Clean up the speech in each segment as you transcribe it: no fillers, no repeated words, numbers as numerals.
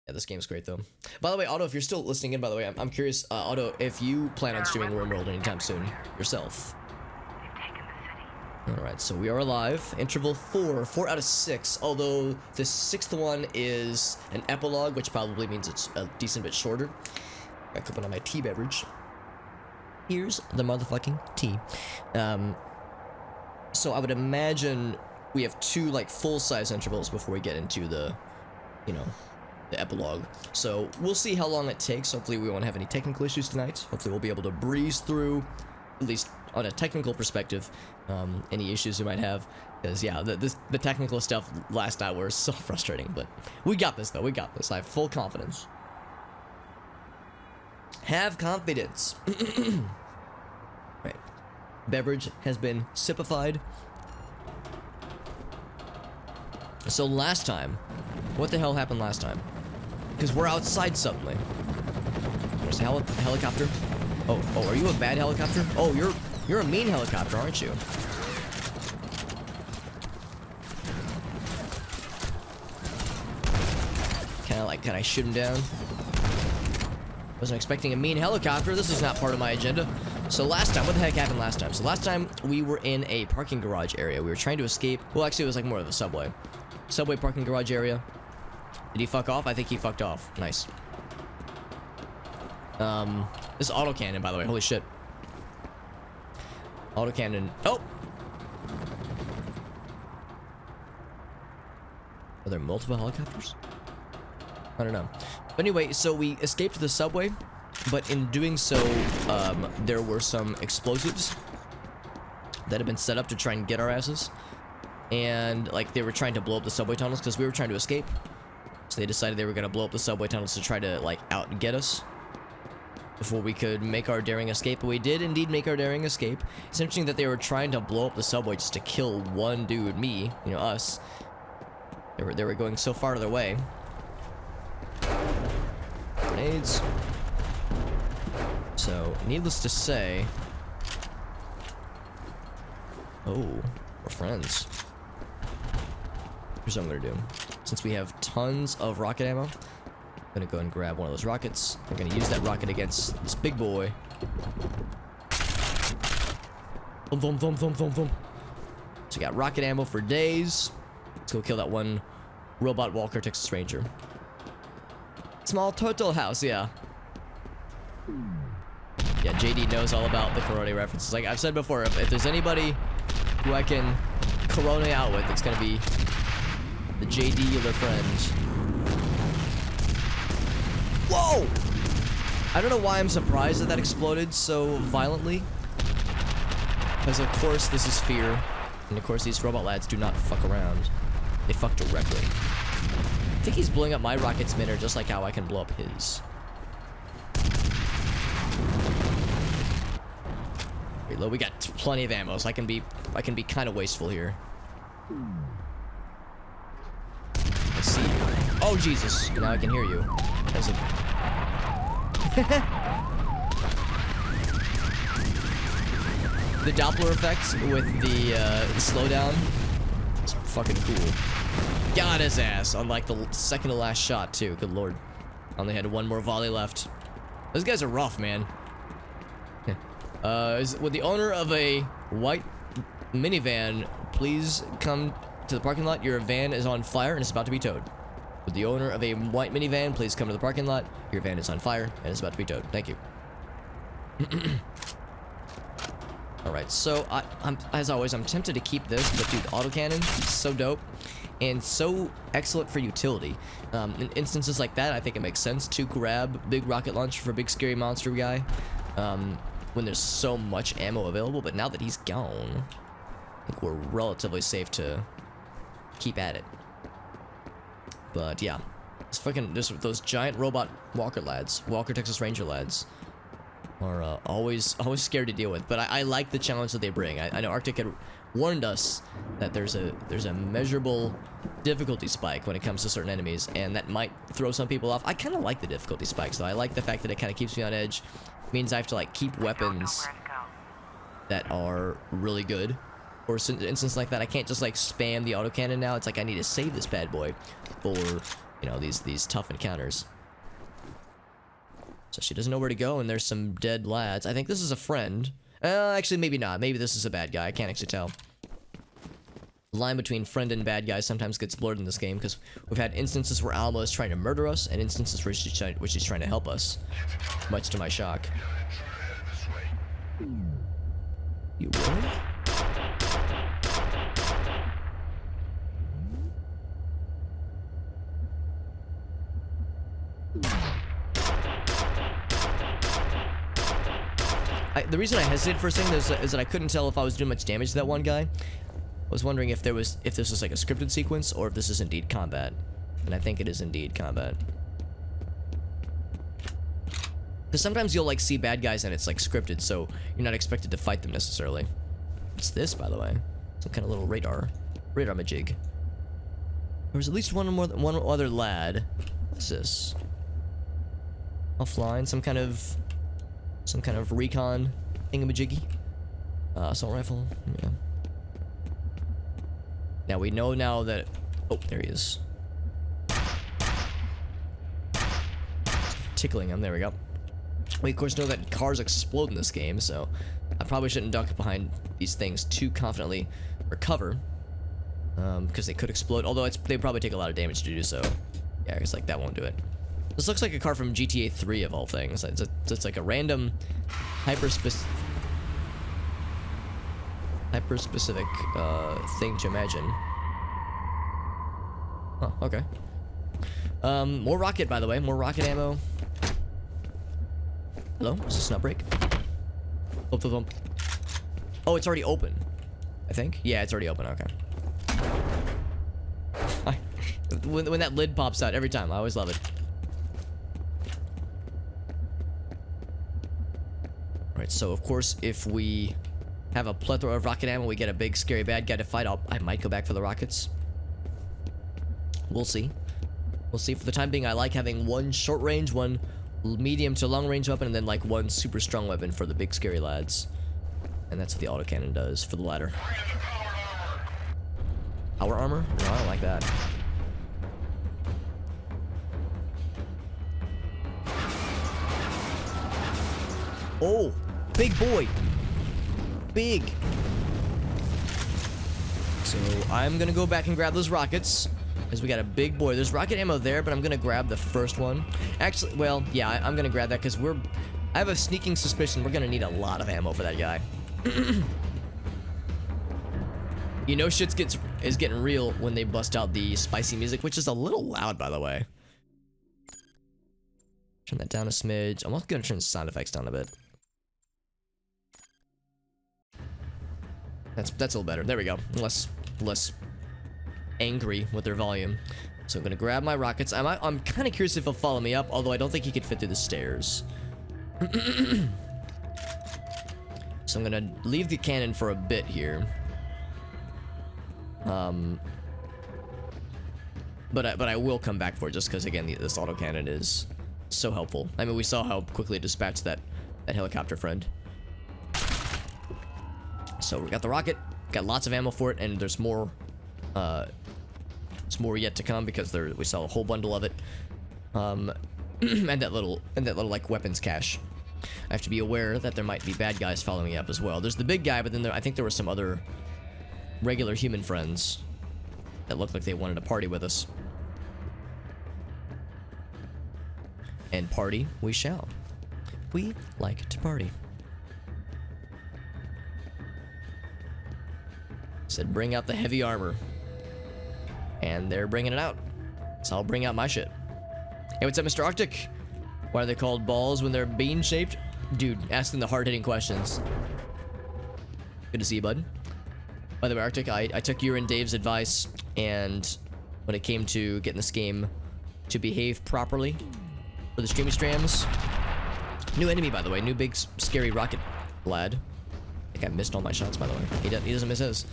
Yeah, this game's great though. By the way, Otto, if you're still listening in, by the way, I'm curious, Otto, if you plan on streaming RimWorld anytime soon yourself. Alright, so we are alive. Interval 4 out of 6, although the 6th one is an epilogue, which probably means it's a decent bit shorter. Got cupping on my tea beverage. Here's the motherfucking tea. So I would imagine we have 2 like full-size intervals before we get into the, you know, the epilogue. So we'll see how long it takes. Hopefully we won't have any technical issues tonight. Hopefully we'll be able to breeze through, at least on a technical perspective, any issues we might have. Because yeah, the technical stuff last night was so frustrating, but we got this though. We got this. I have full confidence. Have confidence. Right. Beverage has been sipified. So last time, what the hell happened last time? Because we're outside suddenly. There's a helicopter. Oh, are you a bad helicopter? Oh, you're a mean helicopter, aren't you? Can I shoot him down? Wasn't expecting a mean helicopter. This is not part of my agenda. So last time, what the heck happened last time? So last time we were in a parking garage area. We were trying to escape. Well, actually, it was like more of a subway parking garage area. Did he fuck off? I think he fucked off. Nice. This is autocannon, by the way. Holy shit. Autocannon. Oh! Are there multiple helicopters? I don't know. But anyway, so we escaped the subway, but in doing so, there were some explosives that had been set up to try and get our asses. And, like, they were trying to blow up the subway tunnels because we were trying to escape. So they decided they were going to blow up the subway tunnels to try to, like, out and get us before we could make our daring escape. But we did indeed make our daring escape. It's interesting that they were trying to blow up the subway just to kill one dude, me, you know, us. They were going so far to their way. Grenades. So, needless to say... Oh, we're friends. Here's what I'm gonna do. Since we have tons of rocket ammo, I'm gonna go and grab one of those rockets. I'm gonna use that rocket against this big boy. Boom, boom, boom, boom, boom, boom. So we got rocket ammo for days. Let's go kill that one robot Walker Texas Ranger. Small turtle house, yeah. Yeah, JD knows all about the karate references. Like I've said before, if there's anybody who I can karate out with, it's gonna be the JD of their friends. Whoa! I don't know why I'm surprised that exploded so violently. Because of course this is F.E.A.R. And of course these robot lads do not fuck around. They fuck directly. I think he's blowing up my rocket spinner just like how I can blow up his. Reload. We got plenty of ammo, so I can be kind of wasteful here. Let's see. Oh Jesus! Now I can hear you. There's a... the Doppler effect with the slowdown. It's fucking cool. Got his ass on like the second to last shot too. Good lord. Only had one more volley left. Those guys are rough, man. Would the owner of a white minivan please come to the parking lot? Your van is on fire and it's about to be towed. Would the owner of a white minivan please come to the parking lot? Your van is on fire and it's about to be towed. Thank you. Alright, so I'm as always, I'm tempted to keep this, but dude, autocannon is so dope and so excellent for utility. In instances like that, I think it makes sense to grab big rocket launcher for big scary monster guy when there's so much ammo available, but now that he's gone, I think we're relatively safe to keep at it. But yeah, it's fucking those giant robot Walker lads, Walker Texas Ranger lads, are always scared to deal with. But I like the challenge that they bring. I know Arctic had warned us that there's a measurable difficulty spike when it comes to certain enemies, and that might throw some people off. I kind of like the difficulty spikes though. I like the fact that it kind of keeps me on edge. It means I have to like keep weapons that are really good. Or instance like that, I can't just like spam the autocannon now. It's like I need to save this bad boy for you know, these tough encounters. So she doesn't know where to go, and there's some dead lads. I think this is a friend. Actually, maybe not. Maybe this is a bad guy. I can't actually tell. The line between friend and bad guy sometimes gets blurred in this game, because we've had instances where Alma is trying to murder us, and instances where she's trying to help us. Much to my shock. You really? The reason I hesitated for a second is that I couldn't tell if I was doing much damage to that one guy. I was wondering if this was like a scripted sequence or if this is indeed combat. And I think it is indeed combat. Because sometimes you'll like see bad guys and it's like scripted, so you're not expected to fight them necessarily. What's this, by the way? Some kind of little radar majig. There was at least one other lad. What's this? Offline, some kind of recon thingamajiggy. Assault rifle. Yeah. Now we know now that. Oh, there he is. Tickling him. There we go. We of course know that cars explode in this game, so I probably shouldn't duck behind these things too confidently or cover, because they could explode. Although they probably take a lot of damage to do so. Yeah, it's like that won't do it. This looks like a car from GTA 3 of all things. It's like a random hyper-specific thing to imagine. Oh, okay. More rocket, by the way. More rocket ammo. Hello? Is this not break? Bump, bump, bump. Oh, it's already open. I think. Yeah, it's already open. Okay. When that lid pops out every time, I always love it. Alright, so of course, if we have a plethora of rocket ammo, we get a big scary bad guy to fight, I might go back for the rockets. We'll see. We'll see. For the time being, I like having one short range, one medium to long range weapon, and then like one super strong weapon for the big scary lads. And that's what the autocannon does for the latter. Power armor? No, I don't like that. Oh, big boy. Big. So I'm gonna go back and grab those rockets, because we got a big boy. There's rocket ammo there, but I'm gonna grab the first one. Actually, well, yeah, I'm gonna grab that because I have a sneaking suspicion we're gonna need a lot of ammo for that guy. You know, shit is getting real when they bust out the spicy music, which is a little loud, by the way. Turn that down a smidge. I'm also gonna turn the sound effects down a bit. That's a little better. There we go. Less angry with their volume. So I'm gonna grab my rockets. I'm kind of curious if he'll follow me up, although I don't think he could fit through the stairs. So I'm gonna leave the cannon for a bit here. But I will come back for it, just because again this autocannon is so helpful. I mean, we saw how quickly it dispatched that helicopter friend. So we got the rocket, got lots of ammo for it, and there's more. It's more yet to come because we saw a whole bundle of it. And that little like weapons cache. I have to be aware that there might be bad guys following me up as well. There's the big guy, but then I think there were some other regular human friends that looked like they wanted to party with us. And party we shall. We like to party. Said bring out the heavy armor. And they're bringing it out. So I'll bring out my shit. Hey, what's up, Mr. Arctic? Why are they called balls when they're bean-shaped? Dude, asking the hard-hitting questions. Good to see you, bud. By the way, Arctic, I took your and Dave's advice, and when it came to getting this game to behave properly for the streamy streams. New enemy, by the way. New big, scary rocket lad. I think I missed all my shots, by the way. He doesn't miss his.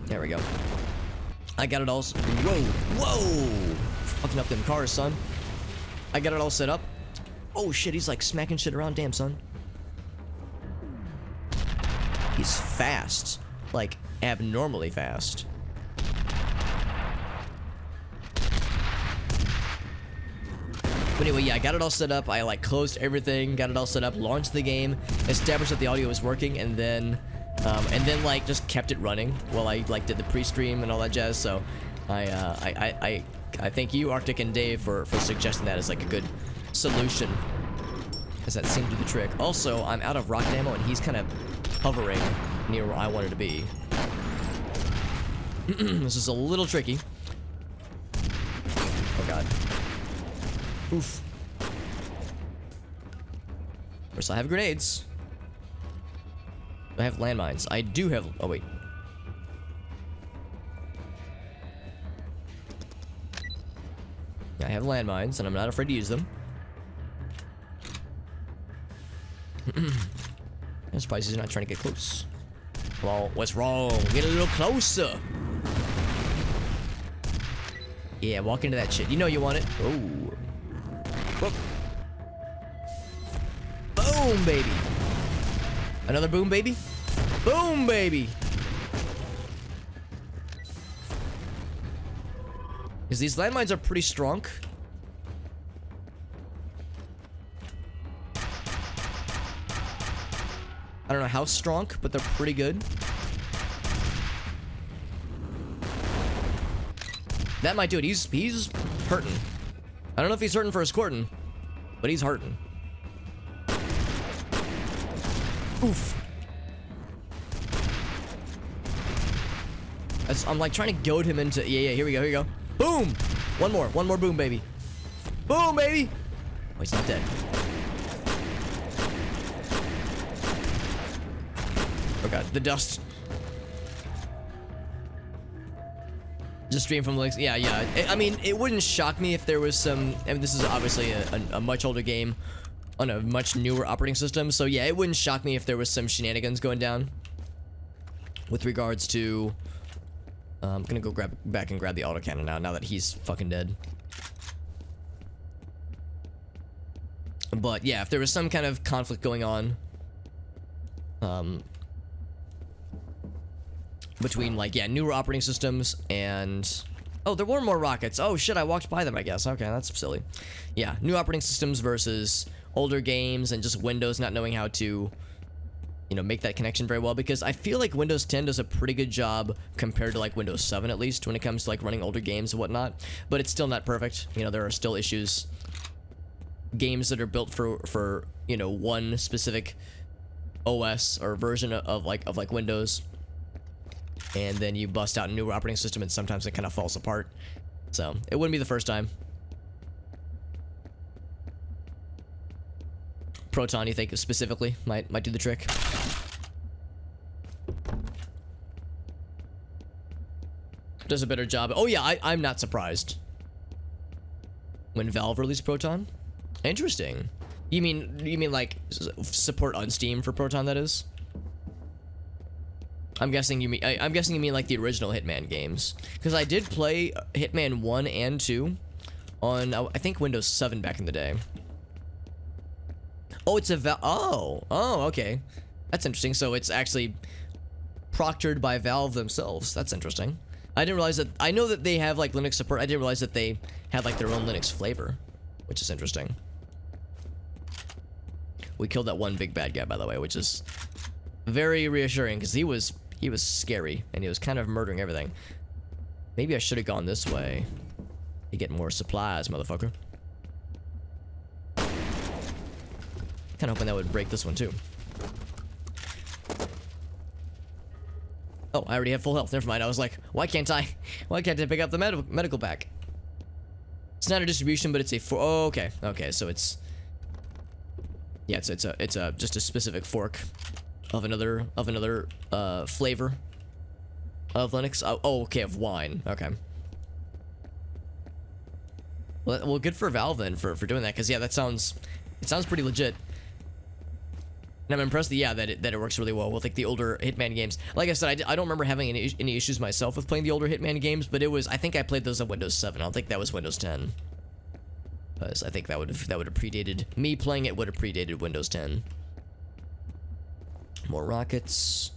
There we go. I got it all. Whoa! Fucking up them cars, son. I got it all set up. Oh shit, he's like smacking shit around. Damn, son. He's fast. Like, abnormally fast. But anyway, yeah, I got it all set up. I like closed everything, got it all set up, launched the game, established that the audio was working, and then like just kept it running while I like did the pre-stream and all that jazz. So I thank you, Arctic and Dave, for suggesting that as like a good solution, as that seemed to do the trick. Also, I'm out of rocket ammo, and he's kind of hovering near where I wanted to be. This is a little tricky. Oh god. Oof. Of course, I have grenades. I have landmines. I do have... Oh, wait. I have landmines, and I'm not afraid to use them. I'm surprised he's not trying to get close. Well, what's wrong? Get a little closer. Yeah, walk into that shit. You know you want it. Oh. Whoop. Boom, baby. Another boom, baby. Boom, baby. Because these landmines are pretty strong. I don't know how strong, but they're pretty good. That might do it. He's hurting. I don't know if he's hurting for his squirting, but he's hurting. Oof. I'm like trying to goad him into... Yeah, here we go, here we go. Boom! One more boom, baby. Boom, baby! Oh, he's not dead. Oh god, the dust. Just stream from links. Yeah. I mean, it wouldn't shock me if there was some... I mean, this is obviously a much older game on a much newer operating system. So yeah, it wouldn't shock me if there was some shenanigans going down with regards to... I'm gonna go back and grab the autocannon now that he's fucking dead. But yeah, if there was some kind of conflict going on, between like, yeah, newer operating systems and... Oh, there were more rockets. Oh shit, I walked by them, I guess. Okay, that's silly. Yeah, new operating systems versus older games and just Windows not knowing how to, you know, make that connection very well, because I feel like Windows 10 does a pretty good job compared to like Windows 7 at least when it comes to like running older games and whatnot, but it's still not perfect. You know, there are still issues. Games that are built for you know, one specific OS or version of like Windows, and then you bust out a newer operating system and sometimes it kind of falls apart. So it wouldn't be the first time. Proton, you think specifically might do the trick? Does a better job. Oh yeah, I'm not surprised when Valve released Proton. Interesting. You mean like support on Steam for Proton, that is? I'm guessing you mean like the original Hitman games, because I did play Hitman 1 and 2 on I think Windows 7 back in the day. Oh, it's a oh, okay. That's interesting. So it's actually proctored by Valve themselves. That's interesting. I didn't realize that. I know that they have like Linux support. I didn't realize that they had like their own Linux flavor, which is interesting. We killed that one big bad guy, by the way, which is very reassuring, because he was scary and he was kind of murdering everything. Maybe I should have gone this way to get more supplies, motherfucker. Kind of hoping that would break this one too. Oh, I already have full health. Never mind. I was like, why can't I pick up the medical pack? It's not a distribution, but it's a oh, okay. Okay, so it's... Yeah, it's a just a specific fork of another flavor of Linux. Oh, okay, of wine. Okay. Well, good for Valve then for doing that, because yeah, it sounds pretty legit. And I'm impressed that, yeah, that it works really well with like the older Hitman games. Like I said, I don't remember having any issues myself with playing the older Hitman games, but I think I played those on Windows 7. I don't think that was Windows 10. Because I think that would have predated me playing it. Would have predated Windows 10. More rockets,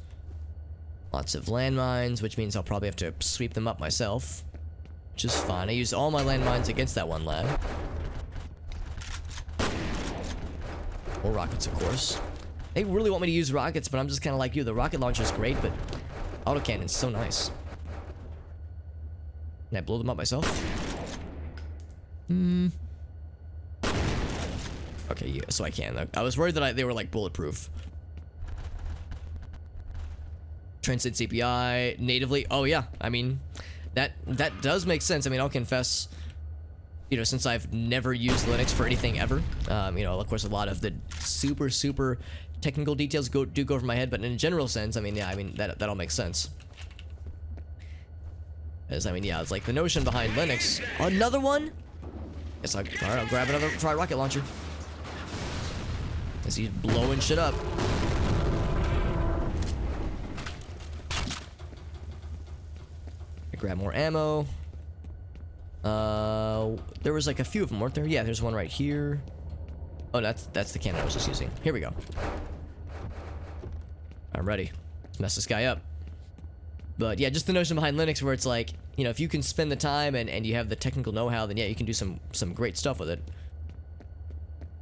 lots of landmines, which means I'll probably have to sweep them up myself, which is fine. I used all my landmines against that one lad. Or rockets, of course. They really want me to use rockets, but I'm just kind of like you. The rocket launcher is great, but autocannon's so nice. Can I blow them up myself? Okay, yeah, so I can. I was worried that they were like bulletproof. Translate CPI natively. Oh yeah, I mean, that does make sense. I mean, I'll confess, you know, since I've never used Linux for anything ever, you know, of course, a lot of the super technical details do go over my head, but in a general sense, I mean, yeah, I mean, that all makes sense. As I mean, yeah, it's like the notion behind Linux. Another one? Guess all right, I'll grab another try rocket launcher. As he's blowing shit up. I grab more ammo. There was like a few of them, weren't there? Yeah, there's one right here. Oh, that's the cannon I was just using. Here we go. I'm ready. Let's mess this guy up. But yeah, just the notion behind Linux where it's like, you know, if you can spend the time and you have the technical know-how, then yeah, you can do some great stuff with it.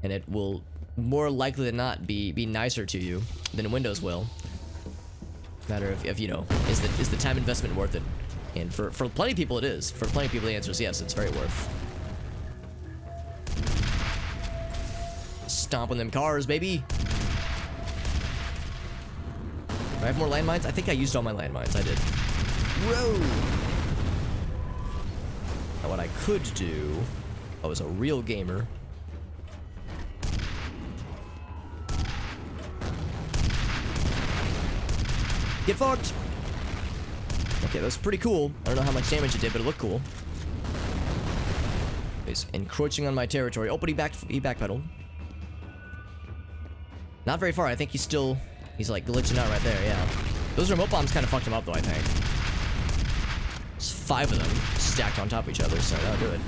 And it will more likely than not be nicer to you than Windows will. Matter of you know, is the time investment worth it? And for plenty of people it is. For plenty of people the answer is yes, it's very worth. Stomping them cars, baby. Do I have more landmines? I think I used all my landmines. I did. Whoa! Now what I could do, I was a real gamer. Get fucked! Okay, that was pretty cool. I don't know how much damage it did, but it looked cool. He's encroaching on my territory. Oh, but he backpedaled. Not very far. I think he's like glitching out right there, yeah. Those remote bombs kind of fucked him up though, I think. There's 5 of them stacked on top of each other, so that'll do it.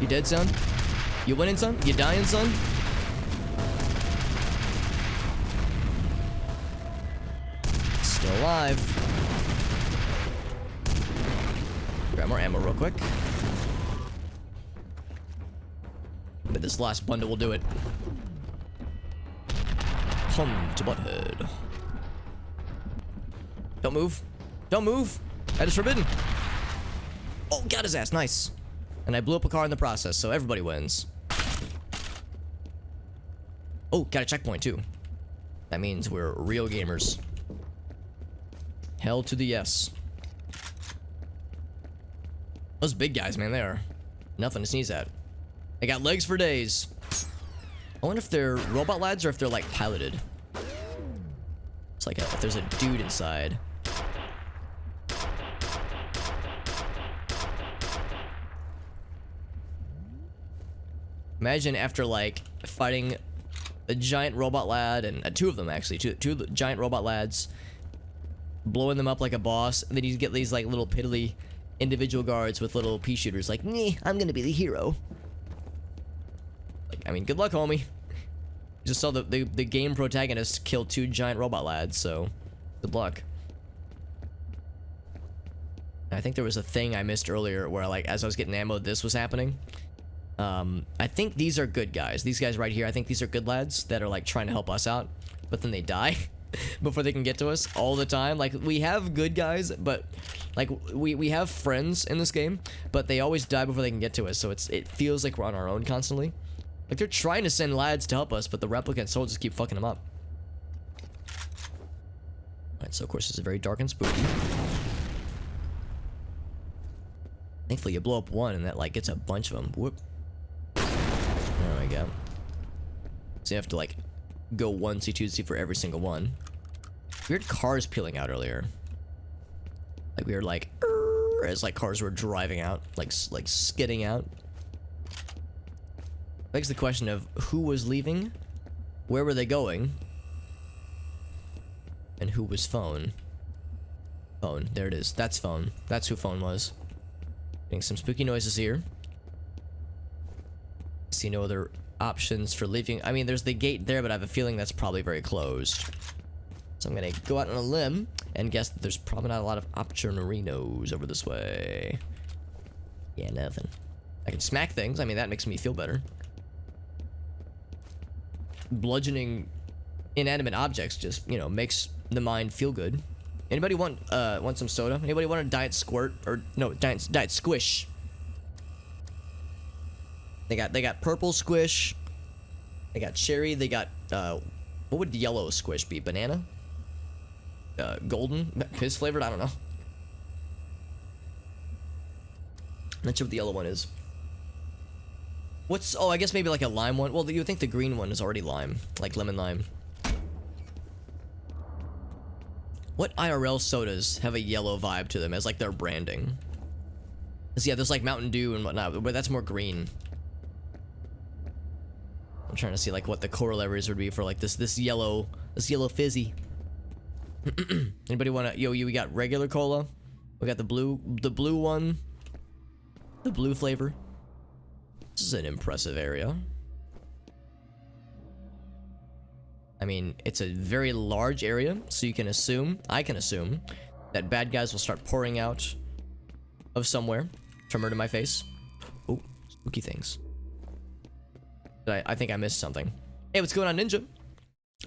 You dead, son? You winning, son? You dying, son? Still alive. Grab more ammo real quick. But this last bundle will do it. Come to Butthead. Don't move. Don't move. That is forbidden. Oh, got his ass. Nice. And I blew up a car in the process, so everybody wins. Oh, got a checkpoint too. That means we're real gamers. Hell to the yes. Those big guys, man, they are nothing to sneeze at. They got legs for days. I wonder if they're robot lads or if they're like piloted. It's like if there's a dude inside. Imagine after like fighting a giant robot lad and 2 of them actually, two giant robot lads, blowing them up like a boss, and then you get these like little piddly individual guards with little pea shooters like, "Nee, I'm gonna be the hero." Like, I mean, good luck, homie. You just saw the game protagonist kill 2 giant robot lads, so good luck. I think there was a thing I missed earlier where like as I was getting ammo, this was happening. I think these are good guys. These guys right here, I think these are good lads that are like trying to help us out, but then they die before they can get to us all the time. Like, we have good guys, but like we have friends in this game, but they always die before they can get to us, so it feels like we're on our own constantly. Like, they're trying to send lads to help us, but the replicant soldiers keep fucking them up. Alright, so of course it's very dark and spooky. Thankfully you blow up one and that like gets a bunch of them. Whoop. There we go. So you have to like go 1C, 2C for every single one. Weird cars peeling out earlier. Like we were like, as like cars were driving out, like skidding out. Begs the question of who was leaving, where were they going, and who was phone. Phone, there it is. That's phone. That's who phone was. Getting some spooky noises here. See no other options for leaving. I mean, there's the gate there, but I have a feeling that's probably very closed. So I'm gonna go out on a limb and guess that there's probably not a lot of opportuninos over this way. Yeah, nothing. I can smack things. I mean, that makes me feel better. Bludgeoning inanimate objects just, you know, makes the mind feel good. Anybody want some soda? Anybody want a diet squirt? Or no, diet squish? They got purple squish. They got cherry. They got what would yellow squish be? Banana? Golden? Piss flavored? I don't know. Not sure what the yellow one is. What's... Oh, I guess maybe like a lime one. Well, you would think the green one is already lime. Like lemon lime. What IRL sodas have a yellow vibe to them as like their branding? 'Cause yeah, there's like Mountain Dew and whatnot, but that's more green. I'm trying to see like what the corollaries would be for like this yellow fizzy. Anybody want to... Yo, we got regular cola. We got the blue one. The blue flavor. This is an impressive area. I mean, it's a very large area, so you can assume, I can assume, that bad guys will start pouring out of somewhere to murder my face. Oh, spooky things. I think I missed something. Hey, what's going on, Ninja?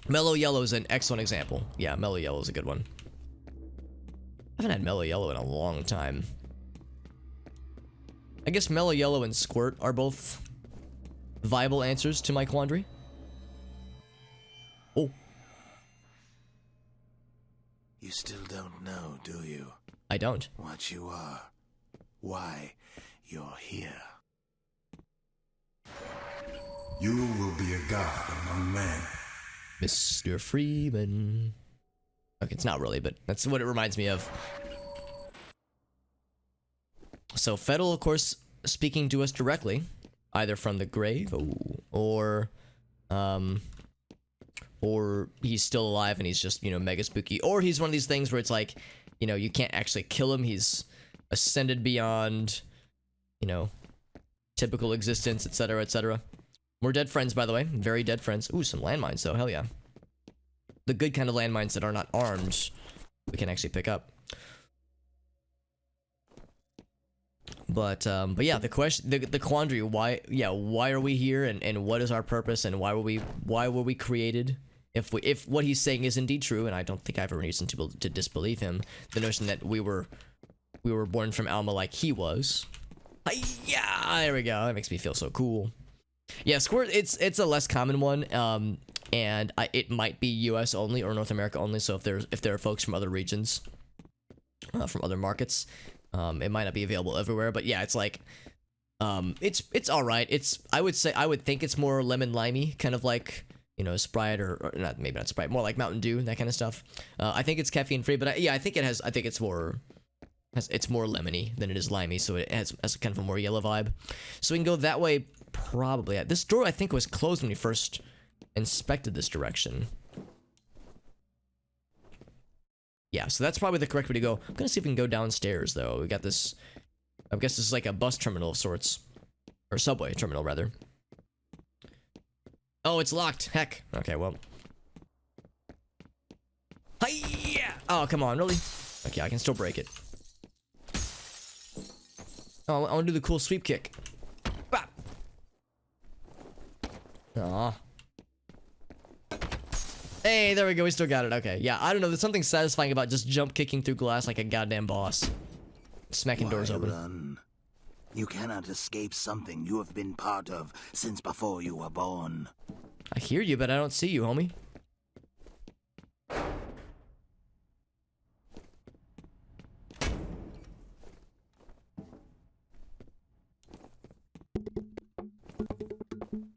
Mellow Yellow is an excellent example. Yeah, Mellow Yellow is a good one. I haven't had Mellow Yellow in a long time. I guess Mellow Yellow and Squirt are both viable answers to my quandary. Oh. You still don't know, do you? I don't. What you are. Why you're here. You will be a god among men. Mr. Freeman. Okay, it's not really, but that's what it reminds me of. So Fettel, of course, speaking to us directly, either from the grave, or he's still alive and he's just, you know, mega spooky, or he's one of these things where it's like, you know, you can't actually kill him. He's ascended beyond, you know, typical existence, etc., etc. We're dead friends, by the way. Very dead friends. Ooh, some landmines, though. Hell yeah. The good kind of landmines that are not armed, we can actually pick up. But yeah, the question, the quandary, why are we here, and what is our purpose, and why were we created? If what he's saying is indeed true, and I don't think I have a reason to disbelieve him, the notion that we were born from Alma like he was. Yeah, there we go. That makes me feel so cool. Yeah, Squirt, it's a less common one, and it might be U.S. only or North America only. So if there are folks from other regions, from other markets, it might not be available everywhere. But yeah, it's like, it's all right. I would think it's more lemon limey, kind of like, you know, Sprite or not, maybe not Sprite, more like Mountain Dew, that kind of stuff. I think it's caffeine free, but yeah, I think it's more lemony than it is limey, so it has kind of a more yellow vibe. So we can go that way, probably. This door, I think, was closed when we first inspected this direction. Yeah, so that's probably the correct way to go. I'm gonna see if we can go downstairs, though. We got this... I guess this is like a bus terminal of sorts. Or subway terminal, rather. Oh, it's locked. Heck. Okay, well. Hi-ya! Oh, come on, really? Okay, I can still break it. Oh, I want to do the cool sweep kick. Bop. Aw. Hey, there we go. We still got it. Okay, yeah, I don't know. There's something satisfying about just jump kicking through glass like a goddamn boss. Smacking doors open. Run? You cannot escape something you have been part of since before you were born. I hear you, but I don't see you, homie.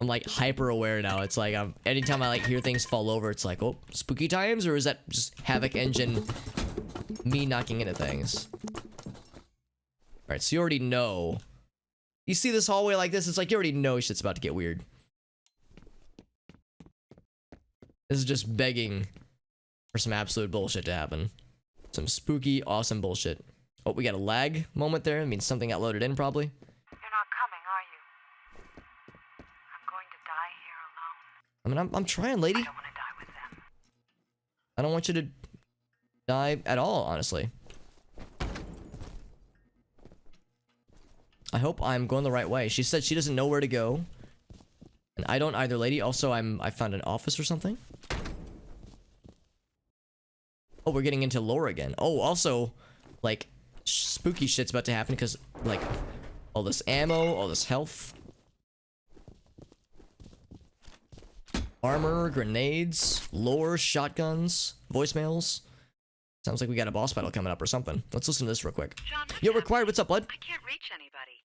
I'm like hyper aware now. It's like anytime I like hear things fall over, it's like, oh, spooky times, or is that just Havoc Engine me knocking into things? All right, so you already know. You see this hallway like this, it's like you already know shit's about to get weird. This is just begging for some absolute bullshit to happen. Some spooky, awesome bullshit. Oh, we got a lag moment there. It means something got loaded in, probably. You're not coming, are you? I'm going to die here alone. I mean, I'm trying, lady. I don't want to die with them. I don't want you to die at all, honestly. I hope I'm going the right way. She said she doesn't know where to go. And I don't either, lady. Also, I found an office or something. Oh, we're getting into lore again. Oh, also, like, spooky shit's about to happen because, like, all this ammo, all this health. Armor, grenades, lore, shotguns, voicemails. Sounds like we got a boss battle coming up or something. Let's listen to this real quick. John, Yo, Required, what's up, bud? I can't reach anybody.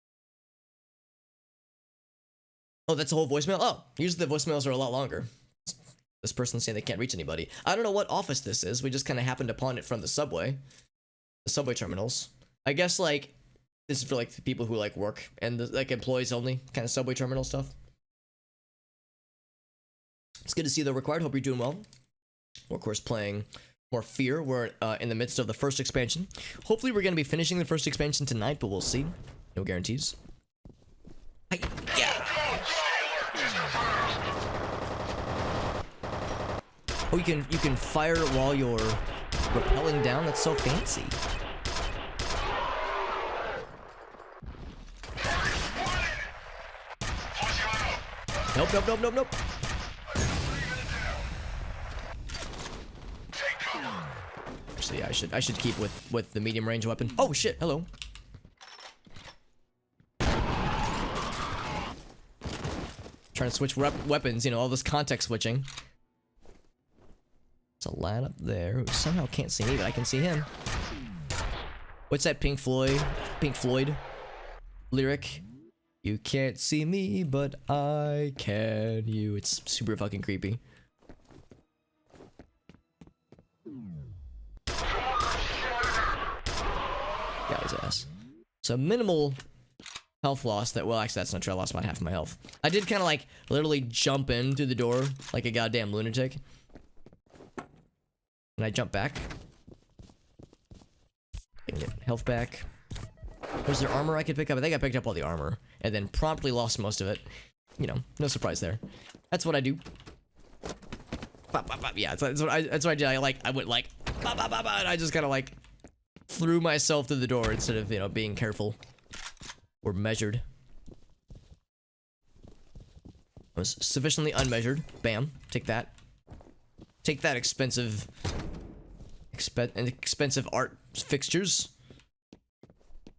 Oh, that's the whole voicemail? Oh, usually the voicemails are a lot longer. This person's saying they can't reach anybody. I don't know what office this is. We just kind of happened upon it from the subway. The subway terminals. I guess, like, this is for, like, the people who, like, work and, the, like, employees only kind of subway terminal stuff. It's good to see the Required. Hope you're doing well. We're, of course, playing more F.E.A.R. We're in the midst of the first expansion. Hopefully, we're going to be finishing the first expansion tonight, but we'll see. No guarantees. Hi. Yeah. Oh, you can fire while you're rappelling down. That's so fancy. Nope, nope, nope, nope, nope. Actually, I should keep with the medium range weapon. Oh shit! Hello. Trying to switch weapons. You know, all this context switching. There's a lad up there who somehow can't see me, but I can see him. What's that Pink Floyd lyric? You can't see me, but I can you. It's super fucking creepy. Got his ass. So minimal health loss that, well, actually that's not true. I lost about half of my health. I did kind of like literally jump in through the door like a goddamn lunatic. And I jump back. I can get health back. Was there armor I could pick up? I think I picked up all the armor. And then promptly lost most of it. You know, no surprise there. That's what I do. Bop, bop, bop. Yeah, that's what I did. I went like, bop, bop, bop, bop, and I just kind of like threw myself through the door instead of, you know, being careful. Or measured. I was sufficiently unmeasured. Bam. Take that. Take that, expensive art fixtures.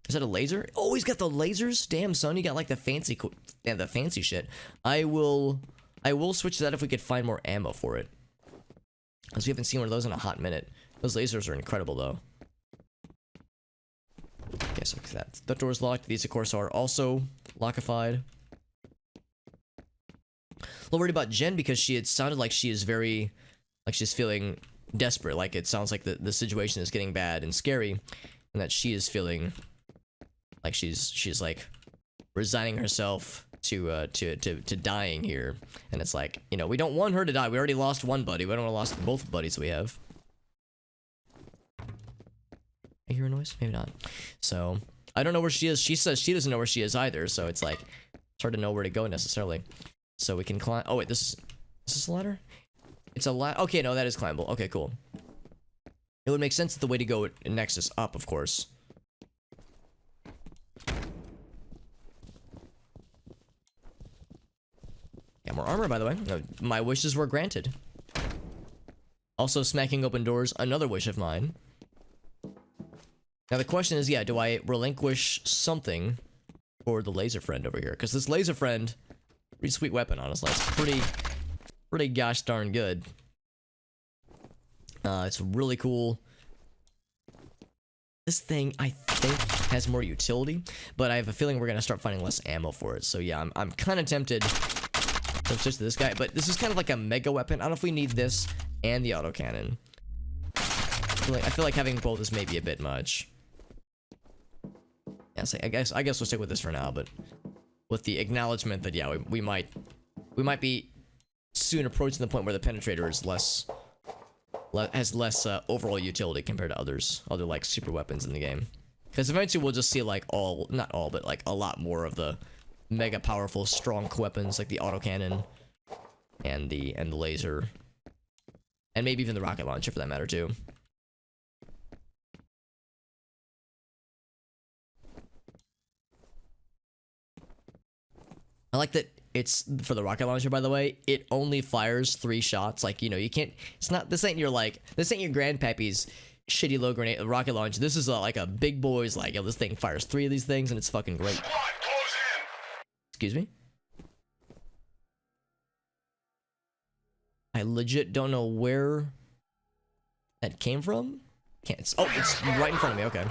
Is that a laser? Oh, he's got the lasers. Damn, son, you got like the fancy, the fancy shit. I will switch to that if we could find more ammo for it, because we haven't seen one of those in a hot minute. Those lasers are incredible, though. Okay, so that door's locked. These, of course, are also lockified. A little worried about Jen because she had sounded like she is very, like she's feeling desperate. Like it sounds like the situation is getting bad and scary, and that she is feeling like she's like resigning herself to dying here. And it's like, you know, we don't want her to die. We already lost one buddy. We don't want to lose both buddies we have. I hear a noise? Maybe not. So I don't know where she is. She says she doesn't know where she is either. So it's like it's hard to know where to go necessarily. So we can climb. Oh wait, is this a ladder? It's a ladder. Okay, no, that is climbable. Okay, cool. It would make sense that the way to go next is up, of course. Got more armor, by the way. My wishes were granted. Also, smacking open doors, another wish of mine. Now the question is, yeah, do I relinquish something for the laser friend over here? Because this laser friend, pretty sweet weapon, honestly. It's pretty gosh darn good. It's really cool. This thing, I think, has more utility, but I have a feeling we're gonna start finding less ammo for it. So yeah, I'm kind of tempted to switch to this guy, but this is kind of like a mega weapon. I don't know if we need this and the autocannon. I feel like having both is maybe a bit much. Yeah, so I guess we'll stick with this for now, but with the acknowledgement that yeah, we might be soon approaching the point where the penetrator is has less overall utility compared to other like super weapons in the game. Because eventually we'll just see like not all, but like a lot more of the mega powerful strong weapons like the autocannon and the laser. And maybe even the rocket launcher for that matter too. I like that it's for the rocket launcher, by the way, it only fires 3 shots. Like, you know, you can't, it's not, this ain't your grandpappy's shitty low grenade rocket launcher. This is like a big boy's, like, yo, this thing fires 3 of these things and it's fucking great. Excuse me? I legit don't know where that came from. Oh, it's right in front of me. Okay.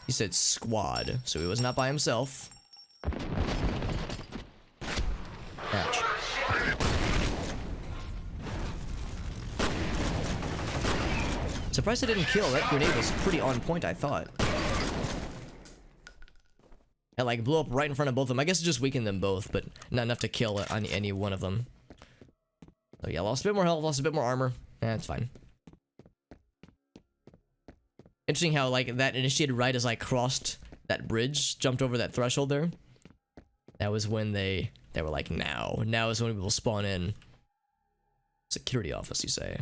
He said squad, so he was not by himself. Ouch. Surprised I didn't kill. That grenade was pretty on point, I thought. It like blew up right in front of both of them. I guess it just weakened them both, but not enough to kill on any one of them. So yeah, lost a bit more health, lost a bit more armor. It's fine. Interesting how like that initiated right as I crossed that bridge, jumped over that threshold there. That was when they were like, now is when people spawn in. Security office, you say?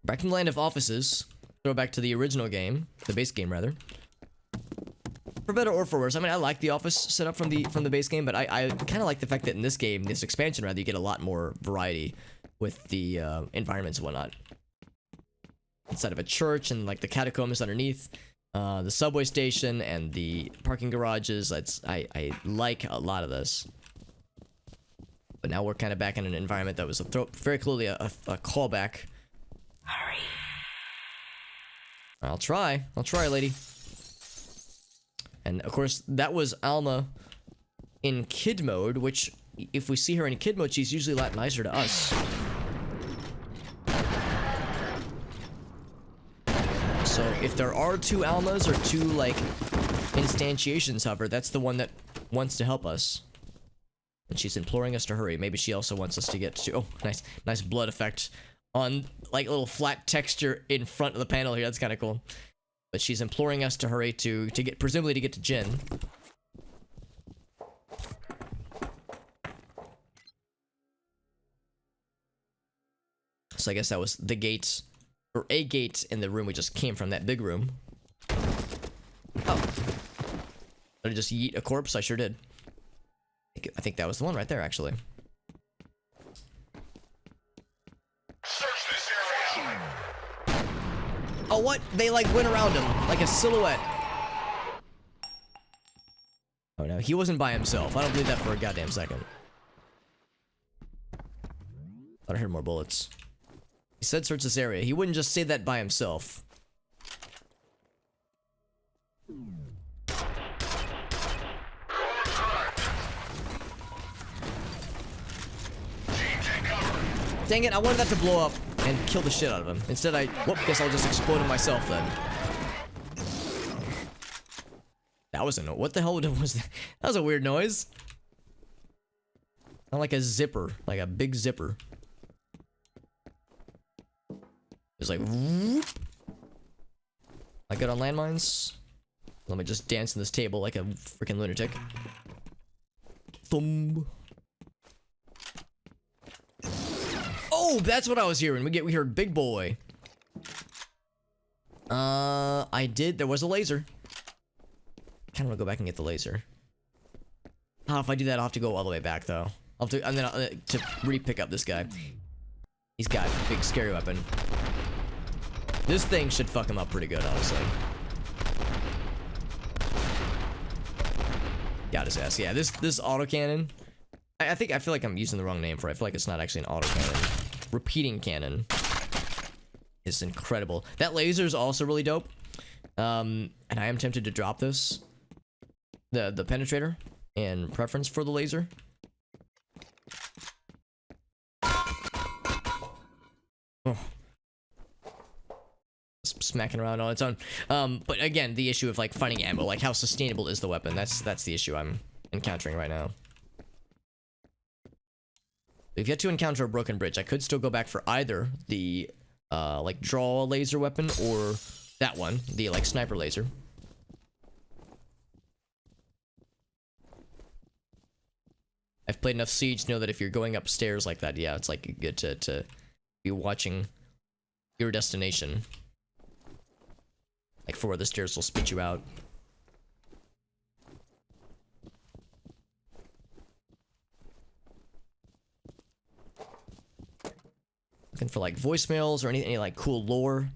Back in the land of offices. Throw back to the original game, the base game rather. For better or for worse. I mean, I like the office setup from the base game, but I kind of like the fact that in this game, this expansion rather, you get a lot more variety with the environments and whatnot. Inside of a church and like the catacombs underneath, the subway station and the parking garages. I like a lot of this. But now we're kind of back in an environment that was very clearly a callback. Hurry. I'll try, lady. And of course, that was Alma in kid mode, which if we see her in kid mode, she's usually a lot nicer to us. So if there are 2 Almas or 2 like instantiations of her, that's the one that wants to help us. And she's imploring us to hurry. Maybe she also wants us to get to, oh, nice blood effect on like a little flat texture in front of the panel here. That's kind of cool. But she's imploring us to hurry to get, presumably to get to Jin. So I guess that was the gate, or a gate in the room we just came from, that big room. Oh. Did I just yeet a corpse? I sure did. I think that was the one right there, actually. Search this area. Oh, what? They like went around him like a silhouette. Oh no, he wasn't by himself. I don't believe that for a goddamn second. Thought I heard more bullets. He said search this area. He wouldn't just say that by himself. Dang it, I wanted that to blow up and kill the shit out of him. Instead guess I'll just explode him myself then. That was what the hell was that? That was a weird noise. Not like a zipper, like a big zipper. It's like, whoop. I good on landmines? Let me just dance in this table like a freaking lunatic. Thumb. Oh, that's what I was hearing. We heard big boy. I did. There was a laser. Kind of want to go back and get the laser. Oh, if I do that, I'll have to go all the way back though. I'll have to, and then to re-pick up this guy. He's got a big scary weapon. This thing should fuck him up pretty good, honestly. Got his ass. Yeah, this autocannon. I feel like I'm using the wrong name for it. I feel like it's not actually an autocannon. Repeating cannon is incredible. That laser is also really dope. And I am tempted to drop this. The penetrator and preference for the laser. Oh. Smacking around on its own. But again, the issue of like finding ammo, like how sustainable is the weapon? That's the issue I'm encountering right now. We've yet to encounter a broken bridge. I could still go back for either the like draw laser weapon or that one, the like sniper laser. I've played enough Siege to know that if you're going upstairs like that, yeah, it's like good to be watching your destination. Like for where the stairs will spit you out. Looking for like voicemails or any like cool lore.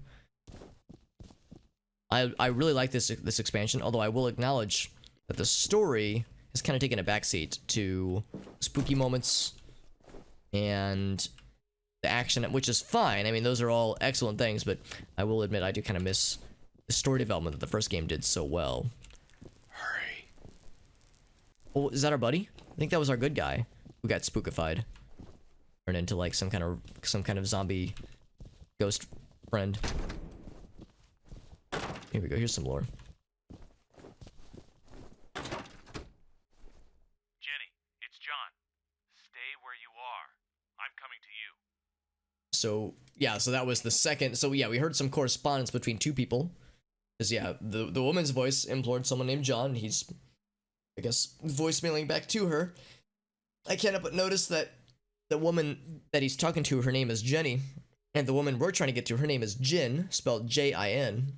I really like this expansion, although I will acknowledge that the story has kind of taken a backseat to spooky moments and the action, which is fine. I mean, those are all excellent things, but I will admit I do kind of miss the story development that the first game did so well. Hurry. Oh, is that our buddy? I think that was our good guy who got spookified. Turned into like some kind of zombie ghost friend. Here we go, here's some lore. Jenny, it's John. Stay where you are. I'm coming to you. So, yeah, so that was the second. So, yeah, we heard some correspondence between two people. Because, yeah, the woman's voice implored someone named John. And he's, I guess, voicemailing back to her. I can't help but notice that the woman that he's talking to, her name is Jenny. And the woman we're trying to get to, her name is Jin, spelled J-I-N.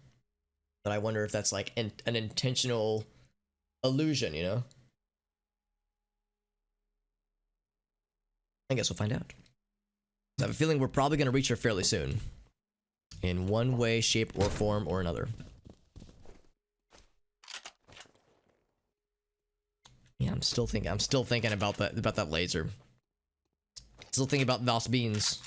But I wonder if that's like an intentional illusion, you know? I guess we'll find out. I have a feeling we're probably going to reach her fairly soon. In one way, shape, or form, or another. Yeah, I'm still thinking about that laser. Still thinking about those beans.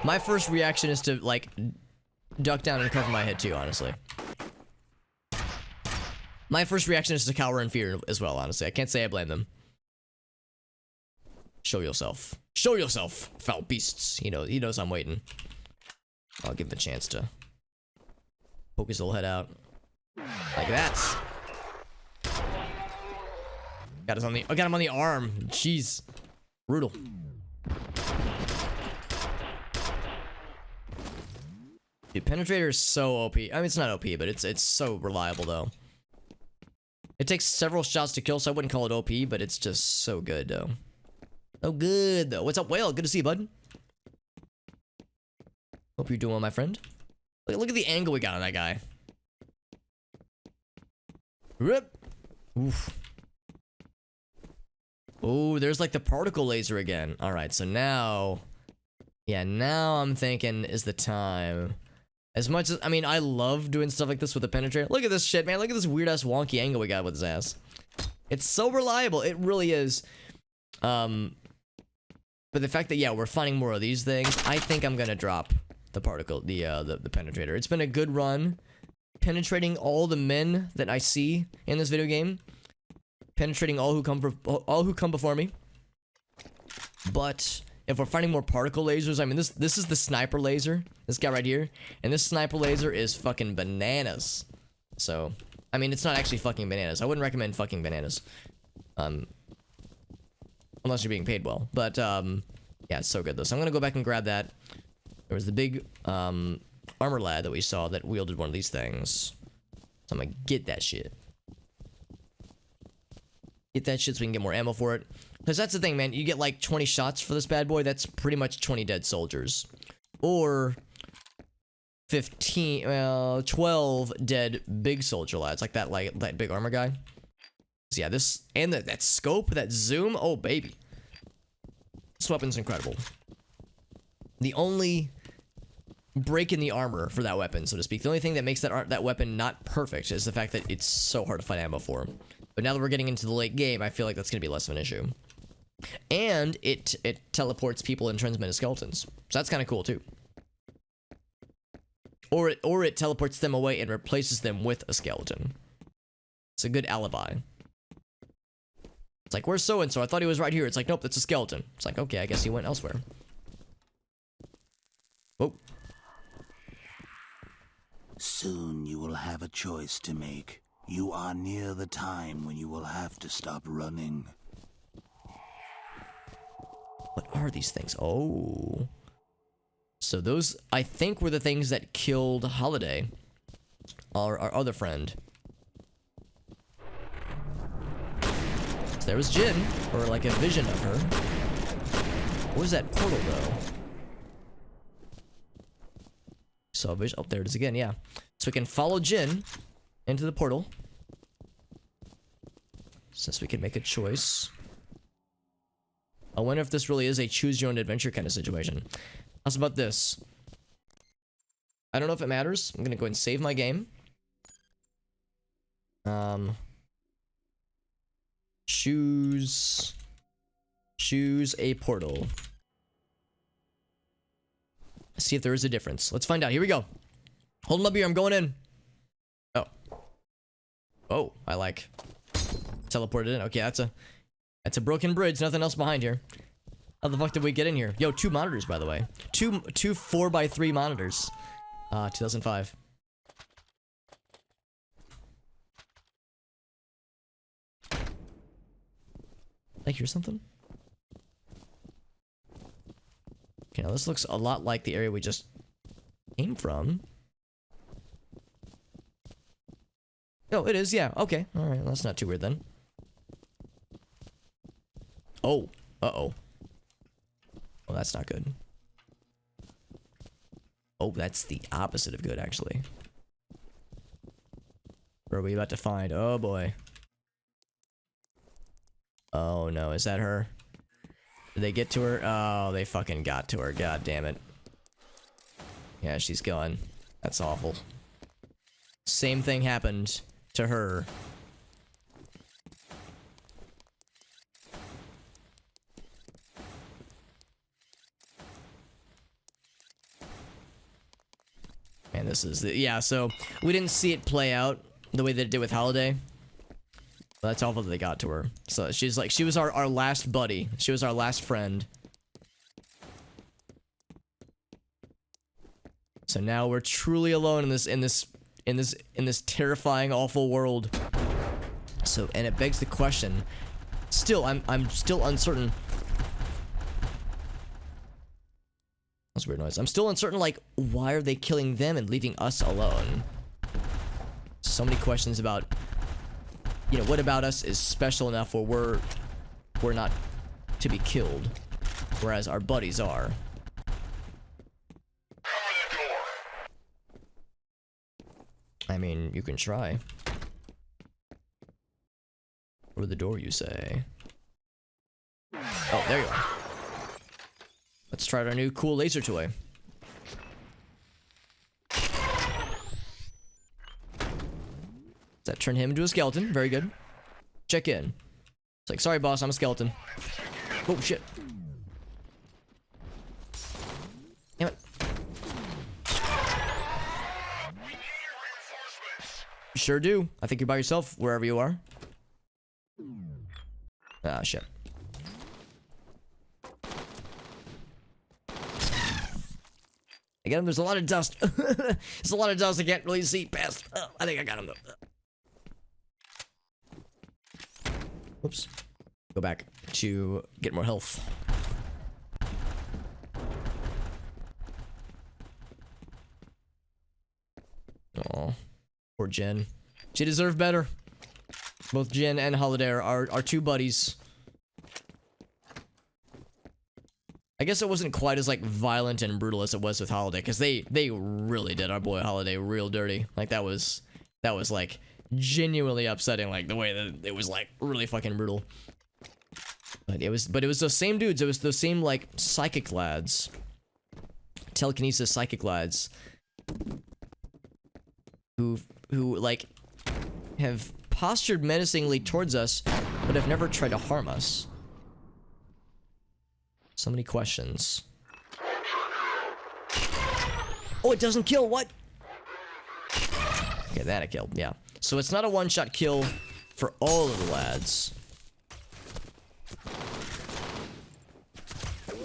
My first reaction is to, like, duck down and cover my head, too, honestly. My first reaction is to cower in fear as well, honestly. I can't say I blame them. Show yourself. Show yourself, foul beasts. He knows I'm waiting. I'll give him a chance to poke his little head out. Like that. Got him on the arm. Jeez. Brutal. Dude, Penetrator is so OP. I mean, it's not OP, but it's so reliable, though. It takes several shots to kill, so I wouldn't call it OP, but it's just so good, though. So good, though. What's up, Whale? Good to see you, bud. Hope you're doing well, my friend. Look at the angle we got on that guy. Rip. Oof. Oh, there's like the particle laser again. Alright, so now... Yeah, now I'm thinking is the time. As much as, I mean, I love doing stuff like this with the penetrator. Look at this shit, man. Look at this weird-ass wonky angle we got with his ass. It's so reliable. It really is. But the fact that, yeah, we're finding more of these things, I think I'm gonna drop the particle, the penetrator. It's been a good run. Penetrating all the men that I see in this video game. Penetrating all who come before me. But... if we're finding more particle lasers, I mean, this is the sniper laser. This guy right here. And this sniper laser is fucking bananas. So, I mean, it's not actually fucking bananas. I wouldn't recommend fucking bananas. Unless you're being paid well. But, yeah, it's so good, though. So I'm gonna go back and grab that. There was the big, armor lad that we saw that wielded one of these things. So I'm gonna get that shit. Get that shit so we can get more ammo for it. Because that's the thing, man. You get like 20 shots for this bad boy. That's pretty much 20 dead soldiers. Or 12 dead big soldier lads. Like that big armor guy. So yeah, this... and that scope, that zoom. Oh, baby. This weapon's incredible. The only break in the armor for that weapon, so to speak. The only thing that makes that weapon not perfect is the fact that it's so hard to find ammo for. But now that we're getting into the late game, I feel like that's going to be less of an issue. And it teleports people and turns them into skeletons. So that's kind of cool too. Or it teleports them away and replaces them with a skeleton. It's a good alibi. It's like, where's so-and-so? I thought he was right here. It's like, nope, that's a skeleton. It's like, okay, I guess he went elsewhere. Oh. Soon you will have a choice to make. You are near the time when you will have to stop running. What are these things? Oh. So those, I think, were the things that killed Holiday, our other friend. So there was Jin, or like a vision of her. What was that portal though? So a vision. Oh, there it is again. Yeah. So we can follow Jin into the portal. Since we can make a choice. I wonder if this really is a choose your own adventure kind of situation. How's about this? I don't know if it matters. I'm gonna go ahead and save my game. Choose a portal. See if there is a difference. Let's find out. Here we go. Hold them up here. I'm going in. Oh. Oh, I like teleported in. Okay, that's a broken bridge. Nothing else behind here. How the fuck did we get in here? Yo, 2 monitors, by the way. Two 4x3 monitors. 2005. I hear something? Okay, now this looks a lot like the area we just came from. Oh, it is, yeah. Okay. Alright, well, that's not too weird then. Oh. Uh-oh. Well, that's not good. Oh, that's the opposite of good, actually. What are we about to find? Oh, boy. Oh, no. Is that her? Did they get to her? Oh, they fucking got to her. God damn it. Yeah, she's gone. That's awful. Same thing happened to her. And this is the, yeah, so we didn't see it play out the way that it did with Holiday. But that's awful that they got to her. So she's like, she was our last buddy. She was our last friend. So now we're truly alone in this terrifying, awful world. So, and it begs the question. Still, I'm still uncertain. That's a weird noise. I'm still uncertain, like, why are they killing them and leaving us alone? So many questions about, you know, what about us is special enough where we're not to be killed, whereas our buddies are. Cover the door. I mean, you can try. Over the door, you say. Oh, there you are. Let's try our new cool laser toy. Does that turn him into a skeleton? Very good. Check in. It's like, sorry boss, I'm a skeleton. Oh shit. Damn it. We need reinforcements. You sure do. I think you're by yourself wherever you are. Ah, shit. Again, there's a lot of dust. There's a lot of dust I can't really see past. I think I got him though. Whoops. Go back to get more health. Aw. Poor Jen. She deserved better. Both Jen and Holiday are our two buddies. I guess it wasn't quite as, like, violent and brutal as it was with Holiday, because they really did our boy Holiday real dirty. Like, that was, like, genuinely upsetting, like, the way that it was, like, really fucking brutal. But it was those same dudes, it was those same, like, psychic lads. Telekinesis psychic lads. Who, like, have postured menacingly towards us, but have never tried to harm us. So many questions. Oh, it doesn't kill, what? Okay, that it killed, yeah. So it's not a one-shot kill for all of the lads.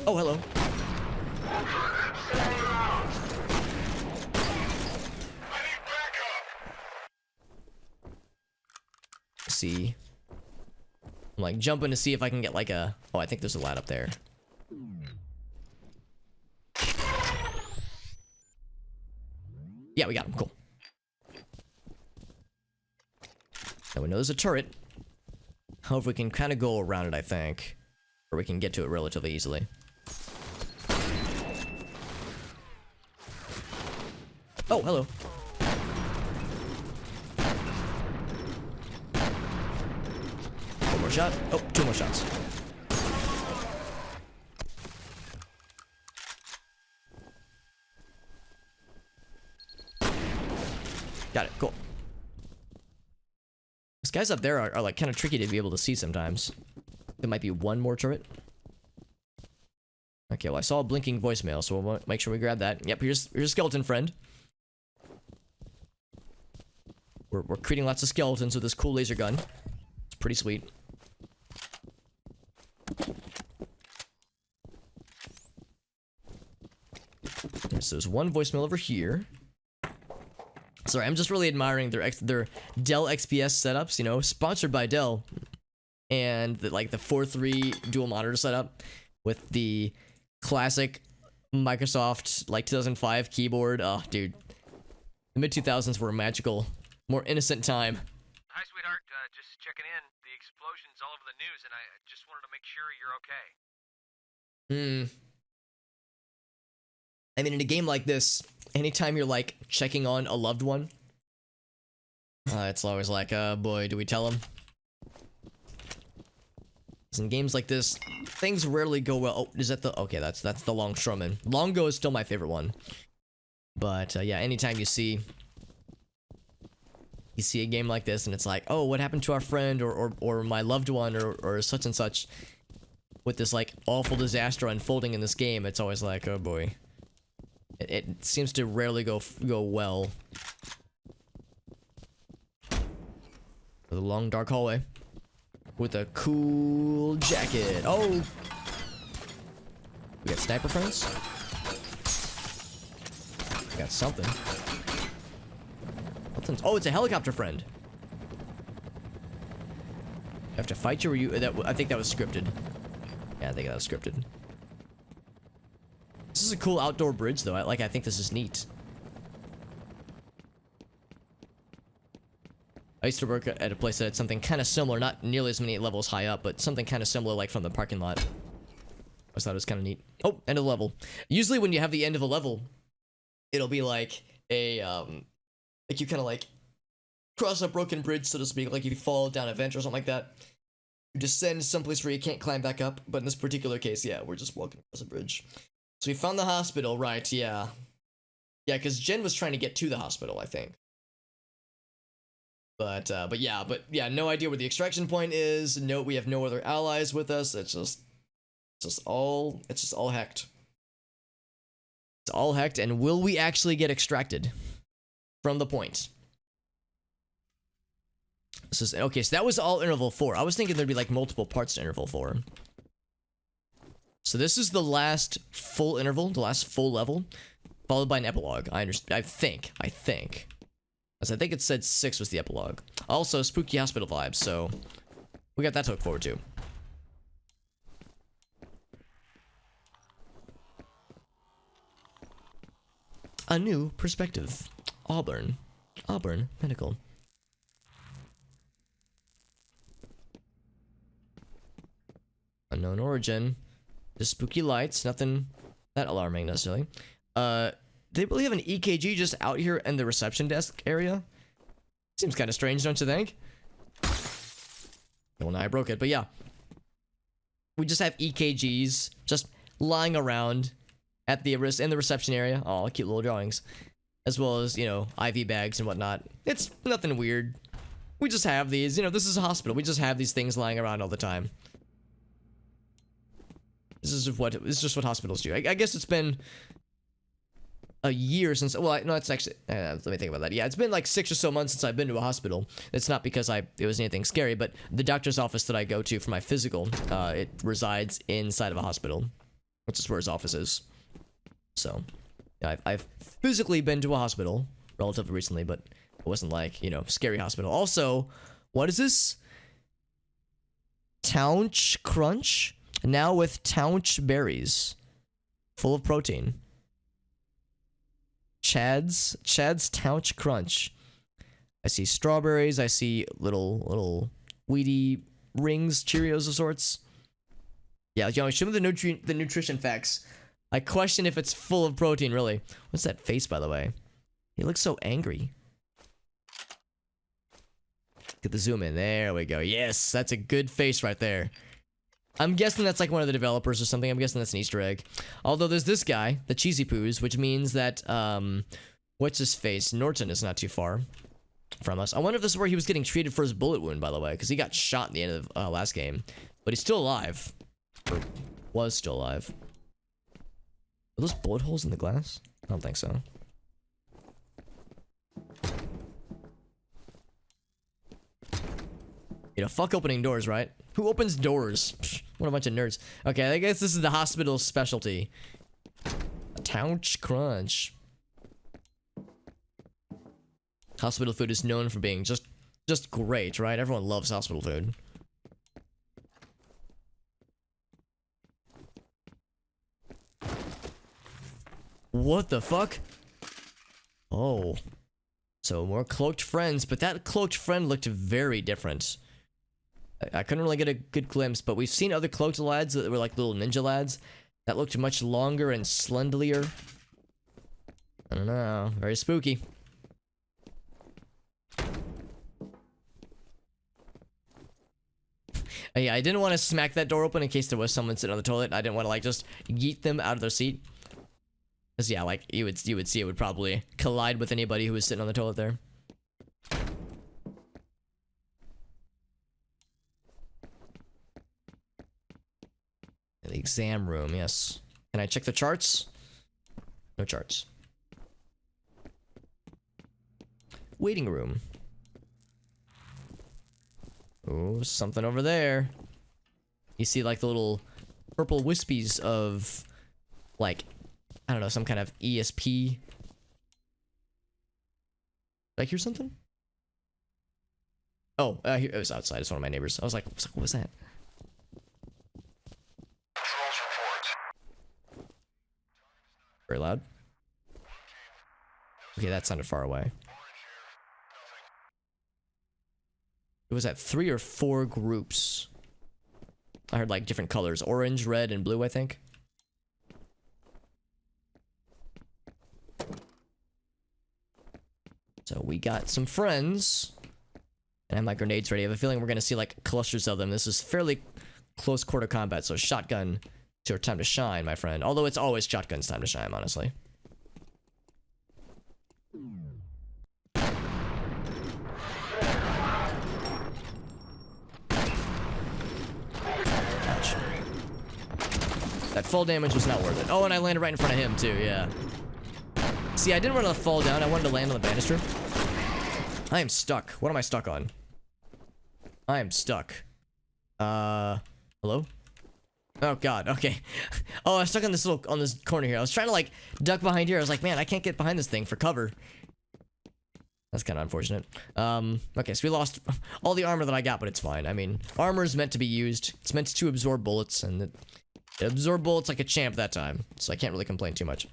Oh, hello. See. I'm like jumping to see if I can get like a... Oh, I think there's a lad up there. Yeah, we got him. Cool. Now we know there's a turret. However, we can kind of go around it, I think. Or we can get to it relatively easily. Oh, hello. One more shot. Oh, two more shots. Got it. Cool. These guys up there are like kind of tricky to be able to see sometimes. There might be one more turret. Okay, well I saw a blinking voicemail, so we'll make sure we grab that. Yep, here's a skeleton friend. We're creating lots of skeletons with this cool laser gun. It's pretty sweet. So there's one voicemail over here. Sorry, I'm just really admiring their Dell XPS setups, you know, sponsored by Dell. And the 4-3 dual monitor setup with the classic Microsoft, like, 2005 keyboard. Oh, dude. The mid-2000s were a magical, more innocent time. Hi, sweetheart. Just checking in. The explosion's all over the news, and I just wanted to make sure you're okay. I mean, in a game like this, anytime you're, like, checking on a loved one, it's always like, boy, do we tell them? In games like this, things rarely go well. Oh, is that the... Okay, that's the Longshoreman. Longo is still my favorite one. But, yeah, anytime you see a game like this, and it's like, oh, what happened to our friend, or my loved one, or such and such, with this, like, awful disaster unfolding in this game, it's always like, oh boy. It seems to rarely go well. The long, dark hallway. With a cool jacket. Oh! We got sniper friends? We got something. Oh, it's a helicopter friend. You have to fight you, or you... I think that was scripted. Yeah, I think that was scripted. This is a cool outdoor bridge, though. I think this is neat. I used to work at a place that had something kind of similar, not nearly as many levels high up, but something kind of similar, like from the parking lot. I just thought it was kind of neat. Oh, end of the level. Usually when you have the end of a level, it'll be like a, like you kind of like cross a broken bridge, so to speak, like you fall down a vent or something like that. You descend someplace where you can't climb back up, but in this particular case, yeah, we're just walking across a bridge. So we found the hospital, right, yeah. Yeah, because Jen was trying to get to the hospital, I think. But yeah, no idea where the extraction point is. No, we have no other allies with us. It's just all hecked. It's all hecked, and will we actually get extracted from the point? This is, okay, so that was all interval 4. I was thinking there'd be like multiple parts to interval 4. So this is the last full interval, the last full level, followed by an epilogue. I think. As I think it said 6 was the epilogue. Also, spooky hospital vibes, so we got that to look forward to. A new perspective. Auburn Medical. Unknown origin. Just spooky lights, nothing that alarming necessarily. They really have an EKG just out here in the reception desk area? Seems kind of strange, don't you think? Well, now I broke it, but yeah. We just have EKGs just lying around at the in the reception area. Oh, cute little drawings. As well as, you know, IV bags and whatnot. It's nothing weird. We just have these. You know, this is a hospital. We just have these things lying around all the time. This is just what hospitals do. I guess it's been a year since, well, no, it's actually, let me think about that. Yeah, it's been like 6 or so months since I've been to a hospital. It's not because it was anything scary, but the doctor's office that I go to for my physical, it resides inside of a hospital, which is where his office is. So, yeah, I've physically been to a hospital relatively recently, but it wasn't like, you know, scary hospital. Also, what is this? Taunch Crunch? Now with Taunch berries. Full of protein. Chad's Touch Crunch. I see strawberries. I see little weedy rings, Cheerios of sorts. Yeah, you know, show me the nutrition facts. I question if it's full of protein, really. What's that face, by the way? He looks so angry. Get the zoom in. There we go. Yes, that's a good face right there. I'm guessing that's like one of the developers or something. I'm guessing that's an Easter egg. Although there's this guy, the Cheesy Poos, which means that, what's his face? Norton is not too far from us. I wonder if this is where he was getting treated for his bullet wound, by the way, because he got shot in the end of last game. But he's still alive. Or was still alive. Are those bullet holes in the glass? I don't think so. You know, fuck opening doors, right? Who opens doors? Psh, what a bunch of nerds. Okay, I guess this is the hospital's specialty. A Touch Crunch. Hospital food is known for being just great, right? Everyone loves hospital food. What the fuck? Oh. So more cloaked friends, but that cloaked friend looked very different. I couldn't really get a good glimpse, but we've seen other cloaked lads that were like little ninja lads that looked much longer and slenderier. I don't know. Very spooky. Yeah, I didn't want to smack that door open in case there was someone sitting on the toilet. I didn't want to like just yeet them out of their seat. Cause yeah, like you would see it would probably collide with anybody who was sitting on the toilet there. The exam room, yes. Can I check the charts? No charts. Waiting room. Oh, something over there. You see like the little purple wispies of like, I don't know, some kind of ESP. Did I hear something? Oh, it was outside. It's one of my neighbors. I was like, what was that? Controls report. Very loud. Okay, that sounded far away. It was at 3 or 4 groups. I heard like different colors. Orange, red, and blue, I think. So we got some friends. And I have my grenades ready. I have a feeling we're going to see like clusters of them. This is fairly close quarter combat. So shotgun, it's your time to shine, my friend. Although it's always shotgun's time to shine, honestly. Ouch. That fall damage was not worth it. Oh, and I landed right in front of him too, yeah. See, I didn't want to fall down. I wanted to land on the banister. I am stuck. What am I stuck on? I am stuck. Hello? Oh god, okay. Oh, I was stuck on this corner here. I was trying to like duck behind here. I was like, man, I can't get behind this thing for cover. That's kind of unfortunate. Okay, so we lost all the armor that I got, but it's fine. I mean, armor is meant to be used. It's meant to absorb bullets, and it absorbed bullets like a champ that time. So I can't really complain too much.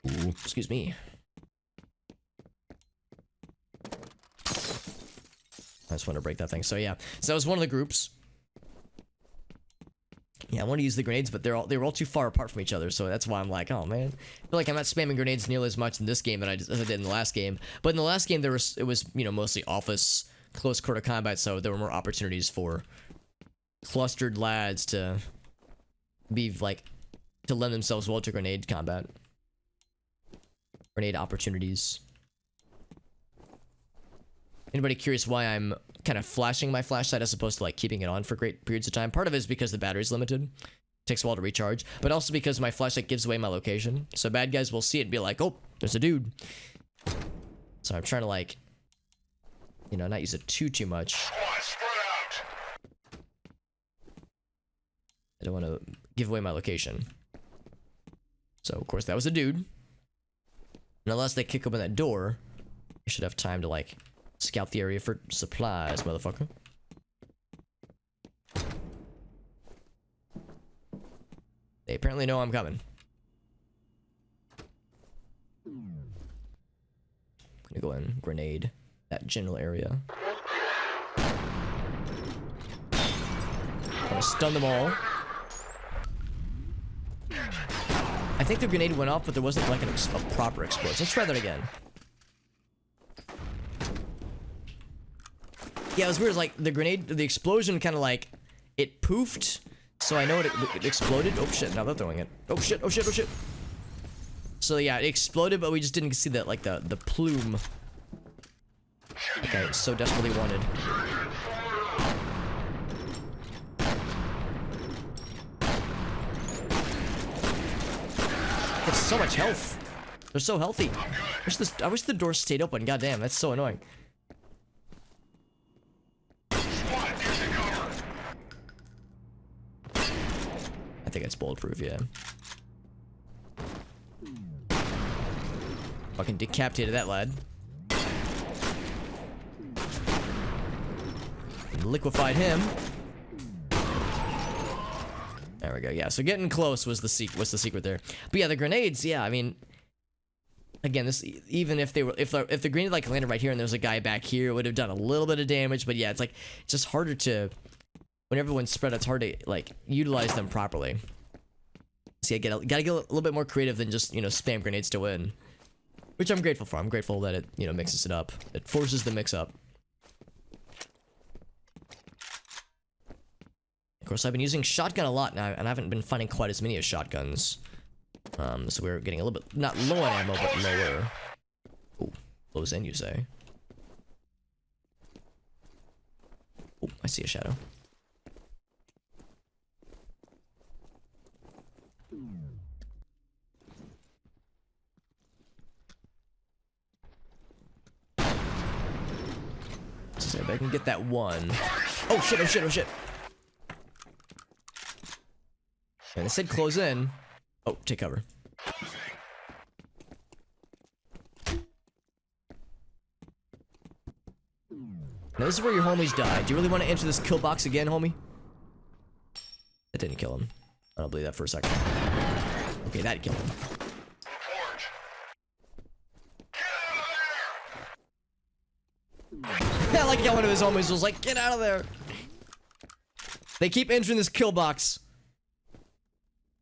Ooh, excuse me. I just want to break that thing. So yeah, so that was one of the groups. Yeah, I want to use the grenades, but they were all too far apart from each other, so that's why I'm like, oh man, I feel like I'm not spamming grenades nearly as much in this game as I did in the last game. But in the last game, it was you know, mostly office close quarter combat, so there were more opportunities for clustered lads to be like to lend themselves well to grenade combat, grenade opportunities. Anybody curious why I'm kind of flashing my flashlight as opposed to like keeping it on for great periods of time? Part of it is because the battery's limited. It takes a while to recharge. But also because my flashlight gives away my location. So bad guys will see it and be like, oh, there's a dude. So I'm trying to like, you know, not use it too much. Spread out. I don't want to give away my location. So of course that was a dude. And unless they kick open that door, we should have time to like scout the area for supplies, motherfucker. They apparently know I'm coming. Gonna go in, grenade that general area. Gonna stun them all. I think the grenade went off, but there wasn't like a proper explosion. Let's try that again. Yeah, it was weird. Like the grenade, the explosion kind of like it poofed, so I know it exploded. Oh shit! Now they're throwing it. Oh shit! Oh shit! Oh shit! So yeah, it exploded, but we just didn't see that like the plume. Like I so desperately wanted. It's so much health. They're so healthy. I wish the door stayed open. God damn, that's so annoying. I think it's bulletproof, yeah. Fucking decapitated that lad. And liquefied him. There we go. Yeah, so getting close was the secret there. But yeah, the grenades, yeah, I mean, again, this even if the grenade like landed right here and there's a guy back here, it would have done a little bit of damage, but yeah, it's like it's just harder to when everyone's spread, it's hard to like utilize them properly. So yeah, gotta get a little bit more creative than just, you know, spam grenades to win. Which I'm grateful for. I'm grateful that it, you know, mixes it up. It forces the mix up. Of course, I've been using shotgun a lot now, and I haven't been finding quite as many as shotguns. So we're getting a little bit, not low on ammo, but lower. Ooh, close in, you say? Oh, I see a shadow. See if I can get that one. Oh shit, oh shit, oh shit. And it said close in. Oh, take cover. Now this is where your homies die. Do you really want to enter this kill box again, homie? That didn't kill him. I don't believe that for a second. Okay, that killed him. Yeah, like one of his homies was like, get out of there. They keep entering this kill box.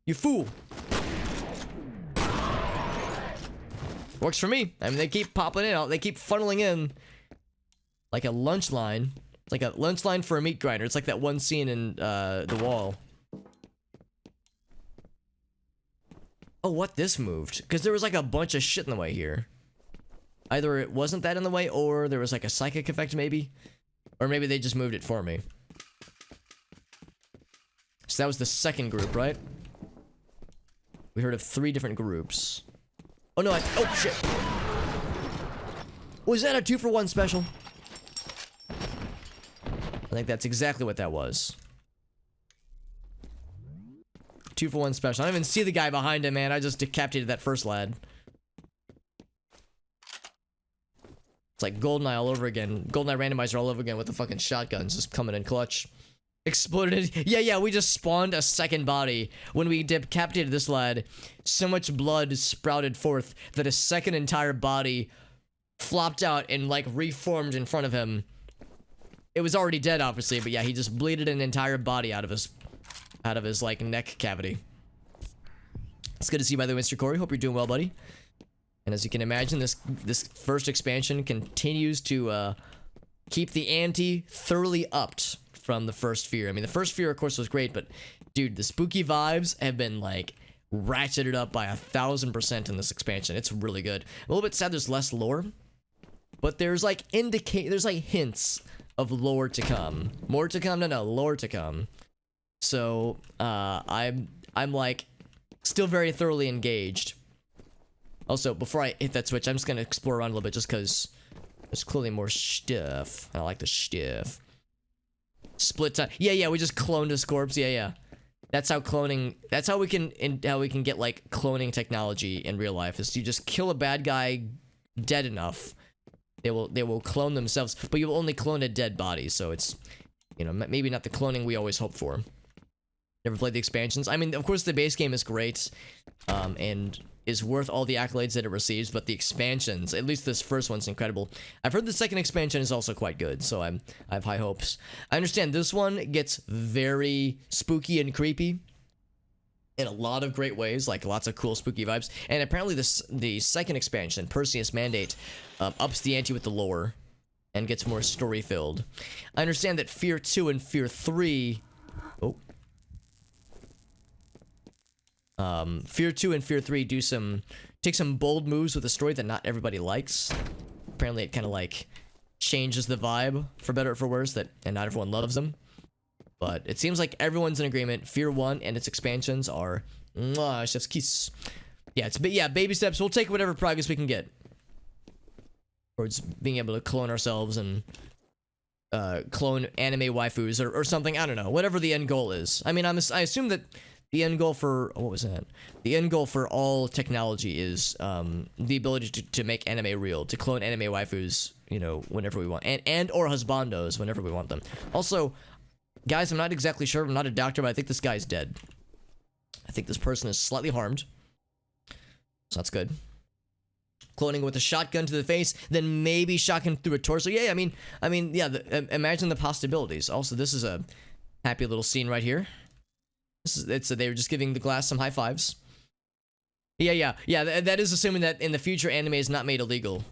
You fool. Works for me. I mean, they keep popping in. They keep funneling in. Like a lunch line. It's like a lunch line for a meat grinder. It's like that one scene in The Wall. Oh, what? This moved? Because there was like a bunch of shit in the way here. Either it wasn't that in the way, or there was like a psychic effect maybe. Or maybe they just moved it for me. So that was the second group, right? We heard of 3 different groups. Oh no, oh shit. Was that a 2-for-1 special? I think that's exactly what that was. 2-for-1 special. I don't even see the guy behind him, man. I just decapitated that first lad. It's like GoldenEye all over again. GoldenEye randomizer all over again with the fucking shotguns just coming in clutch. Exploded. Yeah, we just spawned a second body. When we decapitated this lad, so much blood sprouted forth that a second entire body flopped out and like reformed in front of him. It was already dead, obviously, but yeah, he just bleeded an entire body out of his like neck cavity. It's good to see you, by the way, Mr. Corey. Hope you're doing well, buddy. And as you can imagine, this first expansion continues to keep the ante thoroughly upped from the first F.E.A.R. I mean, the first F.E.A.R, of course, was great, but dude, the spooky vibes have been like ratcheted up by 1000% in this expansion. It's really good. A little bit sad there's less lore, but there's like hints of lore to come. More to come? No, lore to come. So I'm like still very thoroughly engaged. Also, before I hit that switch, I'm just gonna explore around a little bit just because there's clearly more stuff. I like the stuff. Split time. Yeah, we just cloned his corpse. Yeah. That's how cloning. That's how we can get like cloning technology in real life. Is you just kill a bad guy dead enough, they will clone themselves, but you will only clone a dead body. So it's, you know, maybe not the cloning we always hope for. Never played the expansions. I mean, of course, the base game is great, and is worth all the accolades that it receives, but the expansions, at least this first one's incredible. I've heard the second expansion is also quite good, so I have high hopes. I understand this one gets very spooky and creepy in a lot of great ways, like lots of cool spooky vibes. And apparently the second expansion, Perseus Mandate, ups the ante with the lore and gets more story filled. I understand that F.E.A.R 2 and F.E.A.R 3. F.E.A.R 2 and F.E.A.R 3 take some bold moves with a story that not everybody likes. Apparently it kind of like changes the vibe for better or for worse, and not everyone loves them. But it seems like everyone's in agreement. F.E.A.R 1 and its expansions are chef's kiss. Yeah, baby steps. We'll take whatever progress we can get towards being able to clone ourselves and clone anime waifus or something. I don't know. Whatever the end goal is. I mean, I assume that the end goal for what was that? The end goal for all technology is the ability to make anime real, to clone anime waifus, you know, whenever we want, and or husbandos whenever we want them. Also, guys, I'm not exactly sure. I'm not a doctor, but I think this guy's dead. I think this person is slightly harmed, so that's good. Cloning with a shotgun to the face, then maybe shotgun through a torso. Yeah, I mean, yeah. Imagine the possibilities. Also, this is a happy little scene right here. They were just giving the glass some high fives. Yeah. That is assuming that in the future anime is not made illegal.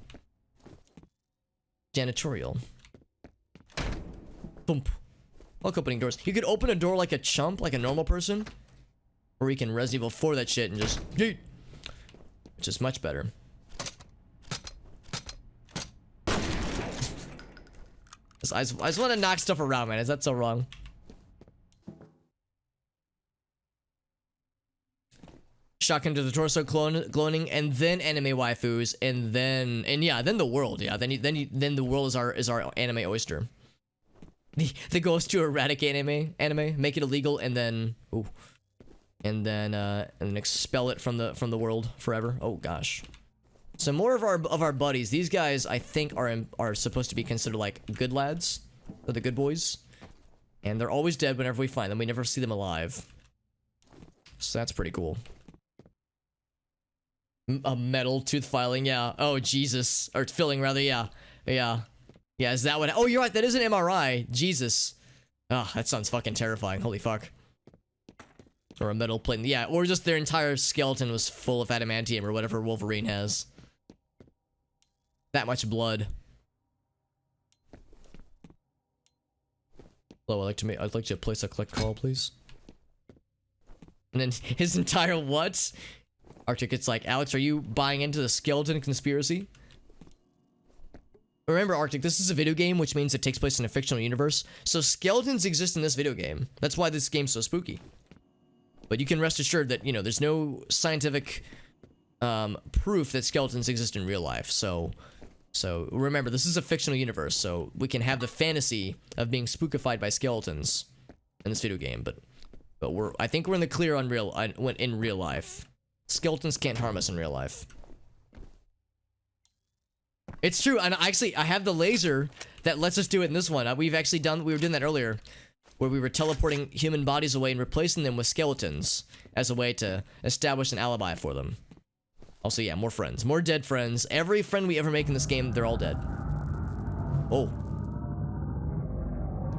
Janitorial. Thump. I like opening doors. You could open a door like a chump, like a normal person, or you can Resident Evil 4 that shit and just yeet, which is much better. I just want to knock stuff around, man. Is that so wrong? Shotgun to the torso, cloning, and then anime waifus, and then the world. Yeah, then the world is our anime oyster. The goal is to eradicate anime, make it illegal, and then expel it from the world forever. Oh gosh. So more of our buddies. These guys, I think, are supposed to be considered like good lads, or the good boys, and they're always dead whenever we find them. We never see them alive. So that's pretty cool. A metal tooth filing, yeah. Oh Jesus, or filling rather, yeah. Is that what? Oh, you're right. That is an MRI. Jesus. Ah, that sounds fucking terrifying. Holy fuck. Or a metal plate. Yeah, or just their entire skeleton was full of adamantium or whatever Wolverine has. That much blood. Hello, I'd like to place a click call, please. And then his entire what? Arctic, it's like, Alex, are you buying into the skeleton conspiracy? Remember, Arctic, this is a video game, which means it takes place in a fictional universe. So skeletons exist in this video game. That's why this game's so spooky. But you can rest assured that, you know, there's no scientific proof that skeletons exist in real life. So remember, this is a fictional universe, so we can have the fantasy of being spookified by skeletons in this video game. But I think we're in the clear on in real life. Skeletons can't harm us in real life. It's true, and actually, I have the laser that lets us do it in this one. We were doing that earlier, where we were teleporting human bodies away and replacing them with skeletons as a way to establish an alibi for them. Also, yeah, more friends. More dead friends. Every friend we ever make in this game, they're all dead. Oh.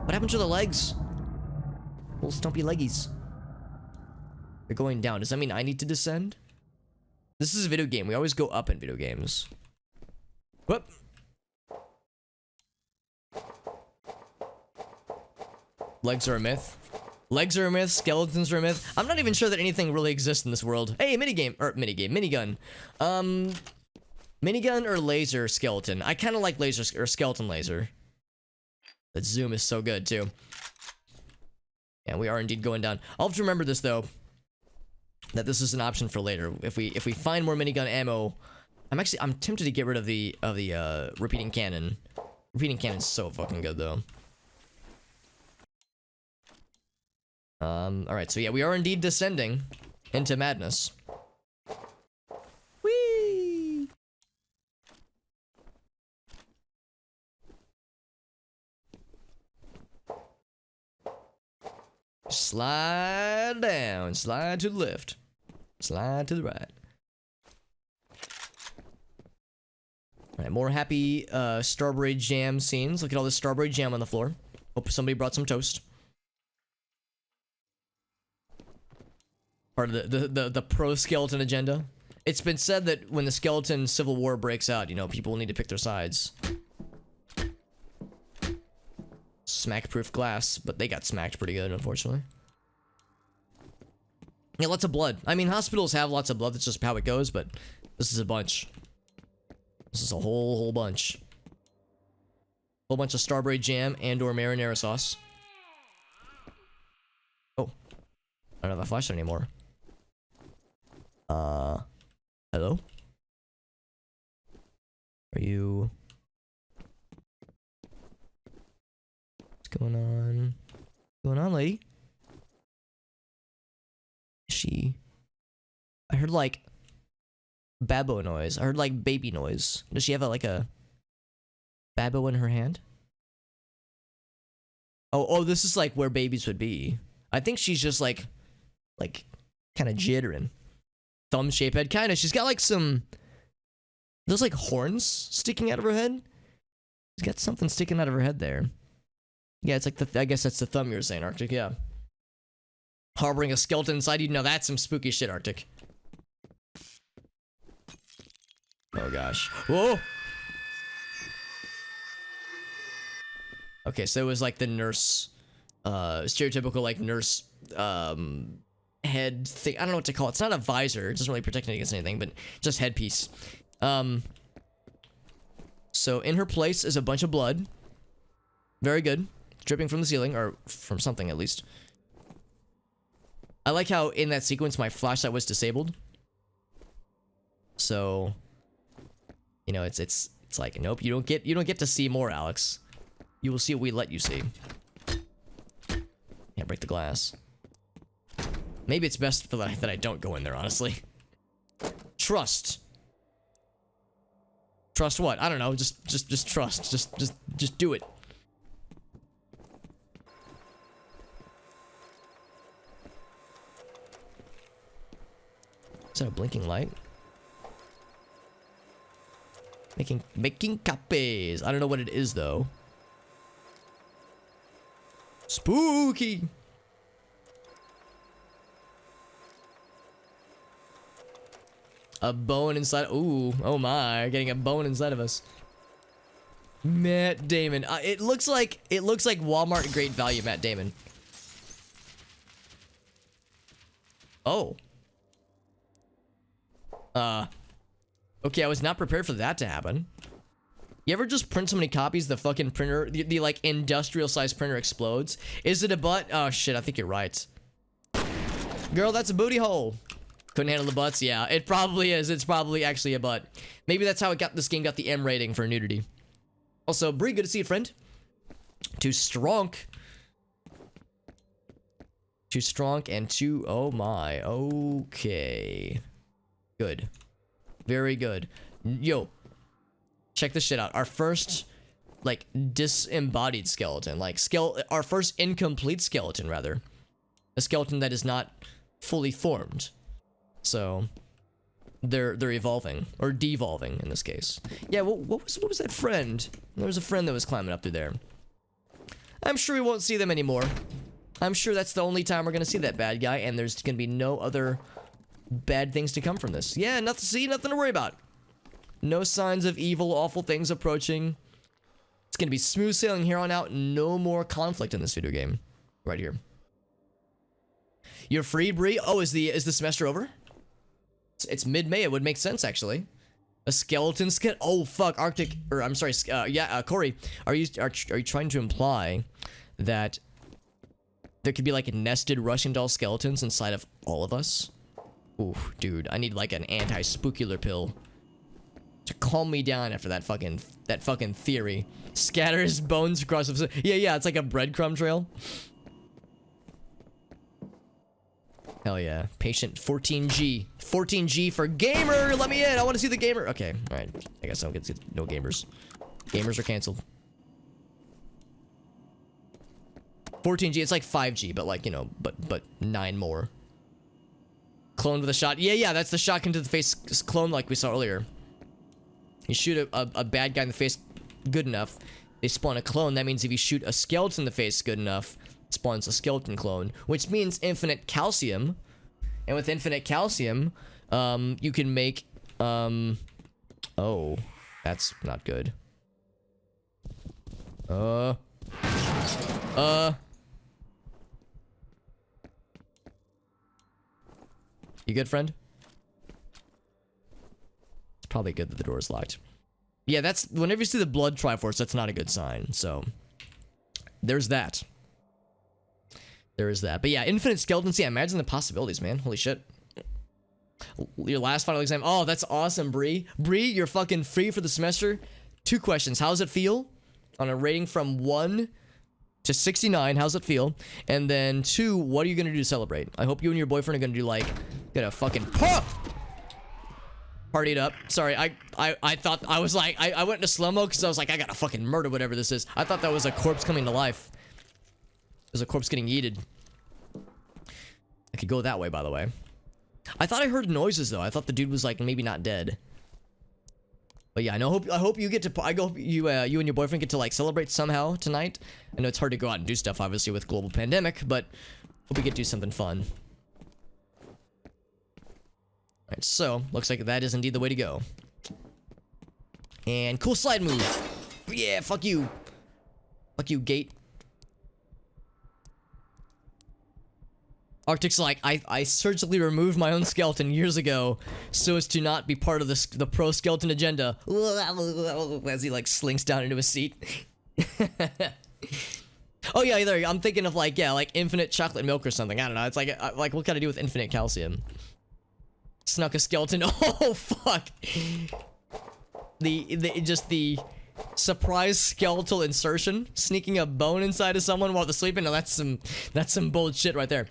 What happened to the legs? Little stumpy leggies. They're going down. Does that mean I need to descend? This is a video game. We always go up in video games. Whoop. Legs are a myth. Legs are a myth. Skeletons are a myth. I'm not even sure that anything really exists in this world. Hey, minigun. Minigun or laser skeleton. I kind of like laser or skeleton laser. That zoom is so good too. Yeah, we are indeed going down. I'll have to remember this though, that this is an option for later. If we find more minigun ammo, I'm tempted to get rid of the repeating cannon. Repeating cannon's so fucking good though. Alright, so yeah, we are indeed descending into madness. Whee! Slide down, slide to the left, slide to the right. Alright, more happy strawberry jam scenes. Look at all this strawberry jam on the floor. Hope somebody brought some toast. Part of the pro-skeleton agenda. It's been said that when the skeleton civil war breaks out, you know, people will need to pick their sides. Smack-proof glass, but they got smacked pretty good, unfortunately. Yeah, lots of blood. I mean, hospitals have lots of blood. That's just how it goes, but this is a bunch. This is a whole bunch. Whole bunch of strawberry jam and or marinara sauce. Oh. I don't have a flashlight anymore. Hello? Are you... What's going on? What's going on, lady? She... I heard, like... Babbo noise. I heard, like, baby noise. Does she have, like, a... Babbo in her hand? Oh, this is, like, where babies would be. I think she's just, like, kind of jittering. Thumb-shaped head. Kind of. She's got, like, some... There's, like, horns sticking out of her head. She's got something sticking out of her head there. Yeah, it's like the... I guess that's the thumb you were saying, Arctic. Yeah. Harboring a skeleton inside you. No, that's some spooky shit, Arctic. Oh, gosh. Whoa! Okay, so it was, like, the nurse... stereotypical, like, nurse... head thing. I don't know what to call it. It's not a visor. It doesn't really protect it against anything, but just headpiece. So in her place is a bunch of blood. Very good. Dripping from the ceiling, or from something at least. I like how in that sequence my flashlight was disabled. So, you know, it's like, nope, you don't get to see more, Alex. You will see what we let you see. Can't break the glass. Maybe it's best that I don't go in there, honestly. Trust. Trust what? I don't know. Just trust. Just do it. Is that a blinking light? Making copies. I don't know what it is though. Spooky. A bone inside. Ooh, oh my! Getting a bone inside of us. Matt Damon. It looks like Walmart Great Value. Matt Damon. Oh. Okay, I was not prepared for that to happen. You ever just print so many copies the fucking printer, the like industrial size printer explodes? Is it a butt? Oh shit, I think you're right. Girl, that's a booty hole. Couldn't handle the butts? Yeah, it probably is. It's probably actually a butt. Maybe that's how this game got the M rating for nudity. Also, Bree, good to see you, friend. Too strong. Too strong and too... Oh my. Okay. Good. Very good. Yo. Check this shit out. Our first, like, disembodied skeleton. Like, our first incomplete skeleton, rather. A skeleton that is not fully formed. So, they're evolving. Or devolving, in this case. Yeah, what was that friend? There was a friend that was climbing up through there. I'm sure we won't see them anymore. I'm sure that's the only time we're gonna see that bad guy, and there's gonna be no other bad things to come from this. Yeah, nothing to worry about. No signs of evil, awful things approaching. It's gonna be smooth sailing here on out. No more conflict in this video game. Right here. You're free, Bree? Oh, is the semester over? It's mid-May. It would make sense, actually. A skeleton skit? Oh, fuck. Arctic... Or, I'm sorry. Corey. Are you trying to imply that there could be, like, nested Russian doll skeletons inside of all of us? Ooh, dude. I need, like, an anti-spookular pill to calm me down after that fucking theory. Scatters bones across the... Yeah, it's like a breadcrumb trail. Hell yeah. Patient 14G. 14G for gamer! Let me in! I want to see the gamer! Okay, alright. I guess I don't get to no gamers. Gamers are canceled. 14G, it's like 5G, but like, you know, but 9 more. Clone with a shot. Yeah, that's the shotgun to the face clone like we saw earlier. You shoot a bad guy in the face good enough, they spawn a clone. That means if you shoot a skeleton in the face good enough, it spawns a skeleton clone, which means infinite calcium. And with infinite calcium, you can make, oh, that's not good. You good, friend? It's probably good that the door is locked. Yeah, that's, whenever you see the blood Triforce, that's not a good sign, so. There's that. There is that. But yeah, infinite skeletons, yeah, imagine the possibilities, man. Holy shit. Your last final exam. Oh, that's awesome, Bree. Bree, you're fucking free for the semester. 2 questions. How does it feel? On a rating from 1 to 69, how's it feel? And then 2, what are you gonna do to celebrate? I hope you and your boyfriend are gonna do like, gonna fucking party it up. Sorry, I thought, I was like, I went into slow-mo because I was like, I gotta fucking murder whatever this is. I thought that was a corpse coming to life. It was a corpse getting yeeted. I could go that way, by the way. I thought I heard noises though. I thought the dude was like maybe not dead. But yeah, I hope you get to. I hope you you and your boyfriend get to like celebrate somehow tonight. I know it's hard to go out and do stuff obviously with global pandemic, but hope we get to do something fun. All right, so looks like that is indeed the way to go. And cool slide move. Yeah, fuck you. Fuck you, gate. Arctic's like, I surgically removed my own skeleton years ago so as to not be part of the pro skeleton agenda. As he like slinks down into a seat. Oh yeah, either I'm thinking of like, yeah, like infinite chocolate milk or something. I don't know. It's like what can I do with infinite calcium? Snuck a skeleton. Oh fuck. The surprise skeletal insertion, sneaking a bone inside of someone while they're sleeping. No, that's some bold shit right there.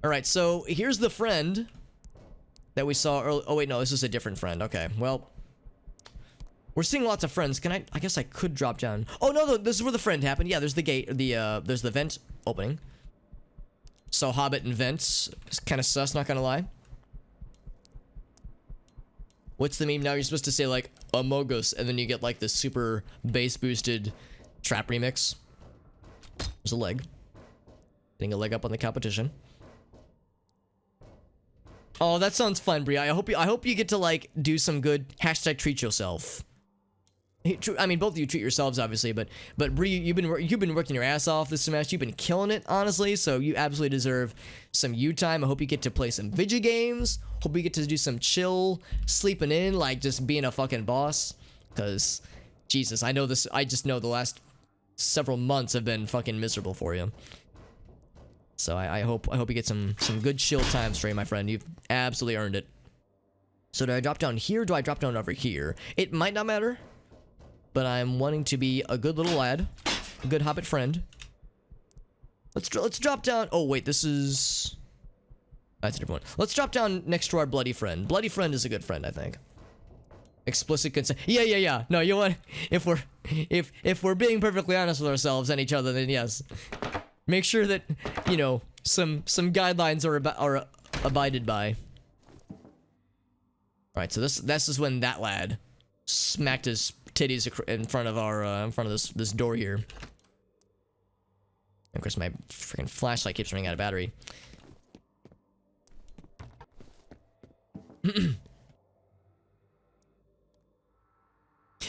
All right, so here's the friend that we saw earlier. Oh wait, no, this is a different friend. Okay, well, we're seeing lots of friends. Can I guess I could drop down. Oh no, this is where the friend happened. Yeah, there's the gate, there's the vent opening. So Hobbit and vents, it's kind of sus, not gonna lie. What's the meme now? You're supposed to say like Amogus, and then you get like this super bass boosted trap remix. There's a leg. Getting a leg up on the competition. Oh, that sounds fun, Bri. I hope you get to like do some good hashtag treat yourself. I mean, both of you treat yourselves, obviously, but Bri, you've been working your ass off this semester. You've been killing it, honestly. So you absolutely deserve some you time. I hope you get to play some video games. Hope you get to do some chill sleeping in, like just being a fucking boss. Cause, Jesus, I know this. I just know the last several months have been fucking miserable for you. So I hope you get some good chill time straight, my friend. You've absolutely earned it. So do I drop down here? Do I drop down over here? It might not matter, but I'm wanting to be a good little lad, a good hobbit friend. Let's drop down. Oh wait, this is. That's a different one. Let's drop down next to our bloody friend. Bloody friend is a good friend, I think. Explicit consent. Yeah. No, you want if we're being perfectly honest with ourselves and each other, then yes. Make sure that, you know, some guidelines are abided by. Alright, so this is when that lad smacked his titties in front of this door here. And of course my freaking flashlight keeps running out of battery.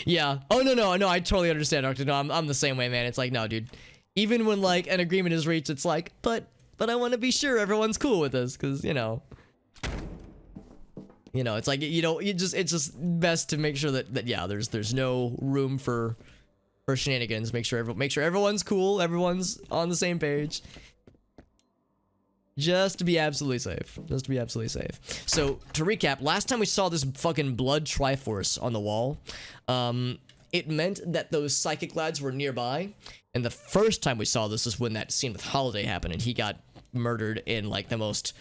Yeah. Oh no, I totally understand, Arctic. No, I'm the same way, man. It's like, no, dude. Even when like an agreement is reached, it's like, but I want to be sure everyone's cool with this, because you know, it's like it's just best to make sure that yeah, there's no room for shenanigans. Make sure everyone's cool, everyone's on the same page. Just to be absolutely safe. So to recap, last time we saw this fucking blood Triforce on the wall, it meant that those psychic lads were nearby. And the first time we saw this is when that scene with Holiday happened and he got murdered in like the most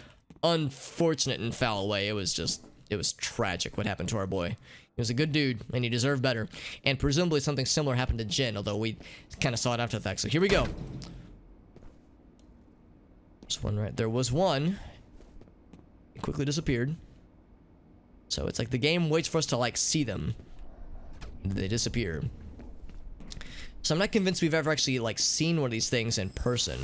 unfortunate and foul way. It was tragic what happened to our boy. He was a good dude and he deserved better. And presumably something similar happened to Jin, although we kind of saw it after the fact. So here we go. There's one right. There was one. It quickly disappeared. So it's like the game waits for us to like see them. They disappear. So I'm not convinced we've ever actually, like, seen one of these things in person.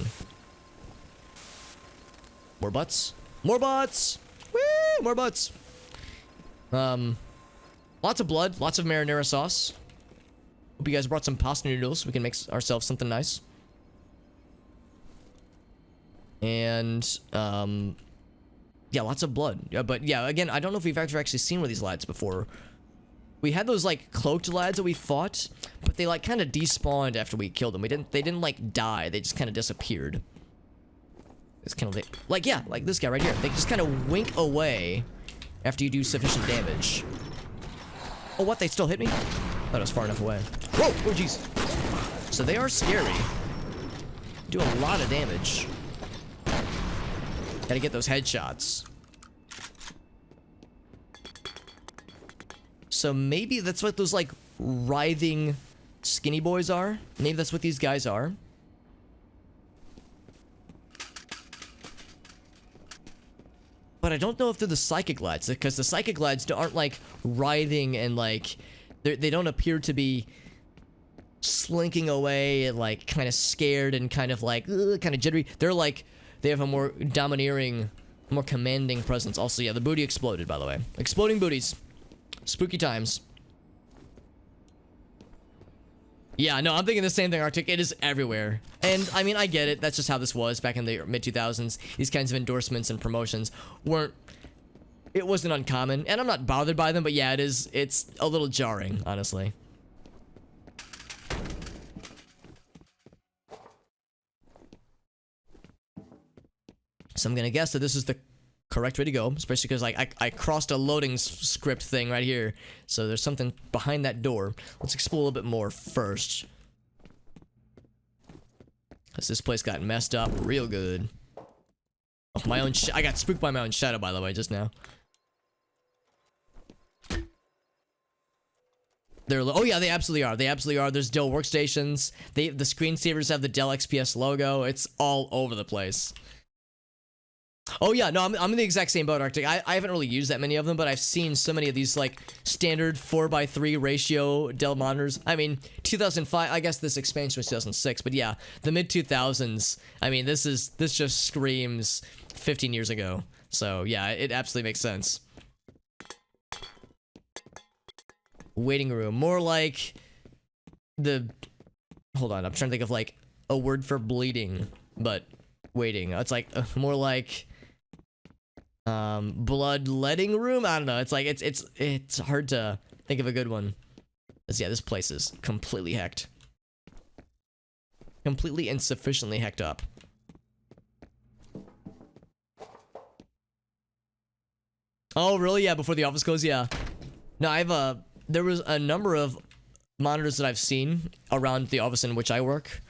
More butts? More butts! Woo! More butts! Lots of blood, lots of marinara sauce. Hope you guys brought some pasta noodles so we can make ourselves something nice. And, yeah, lots of blood. Yeah, but yeah, again, I don't know if we've ever actually seen one of these lads before. We had those, like, cloaked lads that we fought, but they, like, kind of despawned after we killed them. They didn't, like, die. They just kind of disappeared. It's kind of, like, yeah, like this guy right here. They just kind of wink away after you do sufficient damage. Oh, what? They still hit me? Thought I was far enough away. Whoa! Oh, jeez. So they are scary. Do a lot of damage. Gotta get those headshots. So maybe that's what those, like, writhing skinny boys are. Maybe that's what these guys are. But I don't know if they're the psychic lads, because the psychic lads aren't, like, writhing and, like, they don't appear to be slinking away and, like, kind of scared and kind of, like, kind of jittery. They're, like, they have a more domineering, more commanding presence. Also, yeah, the booty exploded, by the way. Exploding booties. Spooky times. Yeah, no, I'm thinking the same thing, Arctic. It is everywhere. And, I mean, I get it. That's just how this was back in the mid-2000s. These kinds of endorsements and promotions weren't... It wasn't uncommon. And I'm not bothered by them, but yeah, it's a little jarring, honestly. So I'm gonna guess that this is the correct way to go, especially because, like, I crossed a loading script thing right here, so there's something behind that door. Let's explore a little bit more first, because this place got messed up real good. Oh, my own I got spooked by my own shadow, by the way, just now. Oh yeah, they absolutely are. They absolutely are. There's Dell workstations. The screensavers have the Dell XPS logo. It's all over the place. Oh yeah, no, I'm in the exact same boat, Arctic. I haven't really used that many of them, but I've seen so many of these, like, standard 4:3 ratio Dell monitors. I mean, 2005, I guess this expansion was 2006, but yeah, the mid-2000s, I mean, this just screams 15 years ago. So yeah, it absolutely makes sense. Waiting room, more like the... Hold on, I'm trying to think of, like, a word for bleeding, but waiting. It's like, more like... bloodletting room? I don't know. It's like, it's hard to think of a good one. Because yeah, this place is completely hacked. Completely and sufficiently hacked up. Oh, really? Yeah, before the office closed? Yeah. No, there was a number of monitors that I've seen around the office in which I work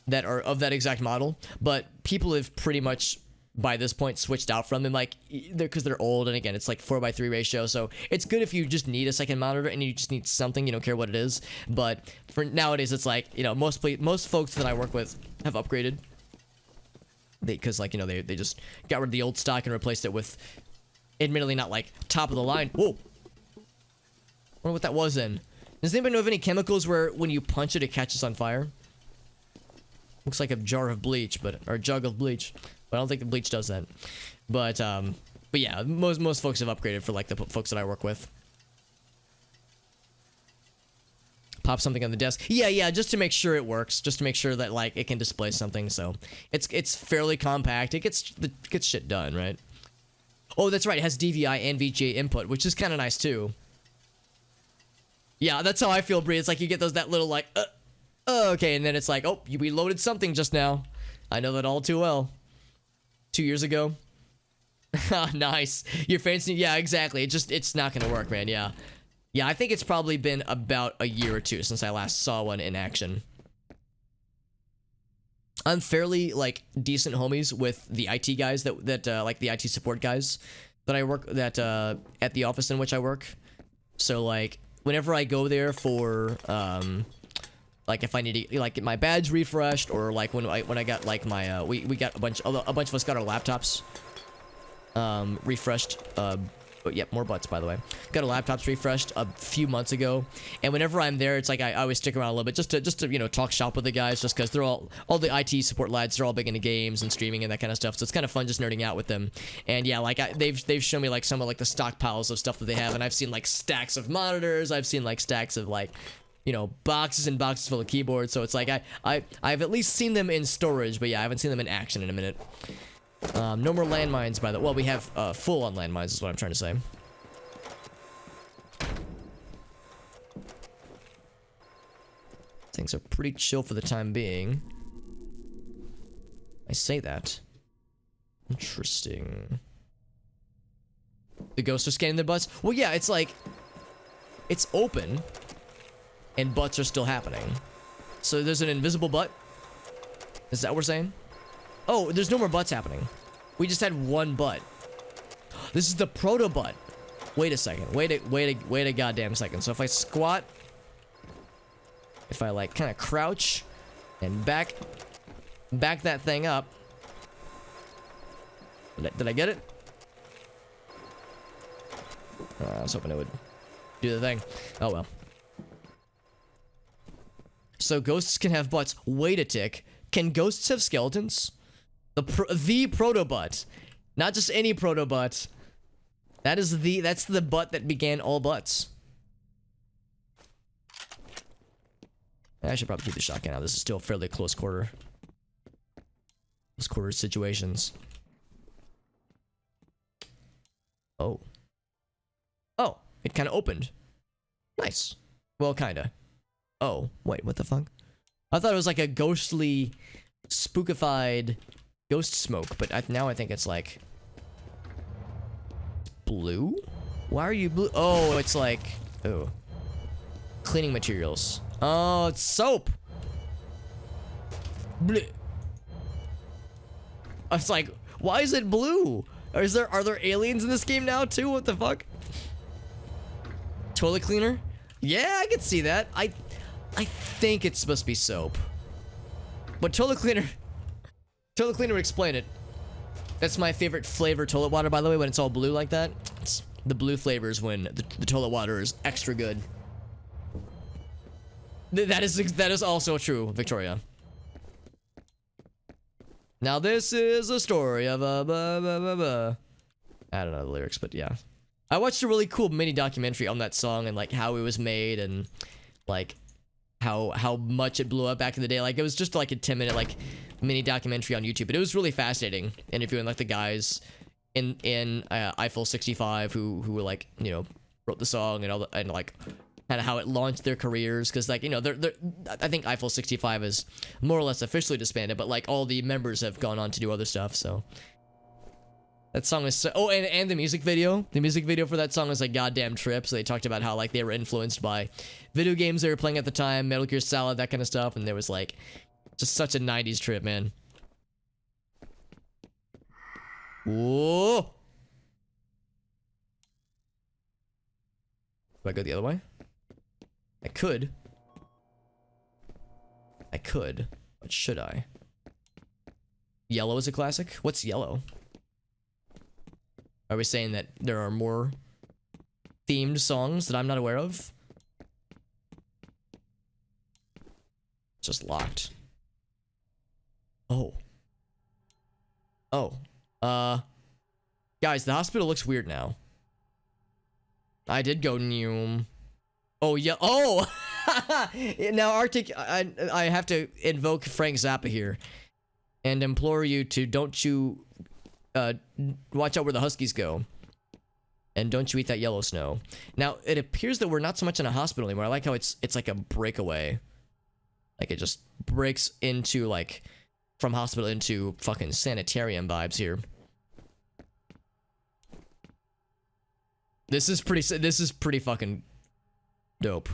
that are of that exact model, but people have pretty much by this point switched out from them, like, because they're old, and again, it's like 4:3 ratio, so it's good if you just need a second monitor and you just need something, you don't care what it is. But for nowadays, it's like, you know, most folks that I work with have upgraded, because, like, you know, they just got rid of the old stock and replaced it with, admittedly not like top of the line. Whoa, I wonder what that was then. Does anybody know of any chemicals where when you punch it, it catches on fire? Looks like a jar of bleach, or a jug of bleach. But I don't think the bleach does that. But yeah, most folks have upgraded for, like, the folks that I work with. Pop something on the desk. Yeah, just to make sure it works. Just to make sure that, like, it can display something, so. It's fairly compact. It gets shit done, right? Oh, that's right, it has DVI and VGA input, which is kind of nice, too. Yeah, that's how I feel, Bree. It's like you get that little, like, okay, and then it's like, oh, you reloaded something just now. I know that all too well. 2 years ago. Nice. You're fancy. Yeah, exactly. It's not gonna work, man. Yeah. Yeah, I think it's probably been about a year or two since I last saw one in action. I'm fairly, like, decent homies with the IT guys that like, the IT support guys that I work, at the office in which I work. So, like, whenever I go there for, like, if I need to, like, get my badge refreshed, or, like, when I got, like, my, we got a bunch of us got our laptops, refreshed, Oh, yep, more butts, by the way. Got a laptops refreshed a few months ago, and whenever I'm there, it's like I always stick around a little bit just to you know, talk shop with the guys, just because they're all the IT support lads. They're all big into games and streaming and that kind of stuff, so it's kind of fun just nerding out with them. And yeah, like they've shown me like some of like the stockpiles of stuff that they have, and I've seen like stacks of monitors. I've seen like stacks of like, you know, boxes and boxes full of keyboards. So it's like I've at least seen them in storage, but yeah, I haven't seen them in action in a minute. No more landmines, by the well, we have full on landmines is what I'm trying to say. Things are pretty chill for the time being. I say that. Interesting. The ghosts are scanning their butts? Well, yeah, it's like, it's open, and butts are still happening. So there's an invisible butt? Is that what we're saying? Oh, there's no more butts happening. We just had one butt. This is the proto butt. Wait a second. Wait a goddamn second. So if I squat, if I like kind of crouch and back that thing up. Did I get it? I was hoping it would do the thing. Oh well. So ghosts can have butts. Wait a tick. Can ghosts have skeletons? The proto butt, not just any proto butt. That's the butt that began all butts. I should probably keep the shotgun out. This is still fairly close quarter situations. Oh, it kind of opened. Nice. Well, kinda. Oh, wait, what the fuck? I thought it was like a ghostly, spookified ghost smoke, but now I think it's like blue. Why are you blue? Oh, it's like, oh, cleaning materials. Oh, it's soap. Bleh. I was like, why is it blue? Are there aliens in this game now too? What the fuck? Toilet cleaner? Yeah, I can see that. I think it's supposed to be soap. But toilet cleaner would explain it. That's my favorite flavor toilet water, by the way, when it's all blue like that. It's the blue flavors when the toilet water is extra good. That is also true, Victoria. Now this is a story of a I don't know the lyrics, but yeah. I watched a really cool mini documentary on that song and like how it was made and like how much it blew up back in the day. Like it was just like a 10-minute like mini documentary on YouTube, but it was really fascinating interviewing like the guys in Eiffel 65 who were like, you know, wrote the song and all the, and like kind of how it launched their careers, because like, you know, they're I think Eiffel 65 is more or less officially disbanded, but like all the members have gone on to do other stuff. So that song is so, oh, and the music video for that song is a goddamn trip. So they talked about how like they were influenced by video games they were playing at the time, Metal Gear Solid, that kind of stuff, and there was like just such a 90s trip, man. Whoa! Do I go the other way? I could, but should I? Yellow is a classic? What's yellow? Are we saying that there are more themed songs that I'm not aware of? It's just locked. Oh. Guys, the hospital looks weird now. I did go new. Oh, yeah. Oh! Now, Arctic, I have to invoke Frank Zappa here and implore you to don't you watch out where the Huskies go. And don't you eat that yellow snow. Now, it appears that we're not so much in a hospital anymore. I like how it's like a breakaway. Like, it just breaks into, like, from hospital into fucking sanitarium vibes here. This is pretty fucking dope.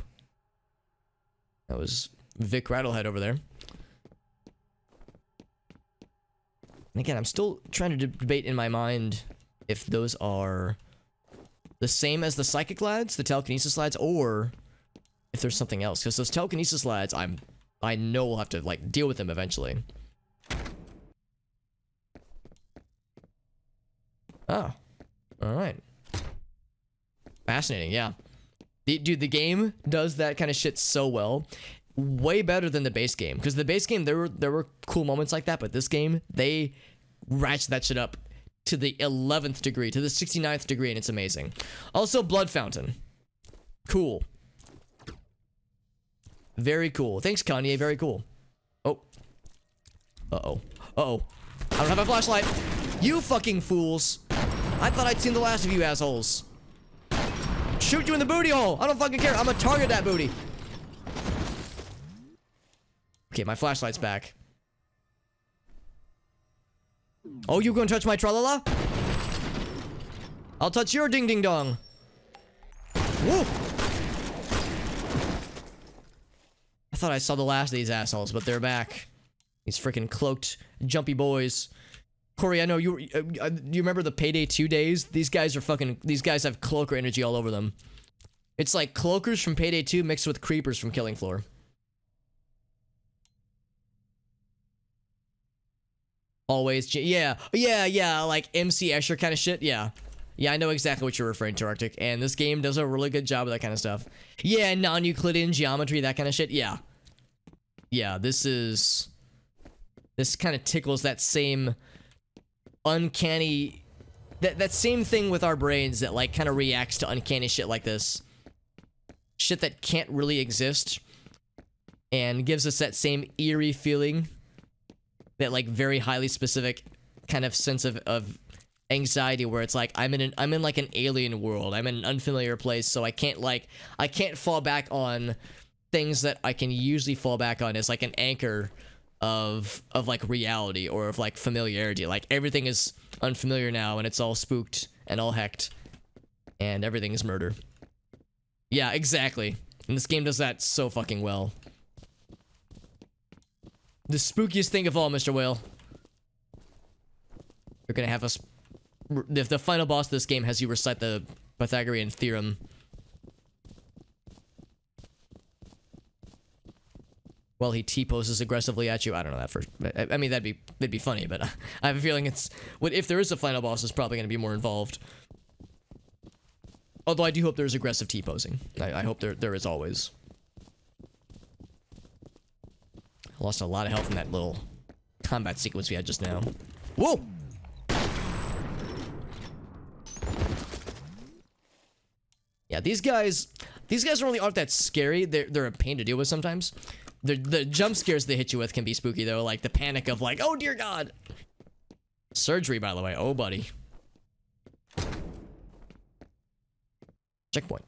That was Vic Rattlehead over there. And again, I'm still trying to debate in my mind if those are the same as the psychic lads, the telekinesis lads, or if there's something else. Because those telekinesis lads, I know we'll have to like deal with them eventually. Oh, all right. Fascinating, yeah. Dude, the game does that kind of shit so well. Way better than the base game. Because the base game, there were cool moments like that, but this game, they ratchet that shit up to the 11th degree, to the 69th degree, and it's amazing. Also, Blood Fountain. Cool. Very cool. Thanks, Kanye. Very cool. Oh. Uh-oh. Uh-oh. I don't have a flashlight. You fucking fools. I thought I'd seen the last of you assholes. Shoot you in the booty hole. I don't fucking care. I'm gonna target that booty. Okay, my flashlight's back. Oh, you gonna touch my tralala? I'll touch your ding ding dong. Woo! I thought I saw the last of these assholes, but they're back. These freaking cloaked, jumpy boys. Corey, I know you remember the Payday 2 days? These guys have cloaker energy all over them. It's like cloakers from Payday 2 mixed with creepers from Killing Floor. Always, yeah, like MC Escher kind of shit, yeah. Yeah, I know exactly what you're referring to, Arctic, and this game does a really good job of that kind of stuff. Yeah, non-Euclidean geometry, that kind of shit, yeah. Yeah, this kind of tickles that same uncanny, that same thing with our brains that like kind of reacts to uncanny shit like this. Shit that can't really exist, and gives us that same eerie feeling, that like very highly specific kind of sense of anxiety where it's like I'm in like an alien world. I'm in an unfamiliar place, so I can't fall back on things that I can usually fall back on as like an anchor of like reality or of like familiarity. Like everything is unfamiliar now and it's all spooked and all hecked and everything is murder. Yeah, exactly. And this game does that so fucking well. The spookiest thing of all, Mr. Whale. You're gonna have us... If the final boss of this game has you recite the Pythagorean theorem. While he T-poses aggressively at you. I don't know that first. I mean, that'd be funny, but I have a feeling it's... If there is a final boss, it's probably gonna be more involved. Although I do hope there's aggressive T-posing. I hope there is always. I lost a lot of health in that little combat sequence we had just now. Whoa! Yeah, these guys really aren't that scary. They're a pain to deal with sometimes. The jump scares they hit you with can be spooky though, like the panic of like, oh dear God. Surgery, by the way. Oh, buddy. Checkpoint.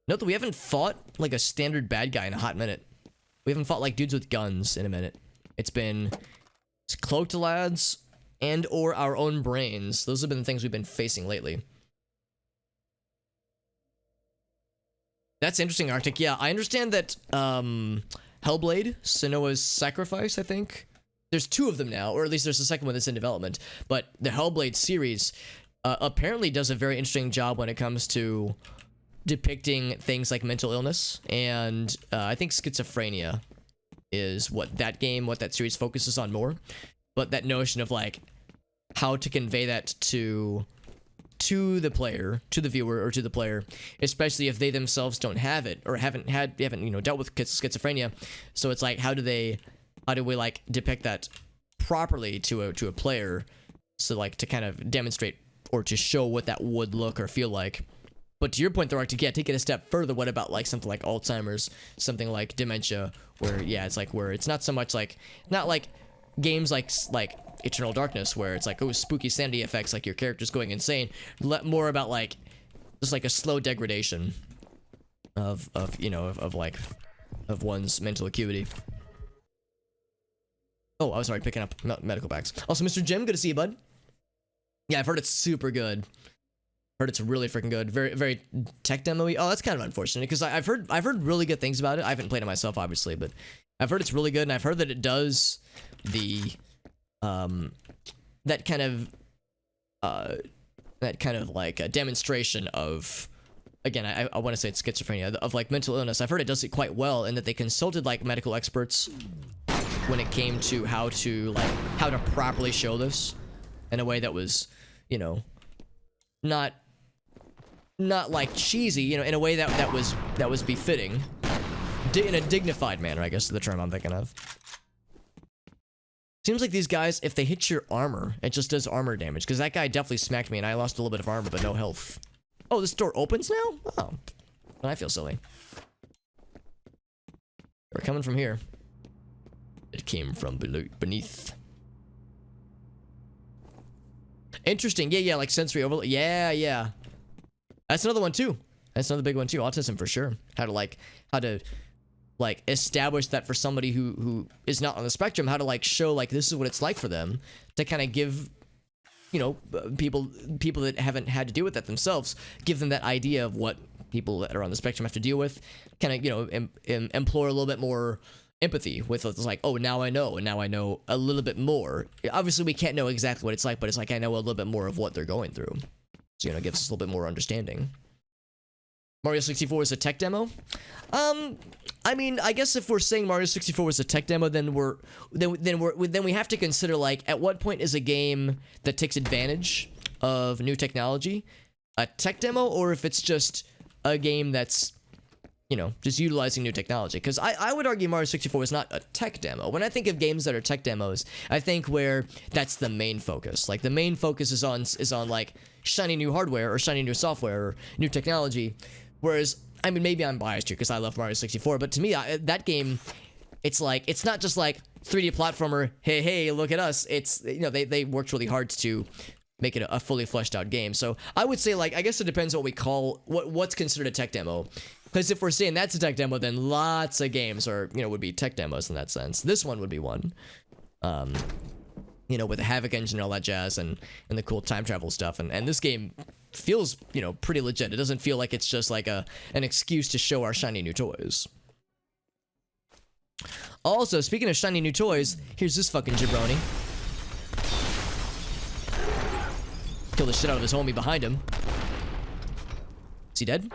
Note that we haven't fought like a standard bad guy in a hot minute. We haven't fought like dudes with guns in a minute. It's been cloaked lads and or our own brains. Those have been the things we've been facing lately. That's interesting, Arctic. Yeah, I understand that Hellblade, Senua's Sacrifice, I think. There's 2 of them now, or at least there's a second one that's in development. But the Hellblade series apparently does a very interesting job when it comes to depicting things like mental illness, and I think schizophrenia is what that series focuses on more. But that notion of like how to convey that to the player, to the viewer, or to the player, especially if they themselves don't have it or haven't dealt with schizophrenia. So it's like how do we like depict that properly to a player, so like to kind of demonstrate or to show what that would look or feel like. But to your point, though, Arctic, yeah, take it a step further. What about like something like Alzheimer's, something like dementia, where yeah, it's like where it's not so much like not like games like Eternal Darkness, where it's like oh spooky sanity effects, like your character's going insane. More about like just like a slow degradation of one's mental acuity. Oh, I was already picking up medical bags. Also, Mr. Jim, good to see you, bud. Yeah, I've heard it's super good. Heard it's really freaking good. Very, very tech demo-y. Oh, that's kind of unfortunate because I've heard really good things about it. I haven't played it myself, obviously, but I've heard it's really good, and I've heard that it does the that kind of like a demonstration of, again, I want to say it's schizophrenia, of like mental illness. I've heard it does it quite well, and that they consulted like medical experts when it came to how to properly show this in a way that was, you know, not like cheesy, you know, in a way that was befitting, in a dignified manner, I guess is the term I'm thinking of. Seems like these guys, if they hit your armor, it just does armor damage, because that guy definitely smacked me and I lost a little bit of armor but no health. Oh, this door opens now? Oh, I feel silly. We're coming from here. It came from beneath. Interesting. Yeah, like sensory overload. Yeah. That's another one too. That's another big one too. Autism for sure. How to establish that for somebody who is not on the spectrum, how to like show like this is what it's like for them, to kind of give, you know, people that haven't had to deal with that themselves, give them that idea of what people that are on the spectrum have to deal with, kind of, you know, implore a little bit more empathy with it's like, oh, now I know, and now I know a little bit more. Obviously we can't know exactly what it's like, but it's like I know a little bit more of what they're going through, so, you know, it gives us a little bit more understanding. Mario 64 is a tech demo. I mean, I guess if we're saying Mario 64 was a tech demo, then we have to consider, like, at what point is a game that takes advantage of new technology a tech demo, or if it's just a game that's, you know, just utilizing new technology. Because I would argue Mario 64 is not a tech demo. When I think of games that are tech demos, I think where that's the main focus. Like, the main focus is on like shiny new hardware or shiny new software or new technology. Whereas, I mean, maybe I'm biased here because I love Mario 64, but to me, that game, it's like, it's not just like 3D platformer, hey, look at us. It's, you know, they worked really hard to make it a fully fleshed out game. So I would say, like, I guess it depends what we call, what's considered a tech demo. Because if we're saying that's a tech demo, then lots of games are, you know, would be tech demos in that sense. This one would be one. You know, with the Havoc engine and all that jazz and the cool time travel stuff. And this game feels, you know, pretty legit. It doesn't feel like it's just like an excuse to show our shiny new toys. Also, speaking of shiny new toys, here's this fucking jabroni. Kill the shit out of his homie behind him. Is he dead?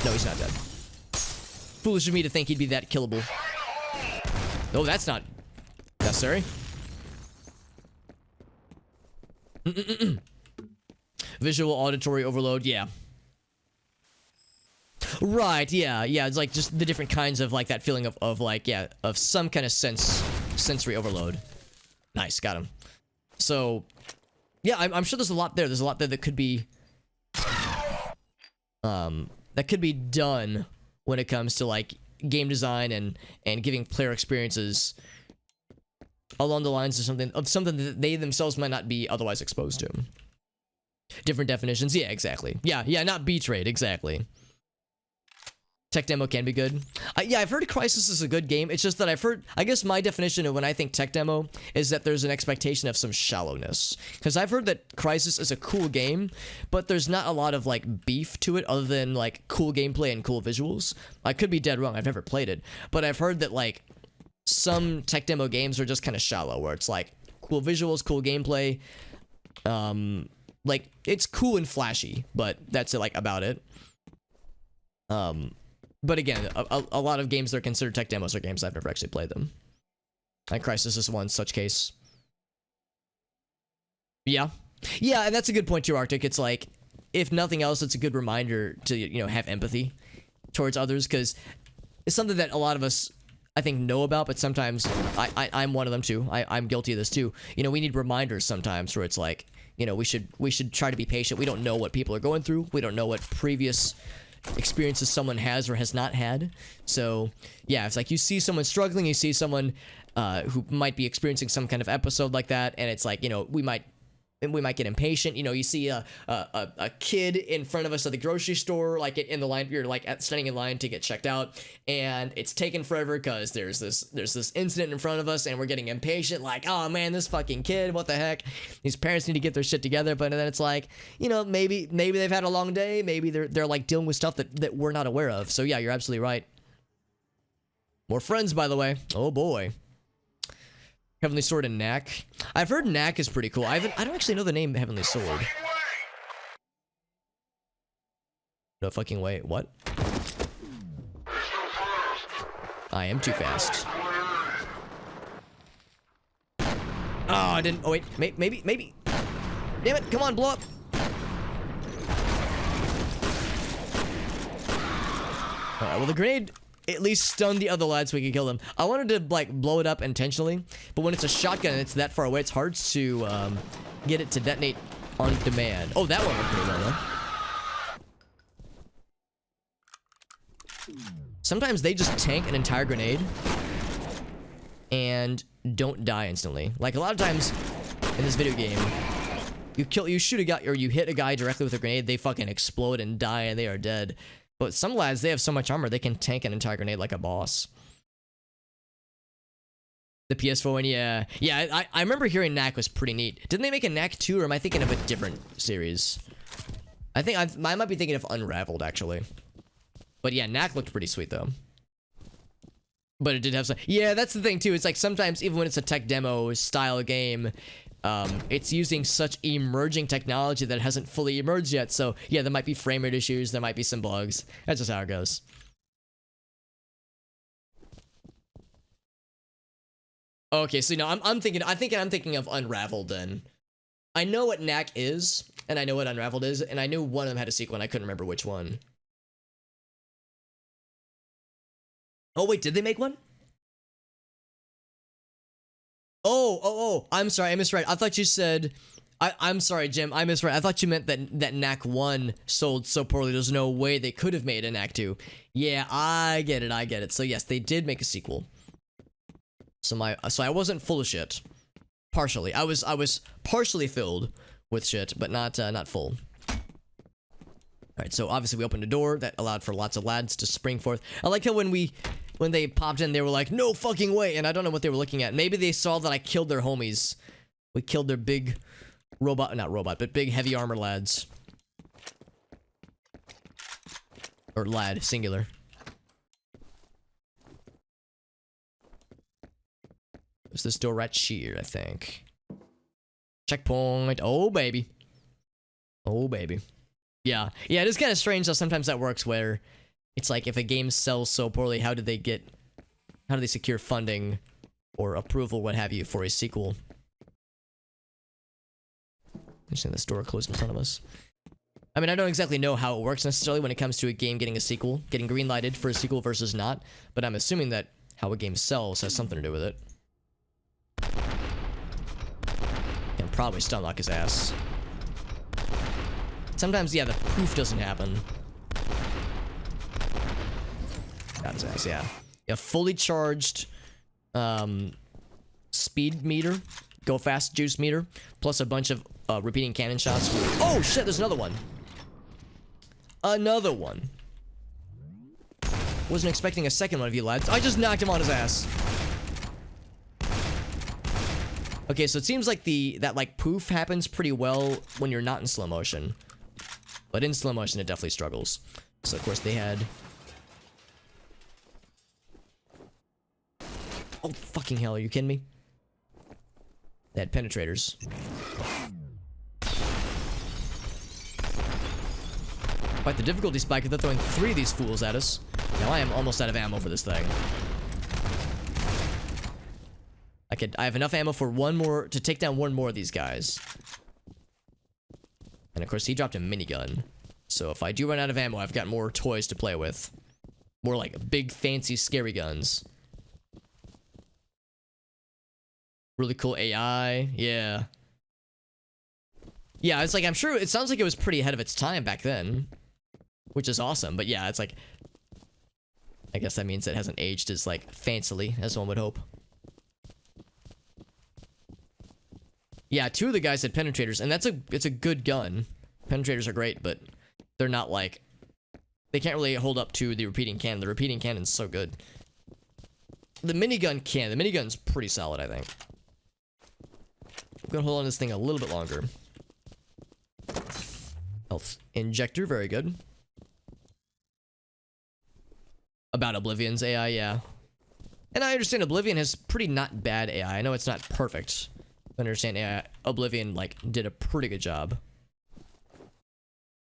No, he's not dead. Foolish of me to think he'd be that killable. Oh, that's not necessary. Visual auditory overload, yeah. Right, yeah, it's like just the different kinds of like that feeling of like, yeah, of some kind of sensory overload. Nice, got him. So, yeah, I'm sure there's a lot there. There's a lot there that could be, done when it comes to like game design and giving player experiences along the lines of something that they themselves might not be otherwise exposed to. Different definitions, yeah, exactly. Yeah, not Betrayed, exactly. Tech demo can be good. Yeah, I've heard Crysis is a good game. It's just that I've heard, I guess my definition of when I think tech demo is that there's an expectation of some shallowness. Because I've heard that Crysis is a cool game, but there's not a lot of like beef to it other than like cool gameplay and cool visuals. I could be dead wrong, I've never played it. But I've heard that like some tech demo games are just kind of shallow, where it's like cool visuals, cool gameplay. Like it's cool and flashy, but that's like about it. But again, a lot of games that are considered tech demos are games I've never actually played them. And Crysis is one such case. Yeah, and that's a good point too, Arctic. It's like, if nothing else, it's a good reminder to, you know, have empathy towards others, because it's something that a lot of us, I think, know about, but sometimes I'm one of them too. I'm guilty of this too. You know, we need reminders sometimes where it's like, you know, we should try to be patient. We don't know what people are going through. We don't know what previous experiences someone has or has not had. So yeah, it's like you see someone struggling, you see someone who might be experiencing some kind of episode like that, and it's like, you know, we might get impatient. You know, you see a kid in front of us at the grocery store, like in the line, you're like standing in line to get checked out, and it's taken forever because there's this incident in front of us, and we're getting impatient, like, oh man, this fucking kid, what the heck? These parents need to get their shit together. But then it's like, you know, maybe they've had a long day, maybe they're like dealing with stuff that we're not aware of. So yeah, you're absolutely right. More friends, by the way. Oh boy. Heavenly Sword and Knack. I've heard Knack is pretty cool. I don't actually know the name Heavenly Sword. No fucking way. What? I am too fast. Oh, I didn't. Oh, wait. Maybe. Damn it. Come on, blow up. Alright, well, the grenade at least stunned the other lads so we could kill them. I wanted to, like, blow it up intentionally, but when it's a shotgun and it's that far away, it's hard to get it to detonate on demand. Oh, that one went pretty well, though. Sometimes they just tank an entire grenade and don't die instantly. Like, a lot of times in this video game, you shoot a guy, or you hit a guy directly with a grenade, they fucking explode and die and they are dead. But some lads, they have so much armor, they can tank an entire grenade like a boss. The PS4 one, yeah. Yeah, I remember hearing Knack was pretty neat. Didn't they make a Knack 2, or am I thinking of a different series? I think I might be thinking of Unraveled, actually. But yeah, Knack looked pretty sweet, though. But it did have some... Yeah, that's the thing, too. It's like sometimes, even when it's a tech demo style game, it's using such emerging technology that hasn't fully emerged yet. So, yeah, there might be frame rate issues. There might be some bugs. That's just how it goes. Okay, so no, I'm thinking of Unraveled then. I know what Knack is, and I know what Unraveled is, and I knew one of them had a sequel, and I couldn't remember which one. Oh, wait, did they make one? Oh, I'm sorry, I misread. I thought you said... I'm sorry, Jim, I misread. I thought you meant that Knack 1 sold so poorly, there's no way they could have made a Knack 2. Yeah, I get it. So yes, they did make a sequel. So I wasn't full of shit. Partially. I was partially filled with shit, but not full. Alright, so obviously we opened a door that allowed for lots of lads to spring forth. I like how when they popped in, they were like, no fucking way, and I don't know what they were looking at. Maybe they saw that I killed their homies. We killed their big not robot, but big heavy armor lads. Or lad, singular. There's this door right here, I think. Checkpoint. Oh, baby. Oh, baby. Yeah, it is kind of strange how sometimes that works, where it's like if a game sells so poorly, how do they secure funding or approval, what have you, for a sequel? Interesting, this door closed in front of us. I mean, I don't exactly know how it works necessarily when it comes to a game getting a sequel, getting greenlighted for a sequel versus not, but I'm assuming that how a game sells has something to do with it. Can probably stunlock his ass. Sometimes, yeah, the poof doesn't happen. Got his ass, yeah. Yeah, fully charged speed meter, go fast juice meter, plus a bunch of repeating cannon shots. Oh shit, there's another one. Another one. Wasn't expecting a second one of you lads. I just knocked him on his ass. Okay, so it seems like that like poof happens pretty well when you're not in slow motion. But in slow motion, it definitely struggles. So, of course, they had... Oh, fucking hell, are you kidding me? They had penetrators. Quite the difficulty spike if they're throwing 3 of these fools at us. Now, I am almost out of ammo for this thing. I have enough ammo for one more, to take down one more of these guys. And of course, he dropped a minigun. So if I do run out of ammo, I've got more toys to play with. More like big, fancy, scary guns. Really cool AI. Yeah. Yeah, it's like, I'm sure, it sounds like it was pretty ahead of its time back then. Which is awesome, but yeah, it's like... I guess that means it hasn't aged as, like, fancily as one would hope. Yeah, 2 of the guys had penetrators, and it's a good gun. Penetrators are great, but they're not like... They can't really hold up to the repeating cannon. The repeating cannon's so good. The minigun can. The minigun's pretty solid, I think. I'm gonna hold on to this thing a little bit longer. Health injector, very good. About Oblivion's AI, yeah. And I understand Oblivion has pretty not bad AI. I know it's not perfect. I understand AI. Oblivion, like, did a pretty good job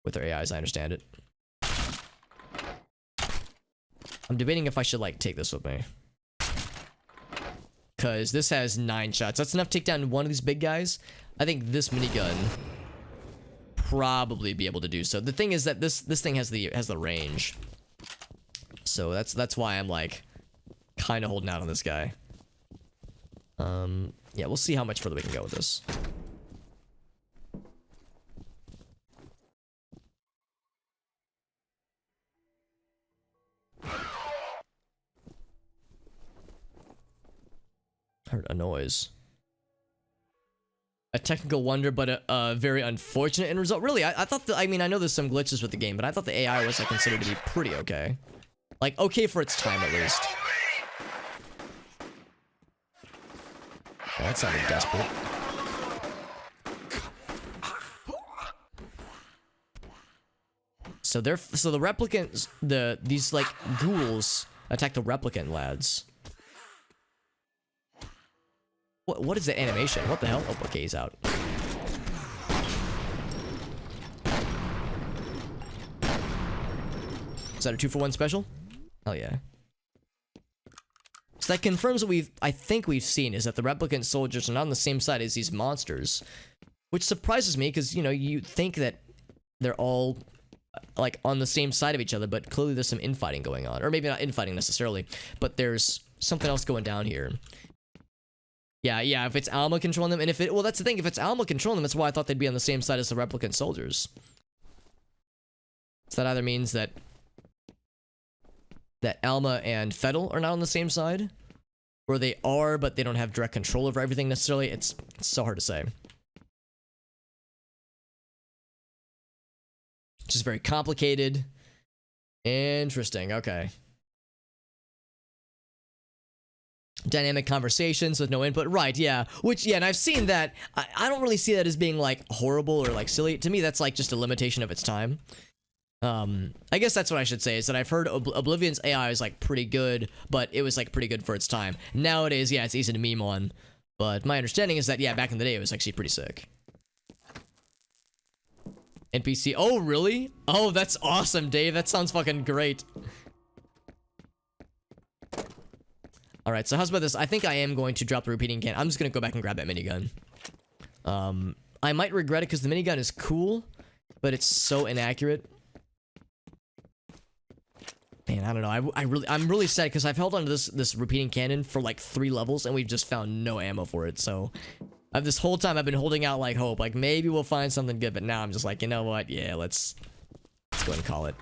with their AI, as I understand it. I'm debating if I should, like, take this with me. because this has 9 shots. That's enough to take down one of these big guys. I think this minigun probably be able to do so. The thing is that this thing has the range. So that's why I'm like kind of holding out on this guy. Yeah, we'll see how much further we can go with this. Heard a noise. A technical wonder, but a very unfortunate end result. Really, I thought I mean, I know there's some glitches with the game, but I thought the AI was like considered to be pretty okay. Like, okay for its time, at least. Oh, that sounded desperate. So the replicants, these like ghouls attack the replicant lads. What is the animation? What the hell? Oh, okay, he's out. Is that a 2-for-1 special? Hell yeah. So that confirms what I think we've seen, is that the replicant soldiers are not on the same side as these monsters. Which surprises me, because, you know, you think that they're all, like, on the same side of each other, but clearly there's some infighting going on. Or maybe not infighting necessarily, but there's something else going down here. Yeah, if it's Alma controlling them, and if it, well, that's the thing, if it's Alma controlling them, that's why I thought they'd be on the same side as the replicant soldiers. So that either means that Alma and Fettel are not on the same side, or they are, but they don't have direct control over everything necessarily. It's so hard to say. It's just very complicated. Interesting, okay. Dynamic conversations with no input, right? Yeah, which, yeah, and I've seen that. I don't really see that as being like horrible or like silly. To me, that's like just a limitation of its time. I guess that's what I should say, is that I've heard Oblivion's AI is like pretty good, but it was like pretty good for its time. Nowadays, yeah, it's easy to meme on, but my understanding is that, yeah, back in the day, it was actually pretty sick. NPC, oh really? Oh, that's awesome, Dave. That sounds fucking great. Alright, so how's about this? I think I am going to drop the repeating can. I'm just gonna go back and grab that minigun. I might regret it because the minigun is cool, but it's so inaccurate. Man, I don't know. I'm really sad because I've held on to this repeating cannon for like 3 levels and we've just found no ammo for it. So this whole time I've been holding out like hope, like maybe we'll find something good. But now I'm just like, you know what? Yeah, let's go ahead and call it.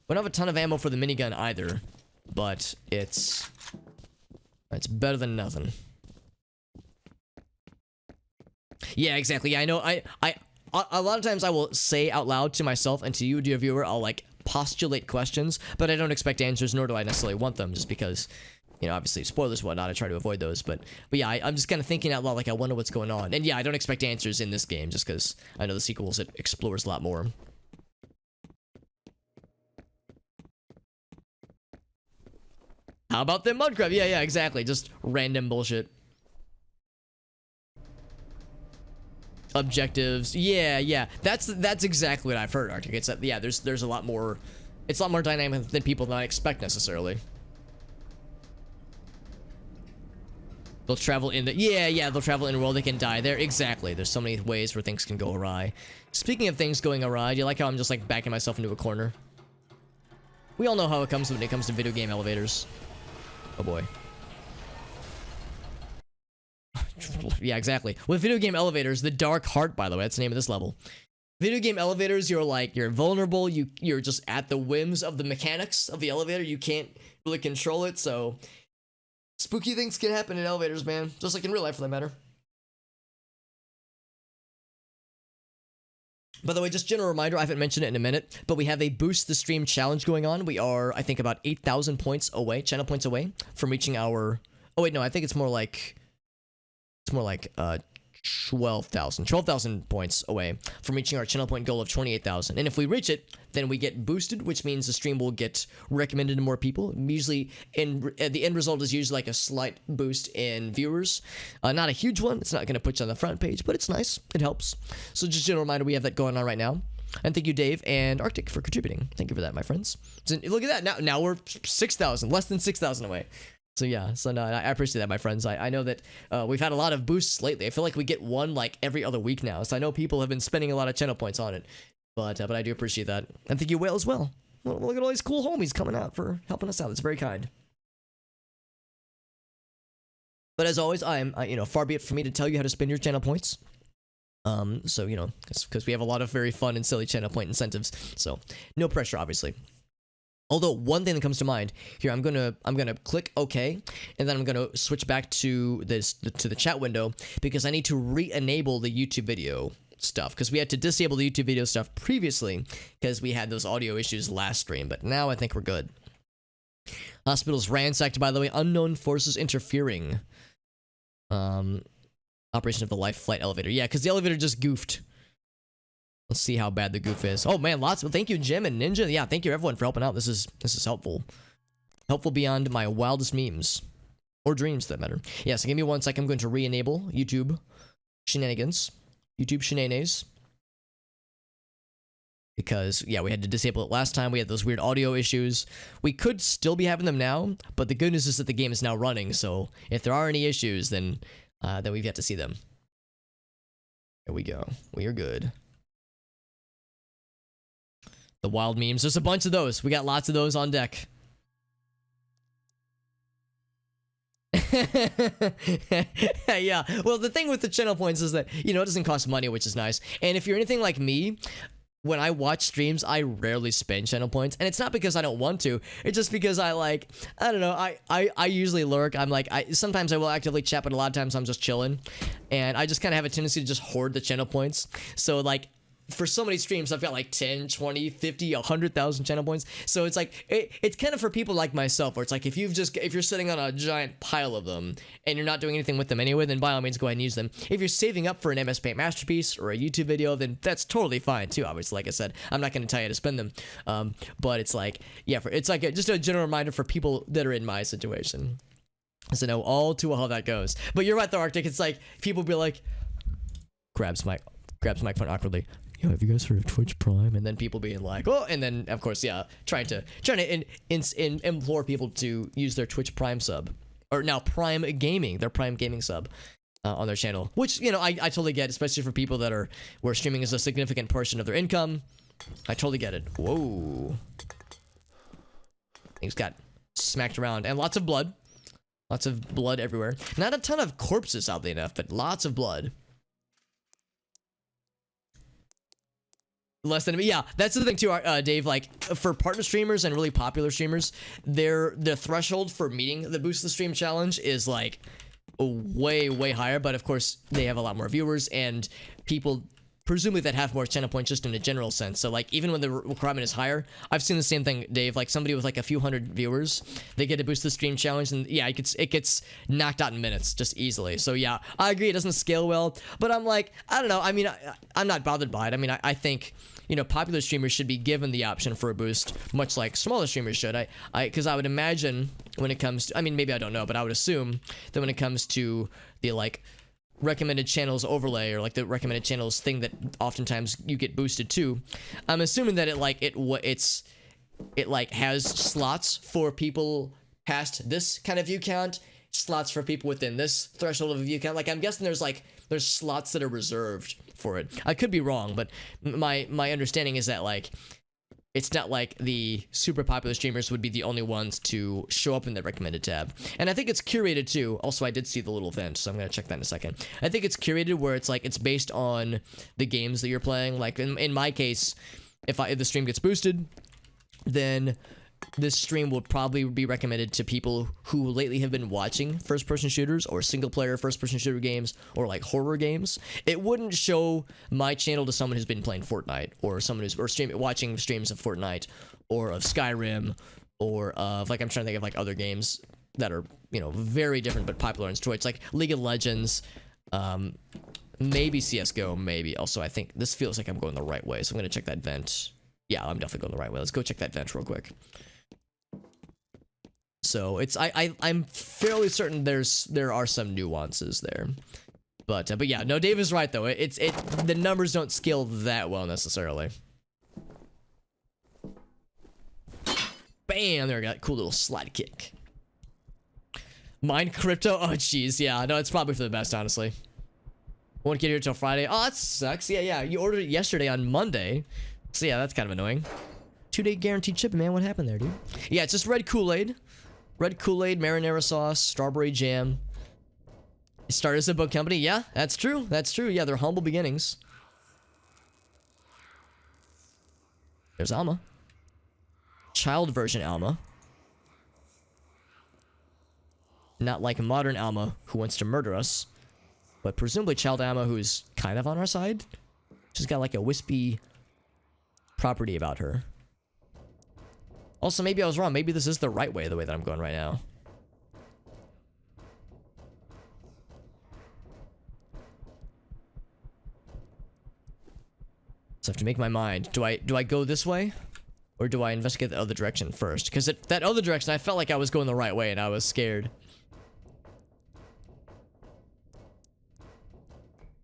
We don't have a ton of ammo for the minigun either, but it's better than nothing. Yeah, exactly. Yeah, I know. A lot of times I will say out loud to myself and to you, dear viewer, I'll like postulate questions, but I don't expect answers, nor do I necessarily want them, just because, you know, obviously spoilers and whatnot, I try to avoid those, but yeah, I'm just kind of thinking out loud, like, I wonder what's going on. And yeah, I don't expect answers in this game, just because I know the sequels, it explores a lot more. How about them mud crab? Yeah, exactly, just random bullshit. Objectives, yeah, that's exactly what I've heard, Arctic. It's that, yeah, there's a lot more, it's a lot more dynamic than people than I expect necessarily. They'll travel in the, yeah, they'll travel in a world, they can die there, exactly. There's so many ways where things can go awry. Speaking of things going awry, do you like how I'm just like backing myself into a corner? We all know how it comes when it comes to video game elevators. Oh boy. Yeah, exactly. With video game elevators, the Dark Heart, by the way, that's the name of this level. Video game elevators, you're vulnerable. You're just at the whims of the mechanics of the elevator. You can't really control it, so spooky things can happen in elevators, man. Just like in real life, for that matter. By the way, just general reminder, I haven't mentioned it in a minute, but we have a Boost the Stream challenge going on. We are, I think, about 8,000 points away, channel points away, from reaching our... Oh, wait, no, I think it's more like... 12,000 points away from reaching our channel point goal of 28,000. And if we reach it, then we get boosted, which means the stream will get recommended to more people. Usually, the end result is usually like a slight boost in viewers. Not a huge one. It's not going to put you on the front page, but it's nice. It helps. So just a general reminder, we have that going on right now. And thank you, Dave and Arctic, for contributing. Thank you for that, my friends. So look at that. Now we're 6,000, less than 6,000 away. So yeah, so no, I appreciate that, my friends. I know that we've had a lot of boosts lately. I feel like we get one like every other week now. So I know people have been spending a lot of channel points on it, but I do appreciate that, and thank you, Whale, as well. Look at all these cool homies coming out for helping us out. It's very kind. But as always, far be it for me to tell you how to spend your channel points. So because we have a lot of very fun and silly channel point incentives. So no pressure, obviously. Although one thing that comes to mind here, I'm gonna click OK, and then I'm gonna switch back to the chat window because I need to re-enable the YouTube video stuff, because we had to disable the YouTube video stuff previously because we had those audio issues last stream, but now I think we're good. Hospitals ransacked, by the way. Unknown forces interfering. Operation of the life flight elevator. Yeah, because the elevator just goofed. Let's see how bad the goof is. Oh man, lots of thank you, Jim and Ninja. Yeah, thank you everyone for helping out. This is helpful. Helpful beyond my wildest memes. Or dreams, for that matter. Yeah, so give me 1 second. I'm going to re-enable YouTube shenanigans. YouTube shenanigans. Because, yeah, we had to disable it last time. We had those weird audio issues. We could still be having them now, but the good news is that the game is now running, so if there are any issues, then we've yet to see them. There we go. We are good. The wild memes. There's a bunch of those. We got lots of those on deck. Yeah. Well, the thing with the channel points is that, it doesn't cost money, which is nice. And if you're anything like me, when I watch streams, I rarely spend channel points, and it's not because I don't want to. It's just because I don't know. I usually lurk. I'm like, sometimes I will actively chat, but a lot of times I'm just chilling, and I just kind of have a tendency to just hoard the channel points. So for so many streams, I've got like 10, 20, 50, 100,000 channel points. So it's like, it's kind of for people like myself, where it's like, if you're sitting on a giant pile of them and you're not doing anything with them anyway, then by all means go ahead and use them. If you're saving up for an MS Paint masterpiece or a YouTube video, then that's totally fine too. Obviously, like I said, I'm not going to tell you to spend them. But it's like, yeah, it's like just a general reminder for people that are in my situation. So know all too well how that goes. But you're right, the Arctic. It's like, people be like, grabs microphone awkwardly. Yo, have you guys heard of Twitch Prime? And then people being like, oh, and then of course, yeah, trying to implore people to use their Twitch Prime sub, or now Prime Gaming, their Prime Gaming sub on their channel, which I totally get, especially for people where streaming is a significant portion of their income. I totally get it. Whoa, things got smacked around, and lots of blood everywhere. Not a ton of corpses, oddly enough, but lots of blood. Less than me. Yeah, that's the thing too, Dave. Like, for partner streamers and really popular streamers, their threshold for meeting the Boost the Stream challenge is like way higher. But of course, they have a lot more viewers and people presumably that have more channel points just in a general sense. So like, even when the requirement is higher, I've seen the same thing, Dave. Like, somebody with like a few hundred viewers, they get to Boost the Stream challenge, and yeah, it gets knocked out in minutes just easily. So yeah, I agree, it doesn't scale well, but I'm like, I don't know. I mean, I'm not bothered by it. I mean, I think, popular streamers should be given the option for a boost, much like smaller streamers should. Because I would imagine when it comes to, I mean, maybe I don't know, but I would assume that when it comes to the like recommended channels overlay, or like the recommended channels thing that oftentimes you get boosted to, I'm assuming that it has slots for people past this kind of view count, slots for people within this threshold of a view count. Like, I'm guessing there's slots that are reserved for it. I could be wrong, but my understanding is that like, it's not like the super popular streamers would be the only ones to show up in the recommended tab. And I think it's curated too. Also, I did see the little vent, so I'm gonna check that in a second. I think it's curated where it's like, it's based on the games that you're playing. Like in my case, if the stream gets boosted, then this stream will probably be recommended to people who lately have been watching first-person shooters or single-player first-person shooter games or like horror games. It wouldn't show my channel to someone who's been playing Fortnite, or someone who's watching streams of Fortnite or of Skyrim, or of like, I'm trying to think of like other games that are very different but popular in Twitch, like League of Legends, maybe CS:GO, maybe. Also, I think this feels like I'm going the right way, so I'm gonna check that vent. Yeah, I'm definitely going the right way. Let's go check that vent real quick. So it's I'm fairly certain there are some nuances there, but yeah, no, Dave is right though. The numbers don't scale that well necessarily. Bam! There we go. Cool little slide kick. Mine crypto? Oh, jeez. Yeah, no, it's probably for the best, honestly. Won't get here till Friday. Oh, that sucks. Yeah. You ordered it yesterday on Monday. So, yeah, that's kind of annoying. 2-day guaranteed shipping, man. What happened there, dude? Yeah, it's just red Kool-Aid. Red Kool-Aid, marinara sauce, strawberry jam. It started as a book company. Yeah, that's true. That's true. Yeah, they're humble beginnings. There's Alma. Child version Alma. Not like modern Alma, who wants to murder us. But presumably child Alma, who's kind of on our side. She's got like a wispy property about her. Also, maybe I was wrong. Maybe this is the right way, the way that I'm going right now. So I have to make my mind. Do I go this way? Or do I investigate the other direction first? Because that other direction, I felt like I was going the right way and I was scared.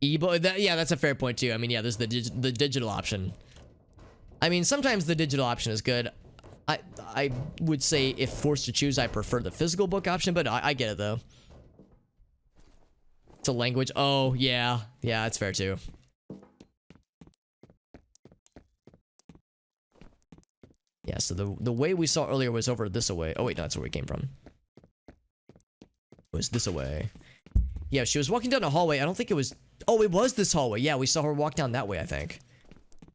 Yeah, that's a fair point too. I mean, yeah, there's the digital option. I mean, sometimes the digital option is good. I would say if forced to choose, I prefer the physical book option, but I get it though. It's a language. Oh, yeah. Yeah, that's fair too. Yeah, so the way we saw earlier was over this away. Oh wait, no, that's where we came from. It was this away. Yeah, she was walking down a hallway. I don't think it was... Oh, it was this hallway. Yeah, we saw her walk down that way, I think.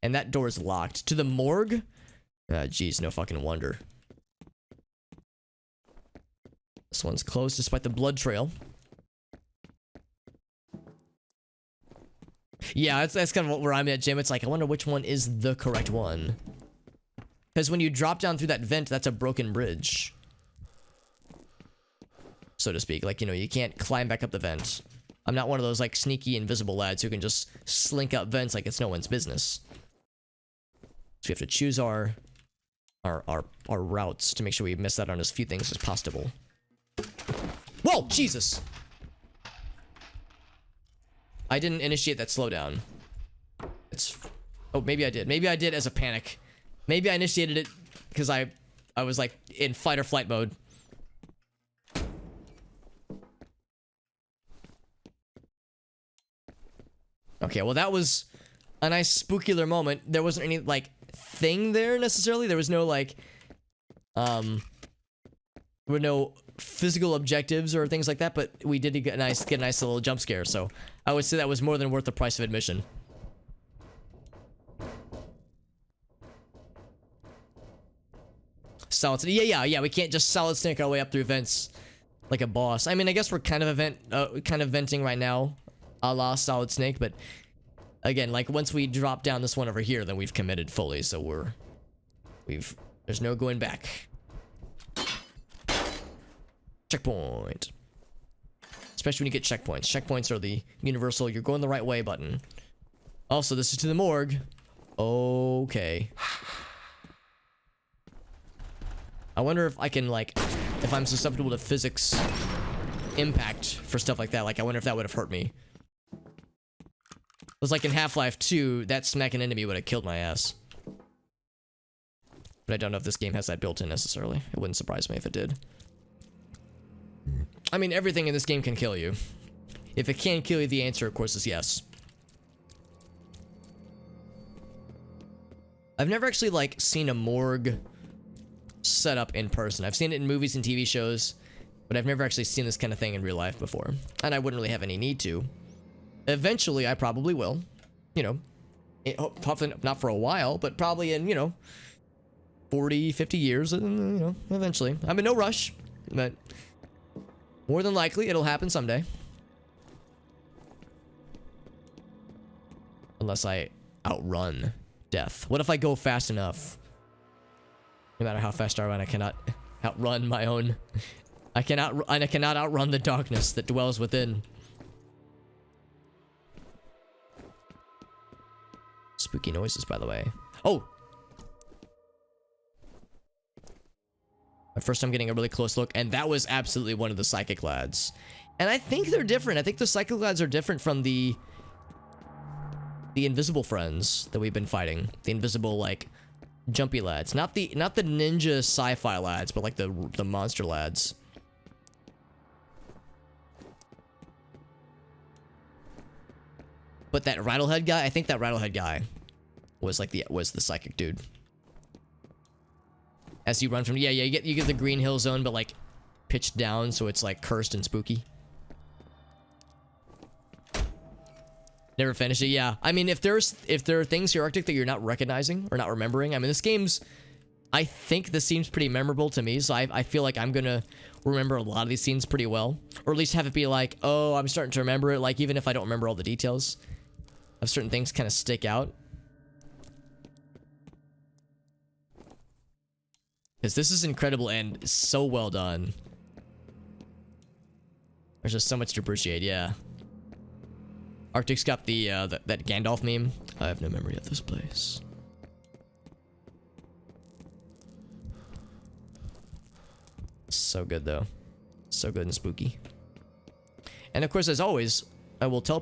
And that door is locked. To the morgue? Jeez, no fucking wonder. This one's closed despite the blood trail. Yeah, that's kind of where I'm at, Jim. It's like, I wonder which one is the correct one. Because when you drop down through that vent, that's a broken bridge. So to speak. Like, you know, you can't climb back up the vent. I'm not one of those, like, sneaky, invisible lads who can just slink up vents like it's no one's business. So we have to choose our routes to make sure we miss out on as few things as possible. Whoa! Jesus! I didn't initiate that slowdown. It's... Oh, maybe I did. Maybe I did as a panic. Maybe I initiated it because I was, like, in fight or flight mode. Okay, well that was a nice spookular moment. There wasn't any, like, thing there necessarily. There was no, like, there were no physical objectives or things like that, but we did get a nice little jump scare, so I would say that was more than worth the price of admission. Solid, yeah, we can't just solid snake our way up through vents like a boss. I mean, I guess we're kind of venting right now, a la Solid Snake, but again, like, once we drop down this one over here, then we've committed fully, so there's no going back. Checkpoint. Especially when you get checkpoints. Checkpoints are the universal, you're going the right way button. Also, this is to the morgue. Okay. I wonder if I can, like, if I'm susceptible to physics impact for stuff like that. Like, I wonder if that would have hurt me. It was like in Half-Life 2, that smacking enemy would have killed my ass. But I don't know if this game has that built in necessarily. It wouldn't surprise me if it did. I mean, everything in this game can kill you. If it can kill you, the answer, of course, is yes. I've never actually, like, seen a morgue set up in person. I've seen it in movies and TV shows, but I've never actually seen this kind of thing in real life before. And I wouldn't really have any need to. Eventually, I probably will. You know, probably not for a while, but probably in, you know, 40, 50 years, you know, eventually. I'm in no rush, but more than likely, it'll happen someday. Unless I outrun death. What if I go fast enough? No matter how fast I run, I cannot outrun my own... I cannot outrun the darkness that dwells within. Spooky noises, by the way. Oh! My first time getting a really close look, and that was absolutely one of the psychic lads. And I think they're different. I think the psychic lads are different from the invisible friends that we've been fighting. The invisible, like, jumpy lads. Not the ninja sci-fi lads, but like the monster lads. But that Rattlehead guy, I think that Rattlehead guy was like was the psychic dude. As you run from, yeah, you get the green hill zone, but like pitched down, so it's like cursed and spooky. Never finished it. Yeah, I mean, if there are things here, Arctic, that you're not recognizing or not remembering, I mean, this game's, I think this seems pretty memorable to me, so I feel like I'm gonna remember a lot of these scenes pretty well, or at least have it be like, oh, I'm starting to remember it. Like, even if I don't remember all the details of certain things, kind of stick out. Because this is incredible and so well done. There's just so much to appreciate, yeah. Arctic's got the that Gandalf meme. I have no memory of this place. So good, though. So good and spooky. And of course, as always, I will tell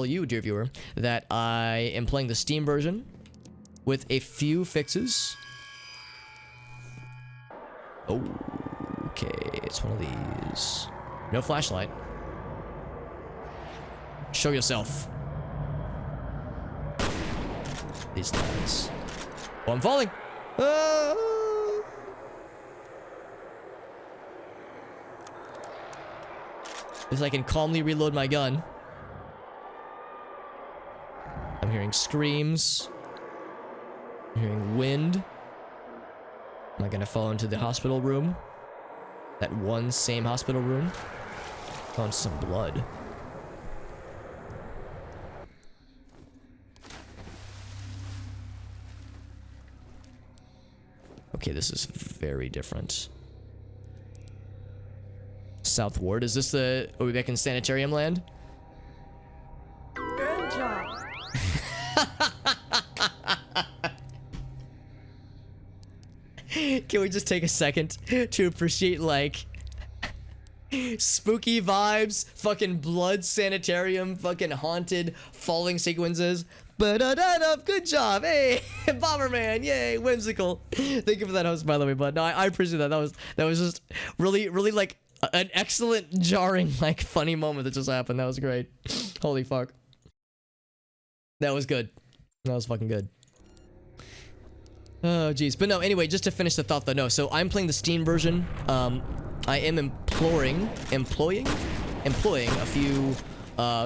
you, dear viewer, that I am playing the Steam version with a few fixes. Oh, okay, it's one of these. No flashlight. Show yourself. These guys. Oh, I'm falling. Ah! As I can calmly reload my gun. I'm hearing screams. I'm hearing wind. Am I gonna fall into the hospital room? That one same hospital room? Found some blood. Okay, this is very different. South Ward, is this the... Are we back in Sanitarium land? Good job. Can we just take a second to appreciate, like, spooky vibes, fucking blood sanitarium, fucking haunted falling sequences? Ba-da-da-da, good job, hey, Bomberman, yay, whimsical. Thank you for that host, by the way, but no, I appreciate that. That was just really, really, like, an excellent, jarring, like, funny moment that just happened. That was great. Holy fuck. That was good. That was fucking good. Oh, jeez. But no, anyway, just to finish the thought, though, no. So I'm playing the Steam version. I am employing a few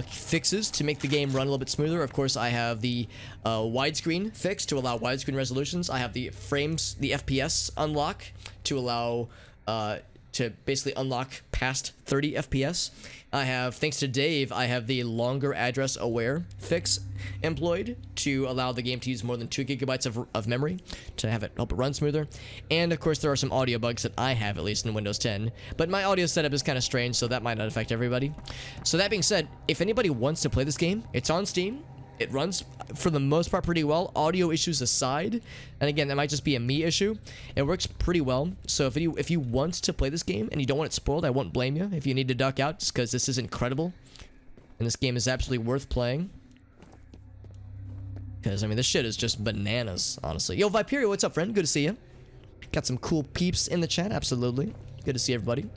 fixes to make the game run a little bit smoother. Of course, I have the widescreen fix to allow widescreen resolutions. I have the frames, the FPS unlock to allow to basically unlock past 30 FPS. I have, thanks to Dave, I have the longer address aware fix employed to allow the game to use more than 2 GB of memory to have it help it run smoother. And of course, there are some audio bugs that I have, at least in Windows 10, but my audio setup is kind of strange, so that might not affect everybody. So that being said, if anybody wants to play this game, it's on Steam. It runs, for the most part, pretty well, audio issues aside. And again, that might just be a me issue. It works pretty well. So if you want to play this game and you don't want it spoiled, I won't blame you if you need to duck out, just because this is incredible. And this game is absolutely worth playing. Because, I mean, this shit is just bananas, honestly. Yo, Viperia, what's up, friend? Good to see you. Got some cool peeps in the chat, absolutely. Good to see everybody.